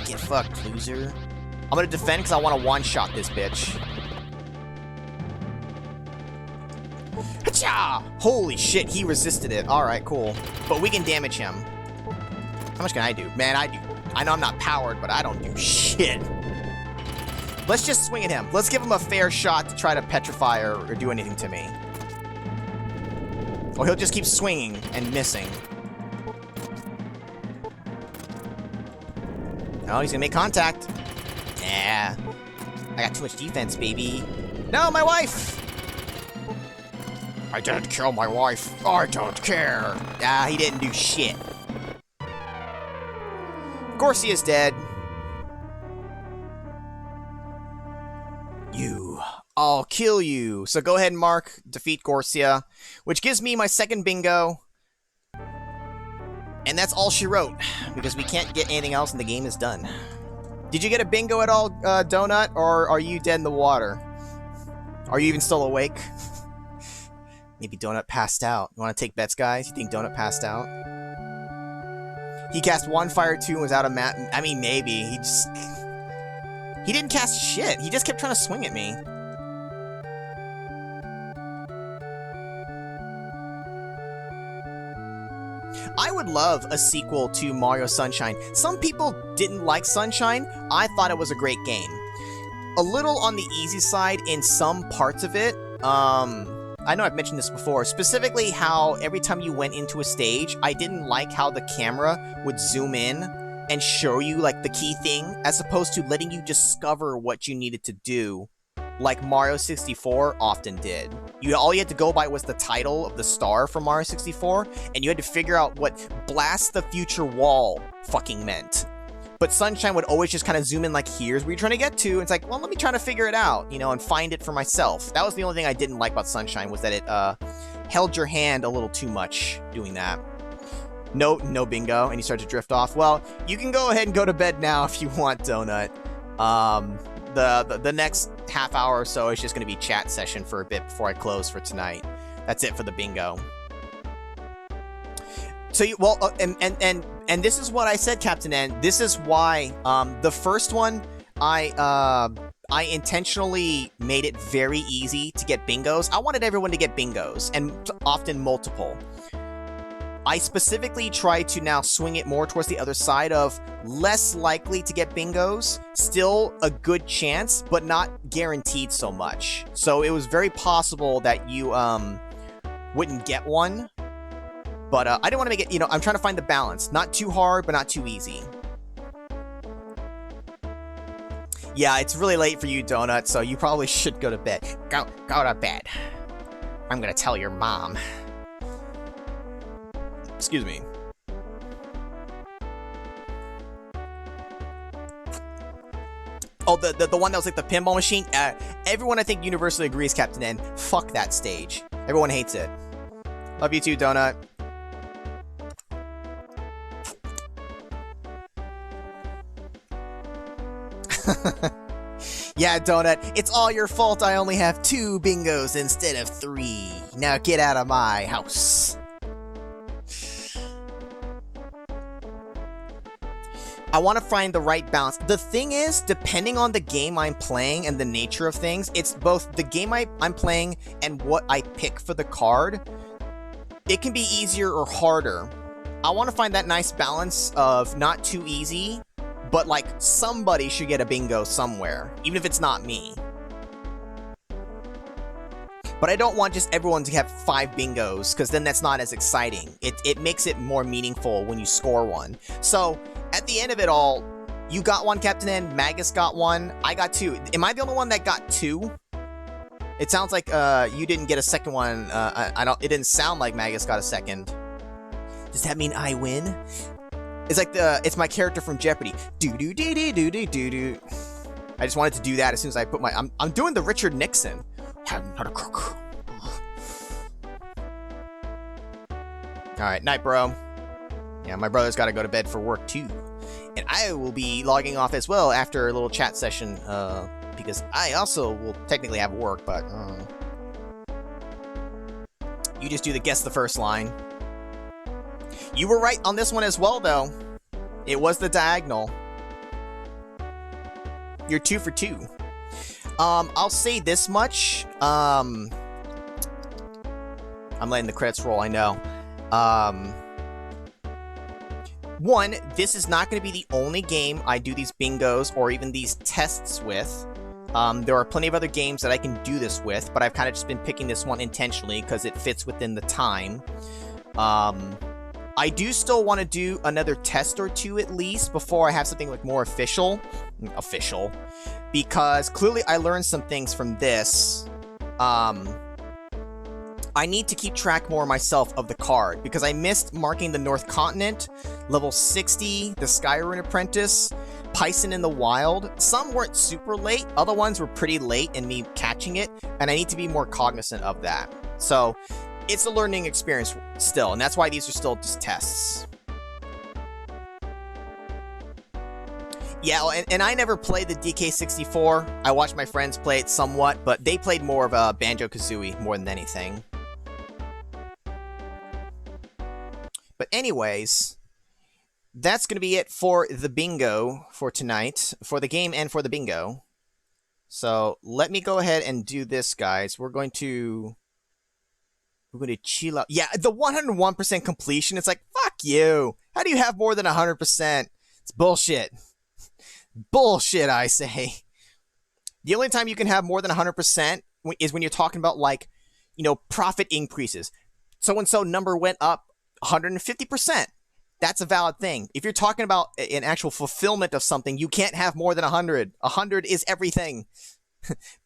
Get fucked, loser. I'm gonna defend because I want to one-shot this bitch. Hacha! Holy shit, he resisted it. Alright, cool. But we can damage him. How much can I do? Man, I know I'm not powered, but I don't do shit. Let's just swing at him. Let's give him a fair shot to try to petrify or do anything to me. Or he'll just keep swinging and missing. No, he's gonna make contact. Yeah. I got too much defense, baby. No, my wife! I didn't kill my wife. I don't care. Ah, he didn't do shit. Gorsia's dead. I'll kill you. So go ahead and mark defeat Gorsia, which gives me my second bingo. And that's all she wrote, because we can't get anything else and the game is done. Did you get a bingo at all, Donut, or are you dead in the water? Are you even still awake? Maybe Donut passed out. You want to take bets, guys? You think Donut passed out? He cast 1 fire 2 and was out of mat. I mean, maybe. He didn't cast shit. He just kept trying to swing at me. I would love a sequel to Mario Sunshine. Some people didn't like Sunshine. I thought it was a great game. A little on the easy side in some parts of it. I know I've mentioned this before, specifically how every time you went into a stage, I didn't like how the camera would zoom in and show you, like, the key thing, as opposed to letting you discover what you needed to do, like Mario 64 often did. All you had to go by was the title of the star from Mario 64, and you had to figure out what Blast the Future Wall fucking meant. But Sunshine would always just kind of zoom in like, here's where you're trying to get to. And it's like, well, let me try to figure it out, you know, and find it for myself. That was the only thing I didn't like about Sunshine, was that it held your hand a little too much doing that. No bingo, and you start to drift off. Well, you can go ahead and go to bed now if you want, Donut. The next half hour or so is just going to be chat session for a bit before I close for tonight. That's it for the bingo. So you, well, and this is what I said, Captain N. This is why the first one I intentionally made it very easy to get bingos. I wanted everyone to get bingos, and often multiple. I specifically try to now swing it more towards the other side of less likely to get bingos, still a good chance, but not guaranteed so much. So it was very possible that you wouldn't get one. But I didn't want to make it, you know, I'm trying to find the balance. Not too hard, but not too easy. Yeah, it's really late for you, Donut, so you probably should go to bed. Go to bed. I'm gonna tell your mom. Excuse me. Oh, the one that was like the pinball machine? Everyone, I think, universally agrees, Captain N. Fuck that stage. Everyone hates it. Love you too, Donut. Yeah, Donut, it's all your fault I only have 2 bingos instead of 3. Now get out of my house. I want to find the right balance. The thing is, depending on the game I'm playing and the nature of things, it's both the game I'm playing and what I pick for the card. It can be easier or harder. I want to find that nice balance of not too easy, but like somebody should get a bingo somewhere, even if it's not me. But I don't want just everyone to have 5 bingos, because then that's not as exciting. It makes it more meaningful when you score one. So, at the end of it all, you got one, Captain N, Magus got one, I got 2. Am I the only one that got 2? It sounds like you didn't get a second one. It didn't sound like Magus got a second. Does that mean I win? It's like it's my character from Jeopardy. Do do do do do do do do. I just wanted to do that as soon as I put my. I'm doing the Richard Nixon. I'm not a crook. All right, night, bro. Yeah, my brother's got to go to bed for work too, and I will be logging off as well after a little chat session. Because I also will technically have work, but you just do the guess the first line. You were right on this one as well, though. It was the diagonal. You're 2 for 2. I'll say this much. I'm letting the credits roll, I know. 1, this is not going to be the only game I do these bingos or even these tests with. There are plenty of other games that I can do this with, but I've kind of just been picking this one intentionally because it fits within the time. I do still want to do another test or 2 at least before I have something like more official, because clearly I learned some things from this. I need to keep track more myself of the card, because I missed marking the North Continent, level 60, the Skyrune Apprentice, Python in the Wild. Some weren't super late, other ones were pretty late in me catching it, and I need to be more cognizant of that. So, it's a learning experience still, and that's why these are still just tests. Yeah, and I never played the DK64. I watched my friends play it somewhat, but they played more of Banjo-Kazooie more than anything. But anyways, that's going to be it for the bingo for tonight, for the game and for the bingo. So let me go ahead and do this, guys. We're going to chill out. Yeah, the 101% completion, it's like, fuck you. How do you have more than 100%? It's bullshit. Bullshit, I say. The only time you can have more than 100% is when you're talking about, like, you know, profit increases. So-and-so number went up 150%. That's a valid thing. If you're talking about an actual fulfillment of something, you can't have more than 100. 100 is everything.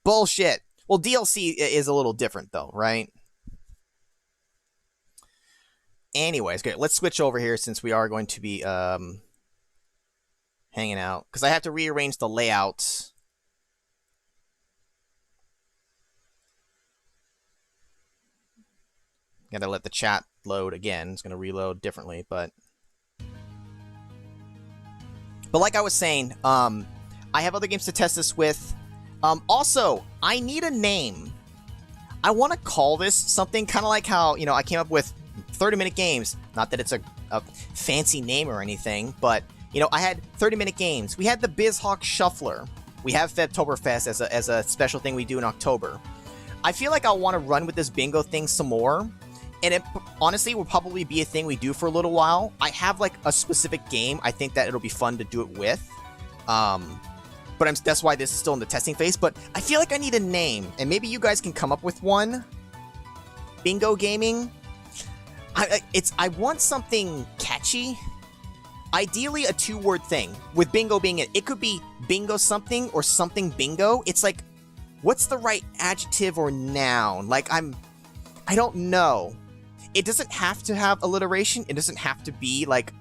Bullshit. Well, DLC is a little different, though, right? Anyways, good. Let's switch over here since we are going to be hanging out because I have to rearrange the layout. Gotta let the chat load again. It's gonna reload differently, but like I was saying, I have other games to test this with. Also, I need a name. I want to call this something kind of like how, you know, I came up with 30-minute games. Not that it's a fancy name or anything, but, you know, I had 30-minute games. We had the BizHawk Shuffler. We have Febtoberfest as a special thing we do in October. I feel like I want to run with this bingo thing some more. And it honestly will probably be a thing we do for a little while. I have like a specific game I think that it'll be fun to do it with. But that's why this is still in the testing phase. But I feel like I need a name. And maybe you guys can come up with one. Bingo gaming. I want something catchy. Ideally a 2-word thing. With bingo being it. It could be bingo something or something bingo. It's like, what's the right adjective or noun? Like I don't know. It doesn't have to have alliteration. It doesn't have to be like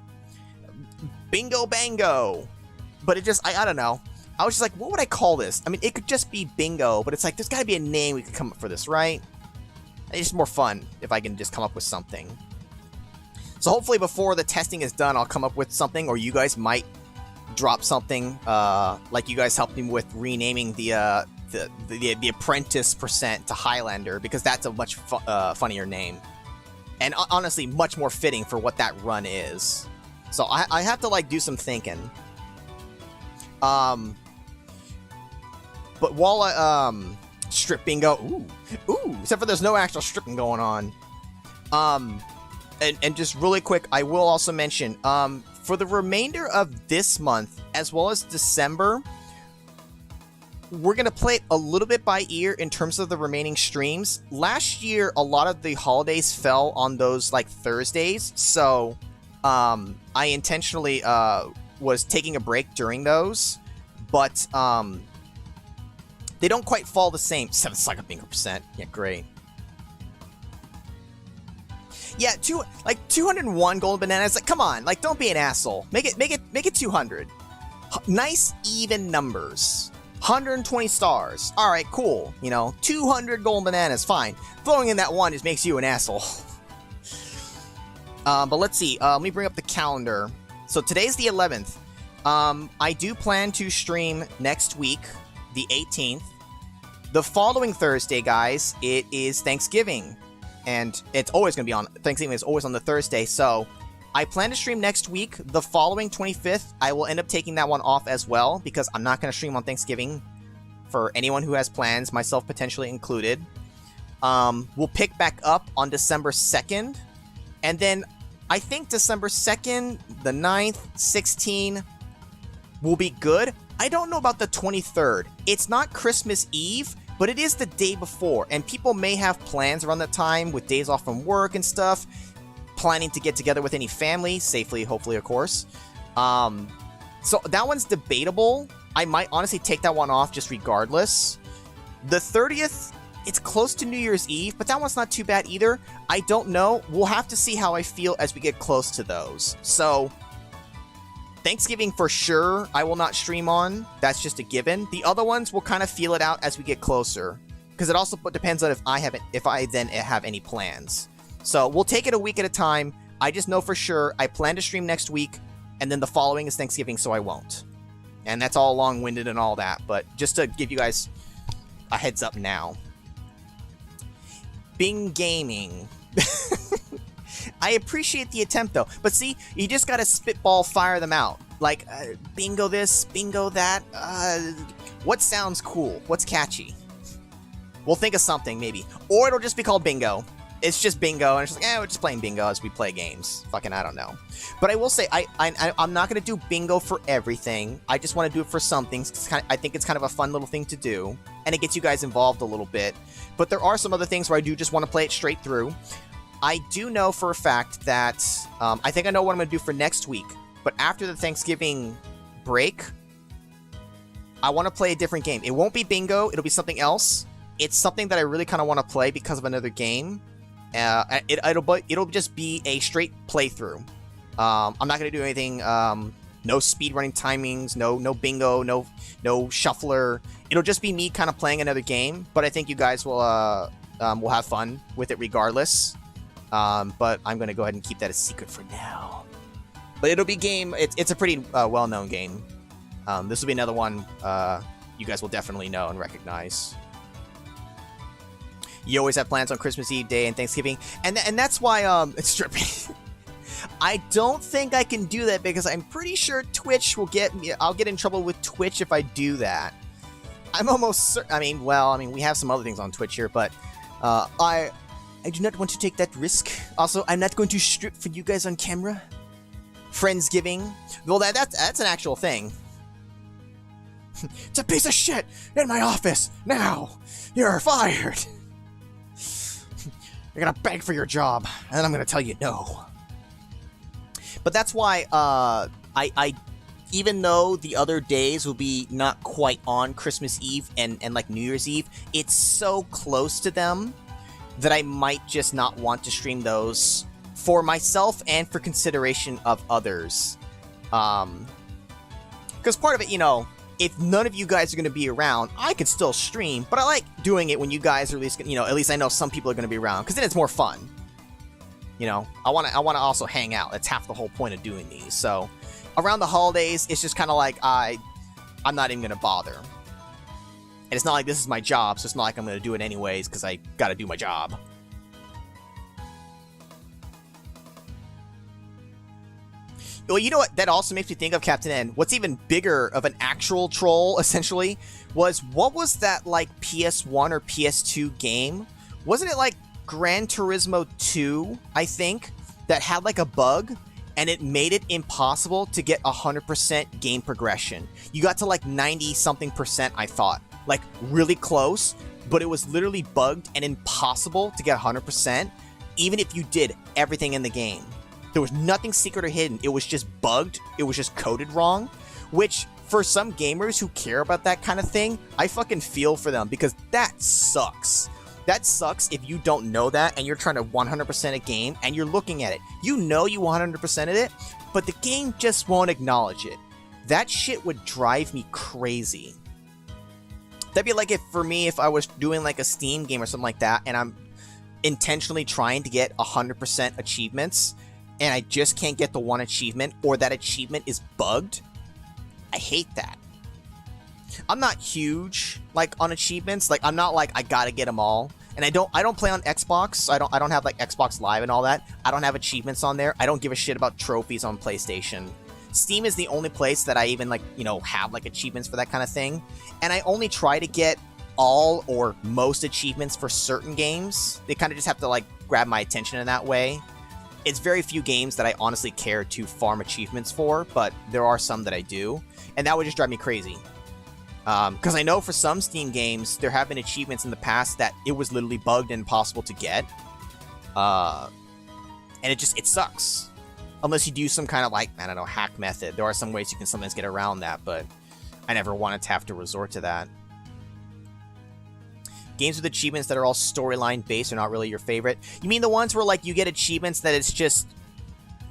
bingo bango. But it just, I don't know. I was just like, what would I call this? I mean, it could just be bingo, but it's like, there's got to be a name we could come up for this, right? It's just more fun if I can just come up with something. So hopefully before the testing is done, I'll come up with something, or you guys might drop something, like you guys helped me with renaming the Apprentice % to Highlander, because that's a much funnier name. And honestly, much more fitting for what that run is. So I have to, like, do some thinking. But while I, strip bingo, ooh, except for there's no actual stripping going on. And just really quick, I will also mention, for the remainder of this month, as well as December, we're going to play it a little bit by ear in terms of the remaining streams. Last year, a lot of the holidays fell on those, like, Thursdays, so, I intentionally, was taking a break during those, but, they don't quite fall the same. 7th Saga bingo %. Yeah, great. Yeah, 201 golden bananas. Like, come on, like, don't be an asshole. Make it 200. Nice even numbers. 120 stars. All right, cool. You know, 200 golden bananas. Fine. Throwing in that one just makes you an asshole. But let's see. Let me bring up the calendar. So today's the 11th. I do plan to stream next week, the 18th. The following Thursday, guys, it is Thanksgiving. And it's always going to be on, Thanksgiving is always on the Thursday, so I plan to stream next week. The following 25th, I will end up taking that one off as well, because I'm not going to stream on Thanksgiving for anyone who has plans, myself potentially included. We'll pick back up on December 2nd, and then I think December 2nd, the 9th, 16 will be good. I don't know about the 23rd. It's not Christmas Eve, but it is the day before, and people may have plans around that time with days off from work and stuff, planning to get together with any family, safely, hopefully, of course. So that one's debatable. I might honestly take that one off just regardless. The 30th, it's close to New Year's Eve, but that one's not too bad either. I don't know. We'll have to see how I feel as we get close to those. So Thanksgiving for sure, I will not stream on. That's just a given. The other ones, we'll kind of feel it out as we get closer, because it also depends on if I then have any plans. So we'll take it a week at a time. I just know for sure I plan to stream next week, and then the following is Thanksgiving, so I won't. And that's all long-winded and all that, but just to give you guys a heads up now. Bing Gaming. I appreciate the attempt, though. But see, you just gotta spitball fire them out. Like, bingo this, bingo that. What sounds cool? What's catchy? We'll think of something, maybe. Or it'll just be called bingo. It's just bingo, and it's just like, we're just playing bingo as we play games. Fucking, I don't know. But I will say, I'm not gonna do bingo for everything. I just want to do it for some things. I think it's kind of a fun little thing to do, and it gets you guys involved a little bit. But there are some other things where I do just want to play it straight through. I do know for a fact that, I think I know what I'm going to do for next week, but after the Thanksgiving break, I want to play a different game. It won't be bingo, it'll be something else. It's something that I really kind of want to play because of another game. It'll just be a straight playthrough. I'm not going to do anything No speedrunning timings, no bingo, no shuffler. It'll just be me kind of playing another game, but I think you guys will have fun with it regardless. But I'm going to go ahead and keep that a secret for now. But it'll be game. It's a pretty well-known game. This will be another one you guys will definitely know and recognize. You always have plans on Christmas Eve Day and Thanksgiving, and that's why it's stripping. I don't think I can do that because I'm pretty sure Twitch will get me. I'll get in trouble with Twitch if I do that. I'm almost certain. I mean, we have some other things on Twitch here, but I do not want to take that risk. Also, I'm not going to strip for you guys on camera. Friendsgiving. Well, that's an actual thing. It's a piece of shit in my office. Now, you're fired. You're gonna beg for your job, and then I'm gonna tell you no. But that's why I even though the other days will be not quite on Christmas Eve and like New Year's Eve, it's so close to them that I might just not want to stream those for myself and for consideration of others. Because part of it, you know, if none of you guys are going to be around, I could still stream, but I like doing it when you guys are at least, you know, at least I know some people are going to be around, because then it's more fun. You know, I want to also hang out. That's half the whole point of doing these. So around the holidays, it's just kind of like I'm not even going to bother. And it's not like this is my job, so it's not like I'm going to do it anyways because I got to do my job. Well, you know what? That also makes me think of Captain N. What's even bigger of an actual troll, essentially, was what was that, like, PS1 or PS2 game? Wasn't it, like, Gran Turismo 2, I think, that had, like, a bug, and it made it impossible to get 100% game progression. You got to, like, 90-something%, I thought. Like, really close, but it was literally bugged and impossible to get 100%, even if you did everything in the game. There was nothing secret or hidden. It was just bugged. It was just coded wrong, which for some gamers who care about that kind of thing, I fucking feel for them because that sucks. That sucks if you don't know that and you're trying to 100% a game and you're looking at it. You know you 100%ed it, but the game just won't acknowledge it. That shit would drive me crazy. That'd be like if I was doing like a Steam game or something like that and I'm intentionally trying to get 100% achievements and I just can't get the one achievement, or that achievement is bugged. I hate that. I'm not huge, like, on achievements. Like, I'm not like, I gotta get them all. And I don't play on Xbox. I don't have, like, Xbox Live and all that. I don't have achievements on there. I don't give a shit about trophies on PlayStation. Steam is the only place that I even, like, you know, have, like, achievements for that kind of thing. And I only try to get all or most achievements for certain games. They kind of just have to, like, grab my attention in that way. It's very few games that I honestly care to farm achievements for, but there are some that I do, and that would just drive me crazy. Because I know for some Steam games, there have been achievements in the past that it was literally bugged and impossible to get. And it sucks. Unless you do some kind of, like, I don't know, hack method. There are some ways you can sometimes get around that, but I never wanted to have to resort to that. Games with achievements that are all storyline based are not really your favorite. You mean the ones where, like, you get achievements that it's just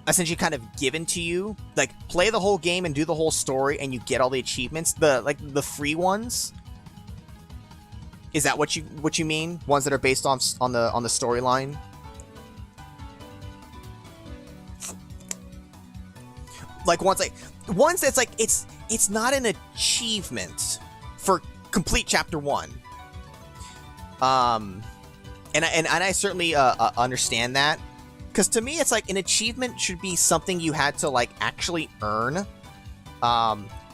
essentially kind of given to you? Like, play the whole game and do the whole story and you get all the achievements? The free ones? Is that what you mean? Ones that are based on the storyline? Like ones that's like it's not an achievement for complete chapter 1. And I certainly understand that, because to me it's like an achievement should be something you had to, like, actually earn.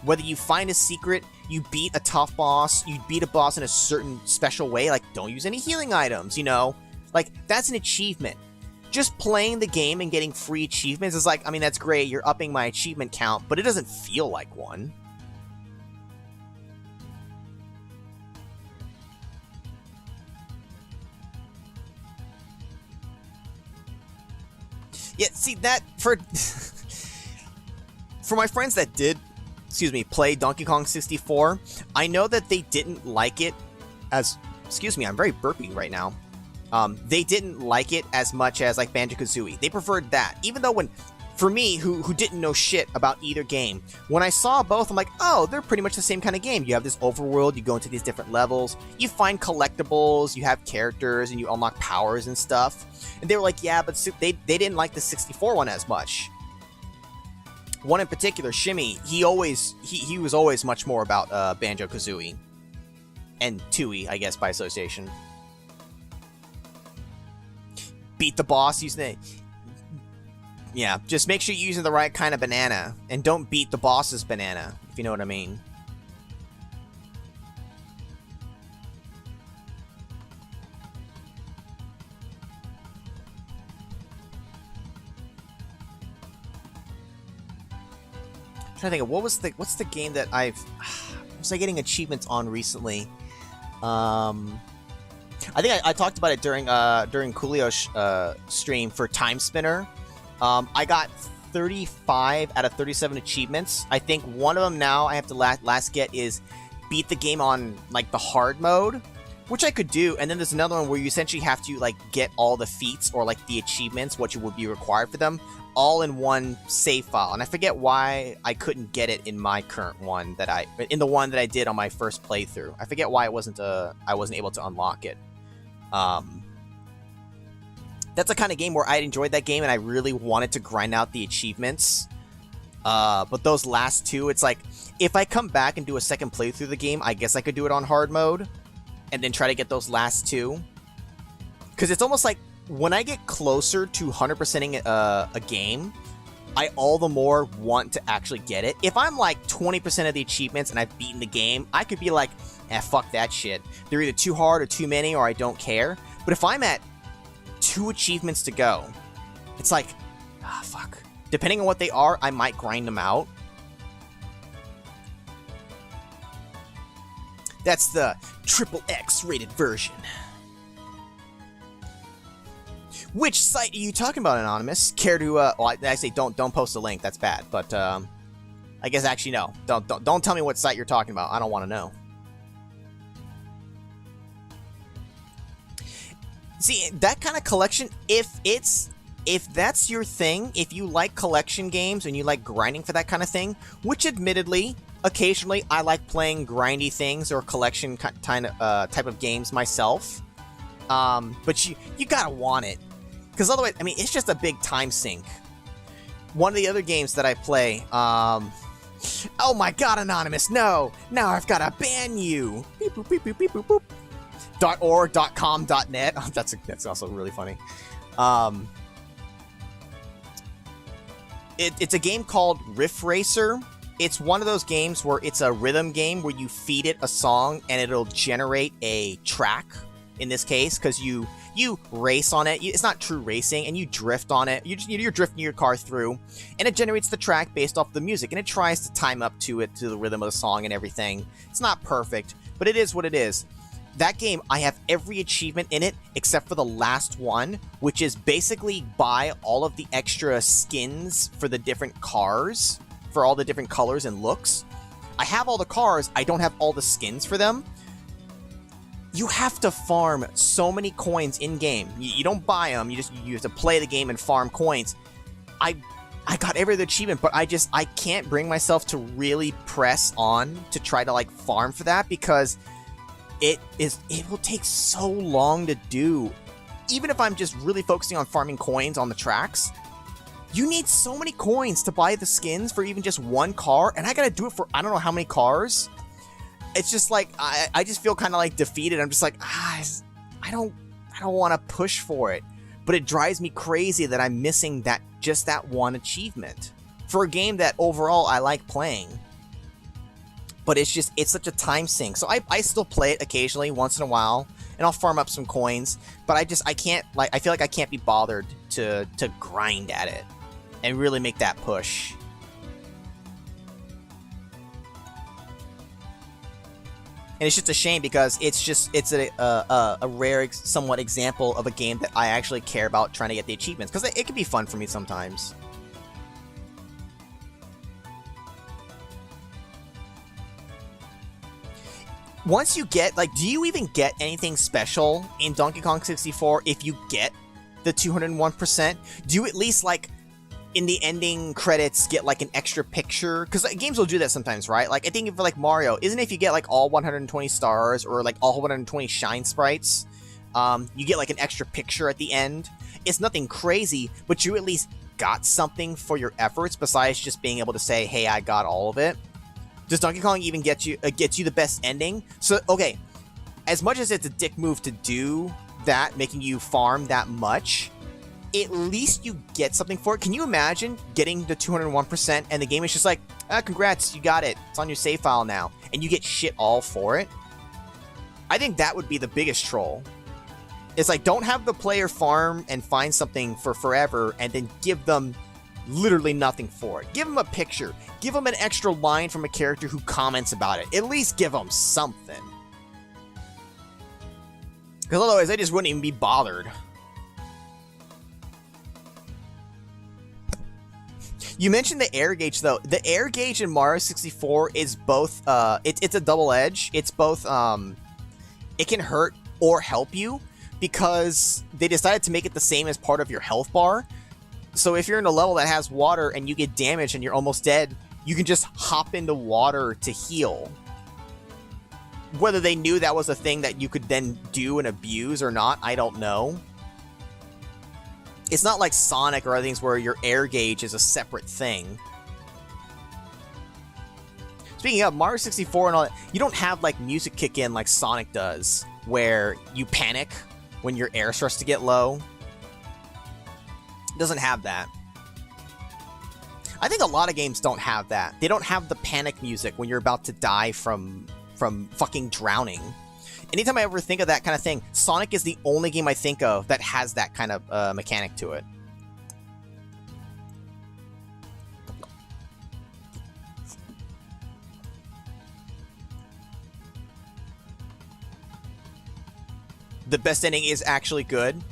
Whether you find a secret, you beat a tough boss, you beat a boss in a certain special way, like don't use any healing items, you know, like that's an achievement. Just playing the game and getting free achievements is like, I mean, that's great, you're upping my achievement count, but it doesn't feel like one. Yeah, see, that, for my friends that did, play Donkey Kong 64, I know that they didn't like it as, I'm very burpy right now. They didn't like it as much as, like, Banjo-Kazooie. They preferred that. Even though when for me, who didn't know shit about either game, when I saw both, I'm like, oh, they're pretty much the same kind of game. You have this overworld, you go into these different levels, you find collectibles, you have characters, and you unlock powers and stuff. And they were like, yeah, but they didn't like the 64 one as much. One in particular, Shimmy, he was always much more about Banjo-Kazooie. And Tooie, I guess, by association. Beat the boss using it. Yeah, just make sure you're using the right kind of banana. And don't beat the boss's banana, if you know what I mean. I'm trying to think of what's the game that was I getting achievements on recently? I think I talked about it during Coolio's stream for Time Spinner. I got 35 out of 37 achievements. I think one of them now I have to last get is beat the game on like the hard mode, which I could do. And then there's another one where you essentially have to like get all the feats or like the achievements, what would be required for them, all in one save file. And I forget why I couldn't get it in my current one in the one that I did on my first playthrough. I forget why I wasn't able to unlock it. That's the kind of game where I enjoyed that game and I really wanted to grind out the achievements. But those last two, it's like, if I come back and do a second playthrough of the game, I guess I could do it on hard mode and then try to get those last two. Because it's almost like when I get closer to 100%ing a game, I all the more want to actually get it. If I'm like 20% of the achievements and I've beaten the game, I could be like, fuck that shit. They're either too hard or too many or I don't care. But if I'm at 2 achievements to go, it's like, fuck. Depending on what they are, I might grind them out. That's the XXX rated version. Which site are you talking about, Anonymous? Care to, well, I say don't post a link, that's bad, but, I guess actually no. Don't tell me what site you're talking about, I don't want to know. See, that kind of collection, if that's your thing, if you like collection games and you like grinding for that kind of thing, which admittedly, occasionally I like playing grindy things or collection type of games myself, but you gotta want it. Because otherwise, I mean, it's just a big time sink. One of the other games that I play, oh my god, Anonymous, no! Now I've gotta ban you! Beep boop beep boop beep boop boop. .org, .com, .net. Oh, that's also really funny. It's a game called Riff Racer. It's one of those games where it's a rhythm game where you feed it a song and it'll generate a track, in this case, because you race on it. It's not true racing, and you drift on it. You're drifting your car through, and it generates the track based off the music, and it tries to time up to the rhythm of the song and everything. It's not perfect, but it is what it is. That game, I have every achievement in it except for the last one, which is basically buy all of the extra skins for the different cars, for all the different colors and looks. I have all the cars, I don't have all the skins for them. You have to farm so many coins in-game. You don't buy them, you have to play the game and farm coins. I got every other achievement, but I can't bring myself to really press on to try to like farm for that because it will take so long to do. Even if I'm just really focusing on farming coins on the tracks, you need so many coins to buy the skins for even just one car, and I gotta do it for I don't know how many cars. It's just like I just feel kind of like defeated. I'm just like I don't want to push for it, but it drives me crazy that I'm missing just that one achievement for a game that overall I like playing. But it's such a time sink. So I still play it occasionally, once in a while, and I'll farm up some coins. But I can't, like, I feel like I can't be bothered to grind at it and really make that push. And it's just a shame because it's a rare, somewhat example of a game that I actually care about trying to get the achievements, because it can be fun for me sometimes. Once you get, like, do you even get anything special in Donkey Kong 64 if you get the 201%? Do you at least, like, in the ending credits get like an extra picture, because like, games will do that sometimes, right? Like I think for like Mario, isn't it if you get like all 120 stars or like all 120 shine sprites, you get like an extra picture at the end. It's nothing crazy, but you at least got something for your efforts besides just being able to say, hey, I got all of it. Does Donkey Kong even get you the best ending? So okay, as much as it's a dick move to do that, making you farm that much, at least you get something for it. Can you imagine getting the 201% and the game is just like, congrats, you got it. It's on your save file now. And you get shit all for it? I think that would be the biggest troll. It's like, don't have the player farm and find something for forever and then give them literally nothing for it. Give them a picture. Give them an extra line from a character who comments about it. At least give them something. Because otherwise, I just wouldn't even be bothered. You mentioned the air gauge, though. The air gauge in Mario 64 is both, it's a double edge. It's both, it can hurt or help you because they decided to make it the same as part of your health bar. So if you're in a level that has water and you get damaged and you're almost dead, you can just hop into water to heal. Whether they knew that was a thing that you could then do and abuse or not, I don't know. It's not like Sonic or other things where your air gauge is a separate thing. Speaking of Mario 64 and all that, you don't have like music kick in like Sonic does, where you panic when your air starts to get low. It doesn't have that. I think a lot of games don't have that. They don't have the panic music when you're about to die from fucking drowning. Anytime I ever think of that kind of thing, Sonic is the only game I think of that has that kind of mechanic to it. The best ending is actually good.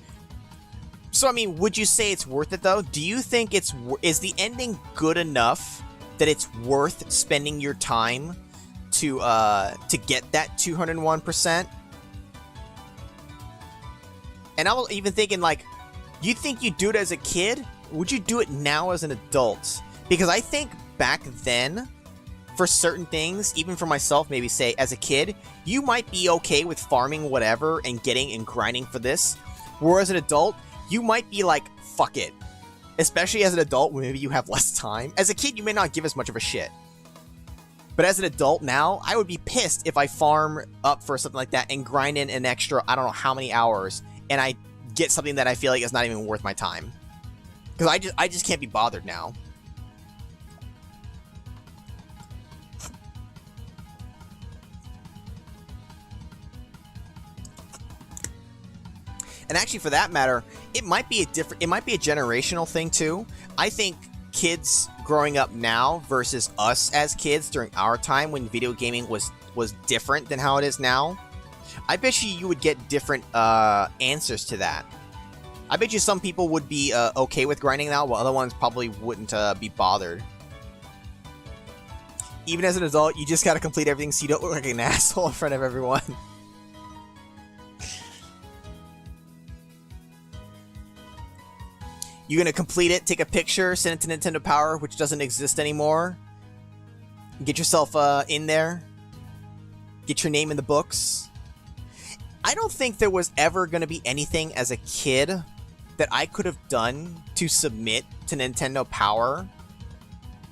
So, I mean, would you say it's worth it, though? Do you think is the ending good enough that it's worth spending your time to get that 201%? And I was even thinking, like, you think you'd do it as a kid? Would you do it now as an adult? Because I think back then, for certain things, even for myself, maybe say, as a kid, you might be okay with farming whatever and getting and grinding for this. Whereas an adult, you might be like, fuck it. Especially as an adult, when maybe you have less time. As a kid, you may not give as much of a shit. But as an adult now, I would be pissed if I farm up for something like that and grind in an extra, I don't know how many hours, and I get something that I feel like is not even worth my time. Because I just can't be bothered now. And actually, for that matter, it might be a generational thing too. I think kids growing up now versus us as kids during our time when video gaming was different than how it is now, I bet you would get different answers to that. I bet you some people would be okay with grinding now, while other ones probably wouldn't be bothered. Even as an adult, you just gotta complete everything so you don't look like an asshole in front of everyone. You're gonna complete it, take a picture, send it to Nintendo Power, which doesn't exist anymore. Get yourself in there. Get your name in the books. I don't think there was ever gonna be anything as a kid that I could have done to submit to Nintendo Power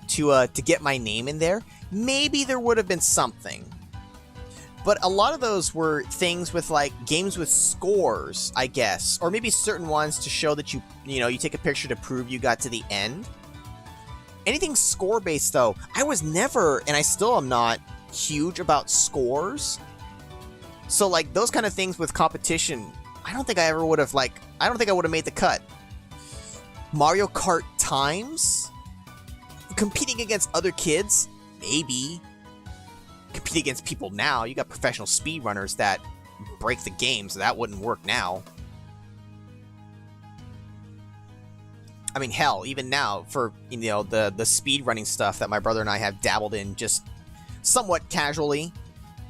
to get my name in there. Maybe there would have been something. But a lot of those were things with, like, games with scores, I guess. Or maybe certain ones to show that you take a picture to prove you got to the end. Anything score-based, though, I was never, and I still am not, huge about scores. So, like, those kind of things with competition, I don't think I ever would have, I don't think I would have made the cut. Mario Kart times? Competing against other kids? Maybe. Compete against people now. You got professional speedrunners that break the game, so that wouldn't work now. I mean, hell, even now, for, the speedrunning stuff that my brother and I have dabbled in just somewhat casually.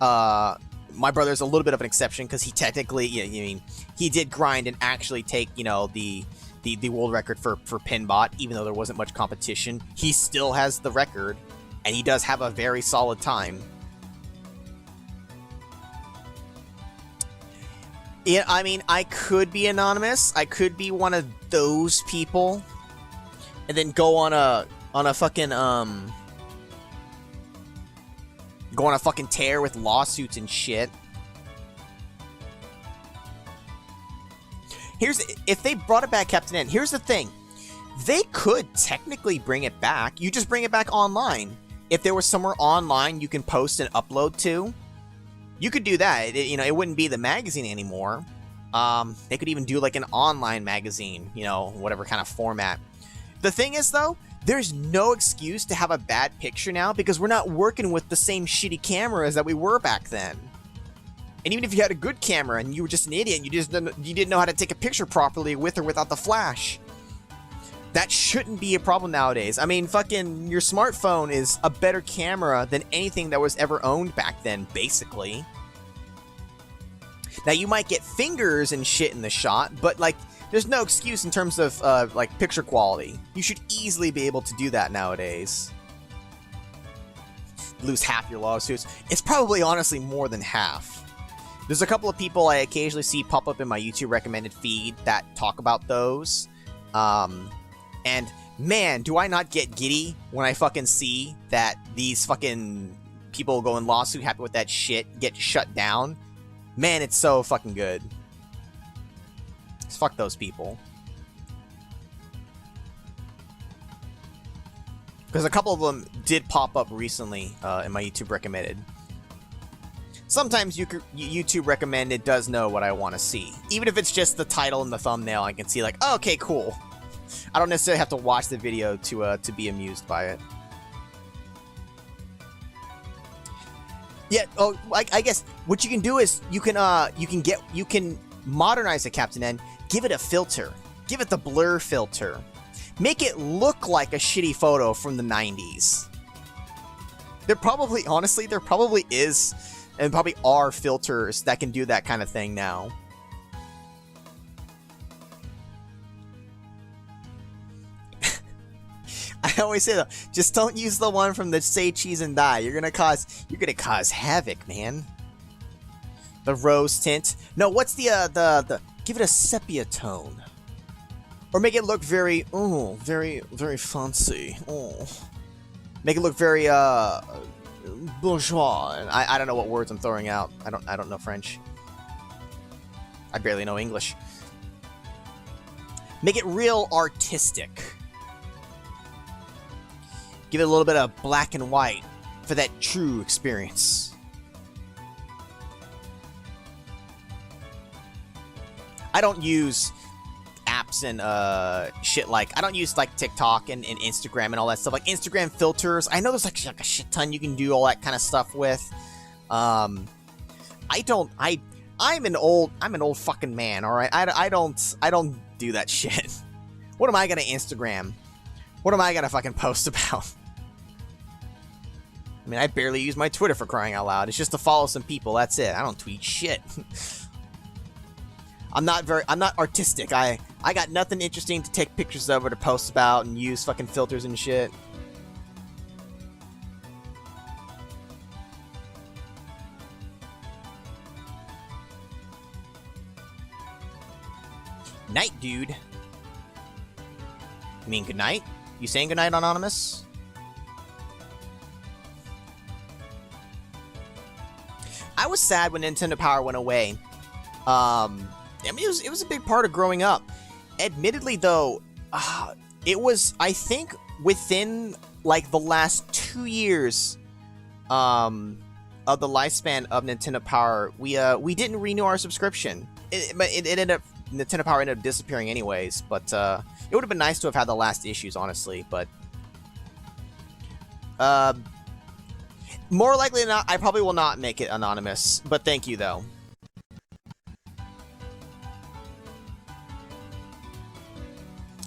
My brother's a little bit of an exception, because he technically, he did grind and actually take, the the world record for Pinbot, even though there wasn't much competition. He still has the record, and he does have a very solid time. Yeah, I mean, I could be anonymous. I could be one of those people, and then go on a fucking go on a fucking tear with lawsuits and shit. If they brought it back, Captain N, here's the thing. They could technically bring it back. You just bring it back online. If there was somewhere online you can post and upload to, you could do that. It wouldn't be the magazine anymore. They could even do like an online magazine, whatever kind of format. The thing is, though, there's no excuse to have a bad picture now because we're not working with the same shitty cameras that we were back then. And even if you had a good camera and you were just an idiot and you didn't know how to take a picture properly with or without the flash, that shouldn't be a problem nowadays. I mean, fucking your smartphone is a better camera than anything that was ever owned back then, basically. Now, you might get fingers and shit in the shot, but, like, there's no excuse in terms of, like, picture quality. You should easily be able to do that nowadays. Lose half your lawsuits. It's probably, honestly, more than half. There's a couple of people I occasionally see pop up in my YouTube recommended feed that talk about those. And, man, do I not get giddy when I fucking see that these fucking people going lawsuit happy with that shit get shut down. Man, it's so fucking good. Just fuck those people. Because a couple of them did pop up recently in my YouTube recommended. Sometimes YouTube recommended does know what I want to see. Even if it's just the title and the thumbnail, I can see like, oh, okay, cool. I don't necessarily have to watch the video to be amused by it. Yeah. Oh, I guess what you can do is you can modernize the Captain N, give it a filter, give it the blur filter, make it look like a shitty photo from the 90s. There probably is, and probably are filters that can do that kind of thing now. I always say though, just don't use the one from the Say Cheese and Die. You're gonna cause havoc, man. The rose tint. No, what's the give it a sepia tone. Or make it look very very fancy. Oh. Make it look very bourgeois. I don't know what words I'm throwing out. I don't know French. I barely know English. Make it real artistic. Give it a little bit of black and white for that true experience. I don't use apps and shit like, I don't use like TikTok and Instagram and all that stuff, like Instagram filters. I know there's like a shit ton you can do all that kind of stuff with. I'm an old fucking man, all right? I don't do that shit. What am I gonna Instagram? What am I gonna fucking post about? I mean, I barely use my Twitter, for crying out loud. It's just to follow some people, that's it. I don't tweet shit. I'm not artistic. I got nothing interesting to take pictures of or to post about and use fucking filters and shit. Night, dude. You mean good night? You saying good night, Anonymous? I was sad when Nintendo Power went away. I mean, it was a big part of growing up. Admittedly, though, it was, I think, within, like, the last 2 years of the lifespan of Nintendo Power, we didn't renew our subscription. It ended up, Nintendo Power ended up disappearing anyways, but it would have been nice to have had the last issues, honestly, but more likely than not, I probably will not make it anonymous, but thank you, though.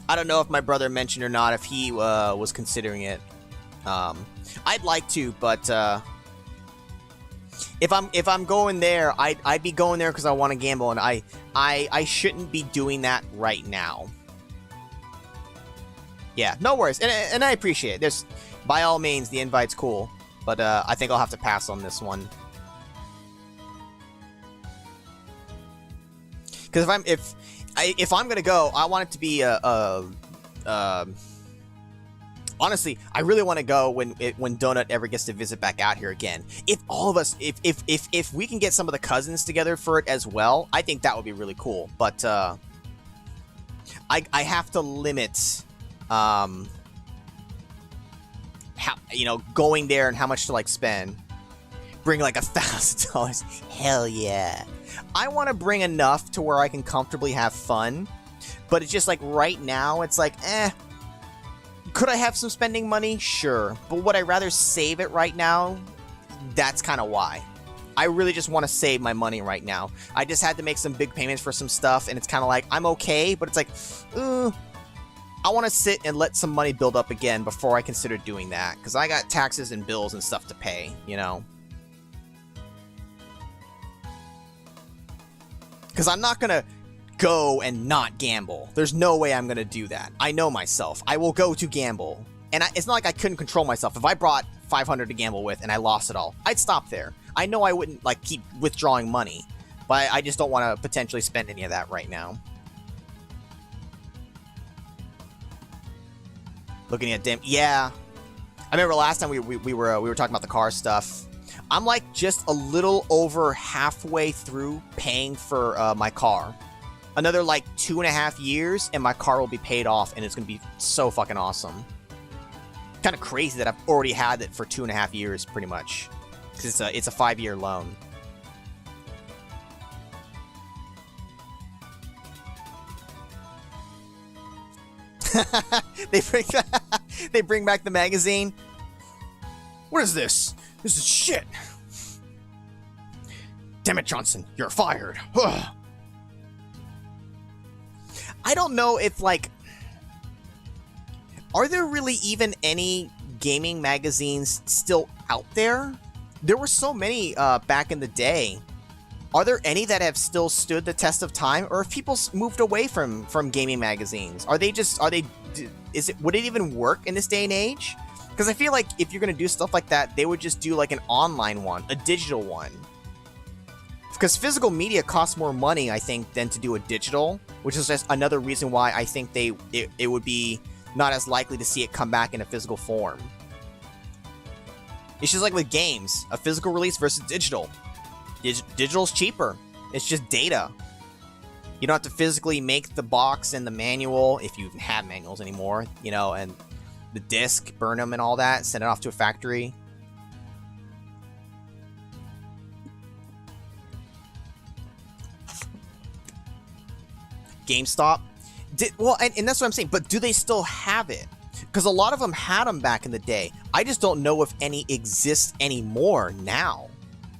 I don't know if my brother mentioned or not if he was considering it. I'd like to, but if I'm going there, I'd be going there because I want to gamble, and I shouldn't be doing that right now. Yeah, no worries, and I appreciate it. There's, by all means, the invite's cool, but I think I'll have to pass on this one. Because if I'm gonna go, I want it to be honestly, I really want to go when Donut ever gets to visit back out here again. If all of us, if we can get some of the cousins together for it as well, I think that would be really cool. But I have to limit, how, going there and how much to like spend. Bring like $1,000. Hell yeah! I want to bring enough to where I can comfortably have fun. But it's just like right now, it's like, could I have some spending money? Sure. But would I rather save it right now? That's kind of why. I really just want to save my money right now. I just had to make some big payments for some stuff, and it's kind of like, I'm okay, but it's like, I want to sit and let some money build up again before I consider doing that. Because I got taxes and bills and stuff to pay, you know? Because I'm not going to go and not gamble. There's no way I'm going to do that. I know myself. I will go to gamble. And it's not like I couldn't control myself. If I brought 500 to gamble with and I lost it all, I'd stop there. I know I wouldn't like keep withdrawing money, but I just don't want to potentially spend any of that right now. Looking at dim. Yeah. I remember last time we were talking about the car stuff. I'm like just a little over halfway through paying for my car. Another like 2.5 years and my car will be paid off, and it's gonna be so fucking awesome. Kind of crazy that I've already had it for 2.5 years pretty much, because it's a 5-year loan. they bring back the magazine. What is this? This is shit. Damn it, Johnson, you're fired. I don't know if, like, are there really even any gaming magazines still out there? There were so many back in the day. Are there any that have still stood the test of time, or have people moved away from gaming magazines? Would it even work in this day and age? Because I feel like if you're going to do stuff like that, they would just do like an online one, a digital one. Because physical media costs more money, I think, than to do a digital, which is just another reason why I think it would be not as likely to see it come back in a physical form. It's just like with games, a physical release versus digital. Digital's cheaper. It's just data. You don't have to physically make the box and the manual, if you even have manuals anymore, you know, and the disc, burn them and all that, send it off to a factory. GameStop. And that's what I'm saying, but do they still have it? Because a lot of them had them back in the day. I just don't know if any exist anymore now.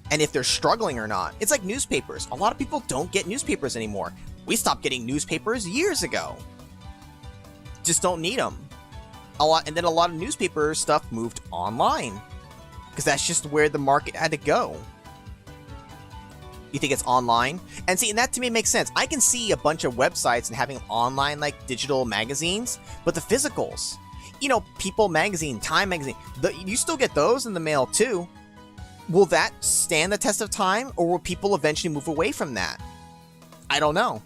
And if they're struggling or not. It's like newspapers. A lot of people don't get newspapers anymore. We stopped getting newspapers years ago. Just don't need them. And then a lot of newspaper stuff moved online. Because that's just where the market had to go. You think it's online? And see, and that to me makes sense. I can see a bunch of websites and having online, like, digital magazines. But the physicals, you know, People Magazine, Time Magazine, you still get those in the mail too. Will that stand the test of time, or will people eventually move away from that? I don't know.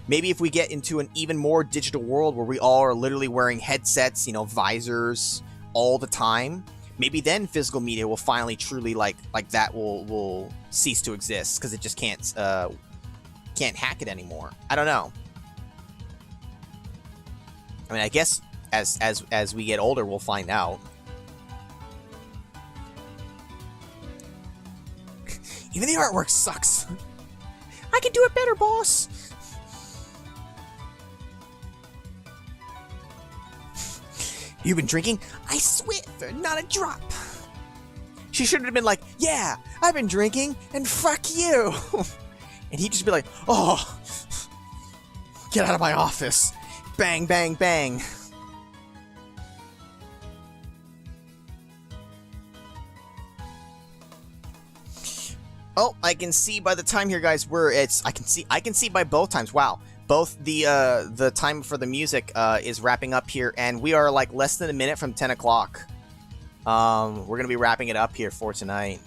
Maybe if we get into an even more digital world where we all are literally wearing headsets, you know, visors all the time, maybe then physical media will finally truly like that will cease to exist, because it just can't hack it anymore. I don't know. I mean, I guess as we get older, we'll find out. Even the artwork sucks. I can do it better, boss. You've been drinking? I swear, not a drop. She should have been like, yeah, I've been drinking, and fuck you. And he'd just be like, oh, get out of my office. Bang, bang, bang. Oh, I can see by the time here, guys, I can see by both times. Wow, both the time for the music is wrapping up here, and we are like less than a minute from 10 o'clock. We're gonna be wrapping it up here for tonight.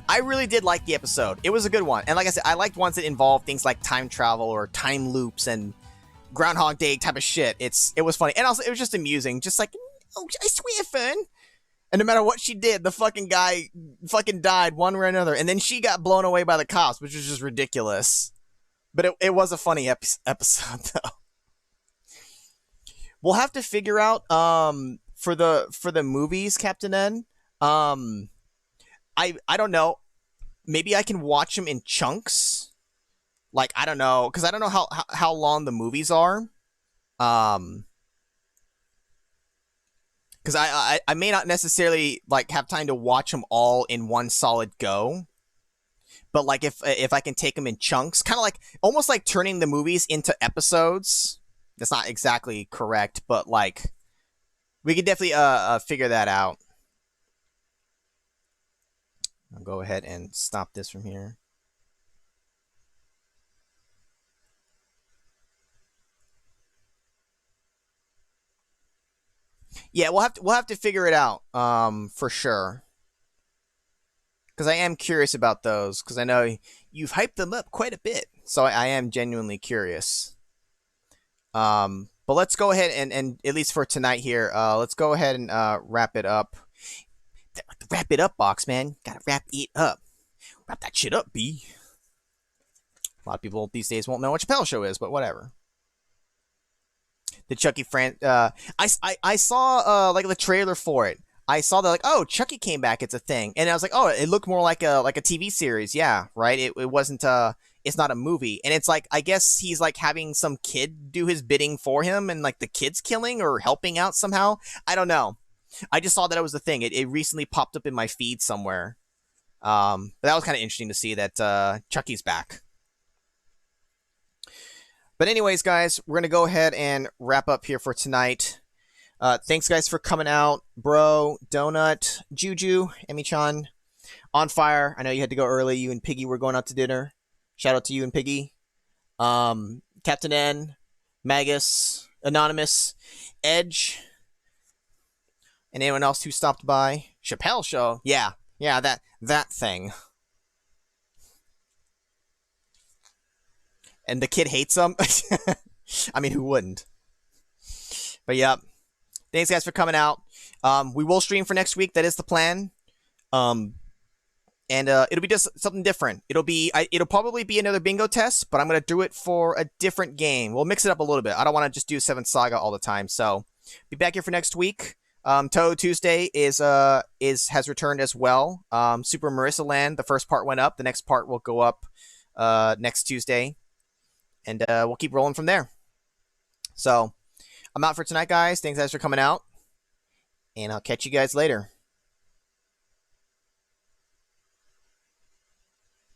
I really did like the episode. It was a good one, and like I said, I liked ones that involve things like time travel or time loops and Groundhog Day type of shit. It was funny, and also it was just amusing. Just like, oh, I swear, Fern. And no matter what she did, the fucking guy fucking died one way or another, and then she got blown away by the cops, which was just ridiculous. But it was a funny episode, though. We'll have to figure out for the movies, Captain N. I don't know. Maybe I can watch them in chunks. Like, I don't know, because I don't know how long the movies are. Because I may not necessarily like have time to watch them all in one solid go. But like if I can take them in chunks, kind of like almost like turning the movies into episodes. That's not exactly correct, but like we could definitely figure that out. I'll go ahead and stop this from here. Yeah, we'll have to figure it out for sure. Because I am curious about those, because I know you've hyped them up quite a bit. So I am genuinely curious. But let's go ahead and at least for tonight here, let's go ahead and wrap it up. Wrap it up, Box Man. Gotta wrap it up. Wrap that shit up, B. A lot of people these days won't know what Chappelle Show is, but whatever. The Chucky I saw like the trailer for it. I saw that like, oh, Chucky came back. It's a thing, and I was like, oh, it looked more like a TV series. Yeah, right. It wasn't it's not a movie, and it's like I guess he's like having some kid do his bidding for him, and like the kid's killing or helping out somehow. I don't know. I just saw that it was a thing. It recently popped up in my feed somewhere. But that was kind of interesting to see that Chucky's back. But anyways, guys, we're going to go ahead and wrap up here for tonight. Thanks, guys, for coming out. Bro, Donut, Juju, Emi-chan, On Fire. I know you had to go early. You and Piggy were going out to dinner. Shout out to you and Piggy. Captain N, Magus, Anonymous, Edge, and anyone else who stopped by. Chappelle Show. Yeah, that thing. And the kid hates him. I mean, who wouldn't? But yeah, thanks guys for coming out. We will stream for next week. That is the plan. And it'll be just something different. It'll probably be another bingo test, but I'm gonna do it for a different game. We'll mix it up a little bit. I don't want to just do 7th Saga all the time. So be back here for next week. Toad Tuesday has returned as well. Super Marissa Land. The first part went up. The next part will go up next Tuesday. And we'll keep rolling from there. So, I'm out for tonight, guys. Thanks, guys, for coming out. And I'll catch you guys later.